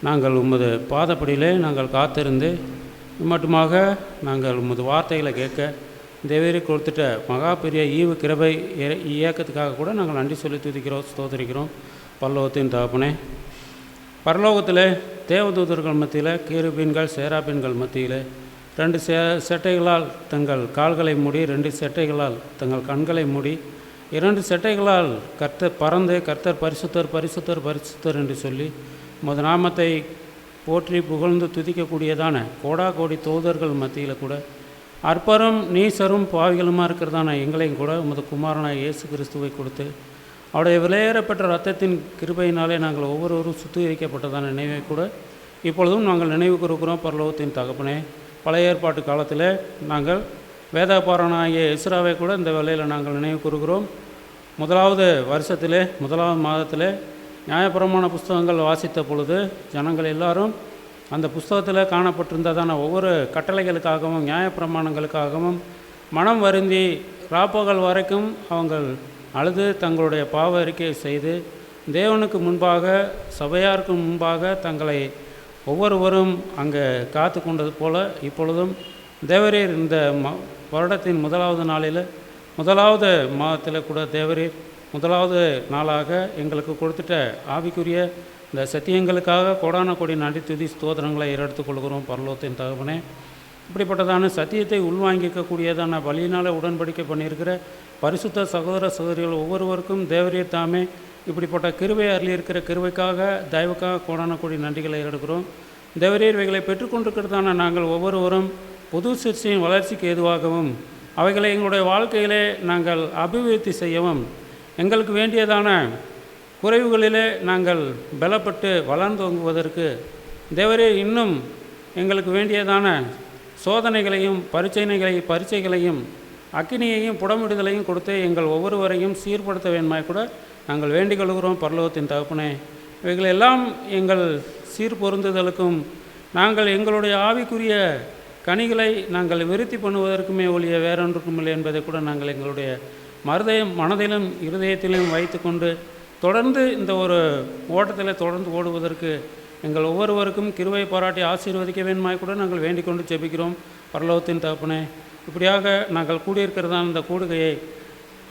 நாங்கள் உமது பாதப்படியிலே நாங்கள் காத்திருந்து மட்டுமாக நாங்கள் உமது வார்த்தைகளை கேட்க தேவரீர் கொடுத்துட்ட மகா பெரிய ஈவு கிருபை இயக்கத்துக்காக கூட நாங்கள் நன்றி சொல்லி துதிக்கிறோம், ஸ்தோத்திரிக்கிறோம். பரலோகத்தின் தகப்பனே, பரலோகத்தில் தேவதூதர்கள் மத்தியில் கேருபீன்கள் சேராபீன்கள் மத்தியில் 2 செட்டைகளால் தங்கள் கால்களை மூடி, 2 செட்டைகளால் தங்கள் கண்களை மூடி, 2 செட்டைகளால் கர்த்தர் பறந்து கர்த்தர் பரிசுத்தர் பரிசுத்தர் பரிசுத்தர் என்று சொல்லி உமது நாமத்தை போற்றி புகழ்ந்து துதிக்கக்கூடியதான கோடா கோடி தூதர்கள் மத்தியில் கூட அற்பரும் நீசரும் பாவிகளுமா இருக்கிறதான எங்களையும் கூட உமது குமாரனாய் இயேசு கிறிஸ்துவை கொடுத்து அவருடைய விலையேறப்பட்ட இரத்தத்தின் கிருபையினாலே நாங்கள் ஒவ்வொருவரும் சுத்திகரிக்கப்பட்டதான நினைவை கூட இப்பொழுதும் நாங்கள் நினைவு கூறுகிறோம். பரலோகத்தின் தகப்பனே, பழைய ஏற்பாட்டு காலத்தில் நாங்கள் வேதபாரனாகிய எஸ்ராவை கூட இந்த வேளையில் நாங்கள் நினைவு கூறுகிறோம். முதலாவது வருஷத்திலே முதலாவது மாதத்தில் நியாயப்பிரமாண புஸ்தகங்கள் வாசித்த பொழுது ஜனங்கள் எல்லாரும் அந்த புஸ்தகத்தில் காணப்பட்டிருந்ததான ஒவ்வொரு கட்டளைகளுக்காகவும் நியாயப்பிரமாணங்களுக்காகவும் மனம் வருந்தி ராப்பகல் வரைக்கும் அவங்கள் அழுது தங்களுடைய பாவ அறிக்கையை செய்து தேவனுக்கு முன்பாக சபையாருக்கு முன்பாக தங்களை ஒவ்வொருவரும் அங்கே காத்து கொண்டது போல இப்பொழுதும் தேவரீர் இந்த வருடத்தின் முதலாவது நாளில் முதலாவது மாதத்தில் கூட தேவரீர் முதலாவது நாளாக எங்களுக்கு கொடுத்துட்ட ஆவிக்குரிய இந்த சத்தியங்களுக்காக கோடான கோடி நன்றி துதி ஸ்தோத்திரங்களை எடுத்துக்கொள்கிறோம். பரலோகத்தின் தகவனே, இப்படிப்பட்டதான சத்தியத்தை உள்வாங்கிக்கக்கூடியதான வழியினால் உடன்படிக்கை பண்ணியிருக்கிற பரிசுத்த சகோதர சகோதரிகள் ஒவ்வொருவருக்கும் தேவரீர் தாமே இப்படிப்பட்ட கிருபை அருளியிருக்கிற கிருபைக்காக தயவுக்காக கோடான கோடி நன்றிகளை எடுக்கிறோம். தேவரீர் இவைகளை பெற்றுக்கொண்டிருக்கிறதான நாங்கள் ஒவ்வொருவரும் புது சிற்சியின் வளர்ச்சிக்கு ஏதுவாகவும் அவைகளை எங்களுடைய வாழ்க்கையிலே நாங்கள் அபிவிருத்தி செய்யவும் எங்களுக்கு வேண்டியதான குறைவுகளிலே நாங்கள் பலப்பட்டு வளர்ந்தோங்குவதற்கு தேவரே இன்னும் எங்களுக்கு வேண்டியதான சோதனைகளையும் பரீட்சைகளையும் அக்கினியையும் புடமிடுதலையும் கொடுத்து எங்கள் ஒவ்வொருவரையும் சீர்படுத்த வேண்டுமாய் கூட நாங்கள் வேண்டிக் கொள்கிறோம். பரலோகத்தின் தகப்பனே, இவைகளெல்லாம் எங்கள் சீர்பொருந்துதலுக்கும் நாங்கள் எங்களுடைய ஆவிக்குரிய கனிகளை நாங்கள் விருத்தி பண்ணுவதற்குமே ஒழிய வேறொன்றுக்கும் இல்லை என்பதை கூட நாங்கள் எங்களுடைய மனதிலும் இருதயத்திலும் வைத்து கொண்டு தொடர்ந்து இந்த ஒரு ஓட்டத்தில் தொடர்ந்து ஓடுவதற்கு எங்கள் ஒவ்வொருவருக்கும் கிருபை பாராட்டி ஆசீர்வதிக்க வேண்டுமாய் கூட நாங்கள் வேண்டிக் கொண்டு ஜெபிக்கிறோம். பரலோகத்தின் தகப்பனே, இப்படியாக நாங்கள் கூடியிருக்கிறதான இந்த கூடுகையை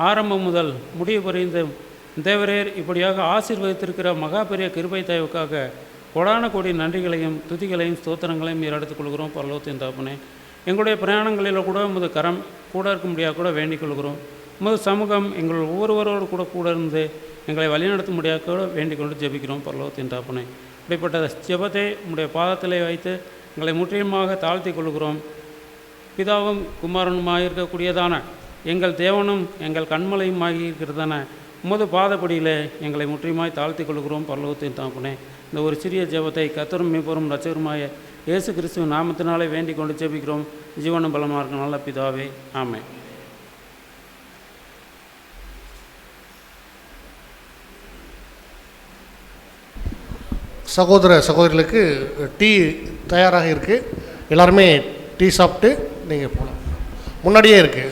ஆரம்பம் முதல் முடிவு புரிந்து தேவரேர் இப்படியாக ஆசீர்வதித்திருக்கிற மகா பெரிய கிருபை தயவுக்காக கோடான கோடி நன்றிகளையும் துதிகளையும் ஸ்தோத்திரங்களையும் எடுத்துக்கொள்கிறோம். பரலோகத்தின் தகப்பனே, எங்களுடைய பிரயாணங்களில் கூட உமது கரம் கூட இருக்க முடியாது கூட வேண்டிக் கொள்கிறோம். உமது சமூகம் எங்கள் ஒவ்வொருவரோடு கூட இருந்து எங்களை வழிநடத்த முடியாது கூட வேண்டிக் கொண்டு ஜெபிக்கிறோம். பரலோகத்தின் தகப்பனே, இப்படிப்பட்ட ஜெபத்தை உம்முடைய பாதத்திலே வைத்து எங்களை முற்றிலுமாக தாழ்த்தி கொள்கிறோம். பிதாவும் குமாரனுமாக இருக்கக்கூடியதான எங்கள் தேவனும் எங்கள் கண்மலையுமாகி இருக்கிறதான உமது பாதப்படியிலே எங்களை முற்றிலுமாய் தாழ்த்தி கொள்கிறோம். பரலோகத்தின் தகப்பனே, இந்த ஒரு சிறிய ஜெபத்தை கர்த்தரும் மீட்பரும் இரட்சகருமாய இயேசு கிறிஸ்துவின் நாமத்தினாலே வேண்டிக் கொண்டு ஜெபிக்கிறோம். ஜீவனும் பலமாக இருக்க நல்ல பிதாவே, ஆமென். சகோதர சகோதரிகளுக்கு டீ தயாராக இருக்குது. எல்லாருமே டீ சாப்பிட்டு நீங்கள் போகலாம். முன்னாடியே இருக்குது.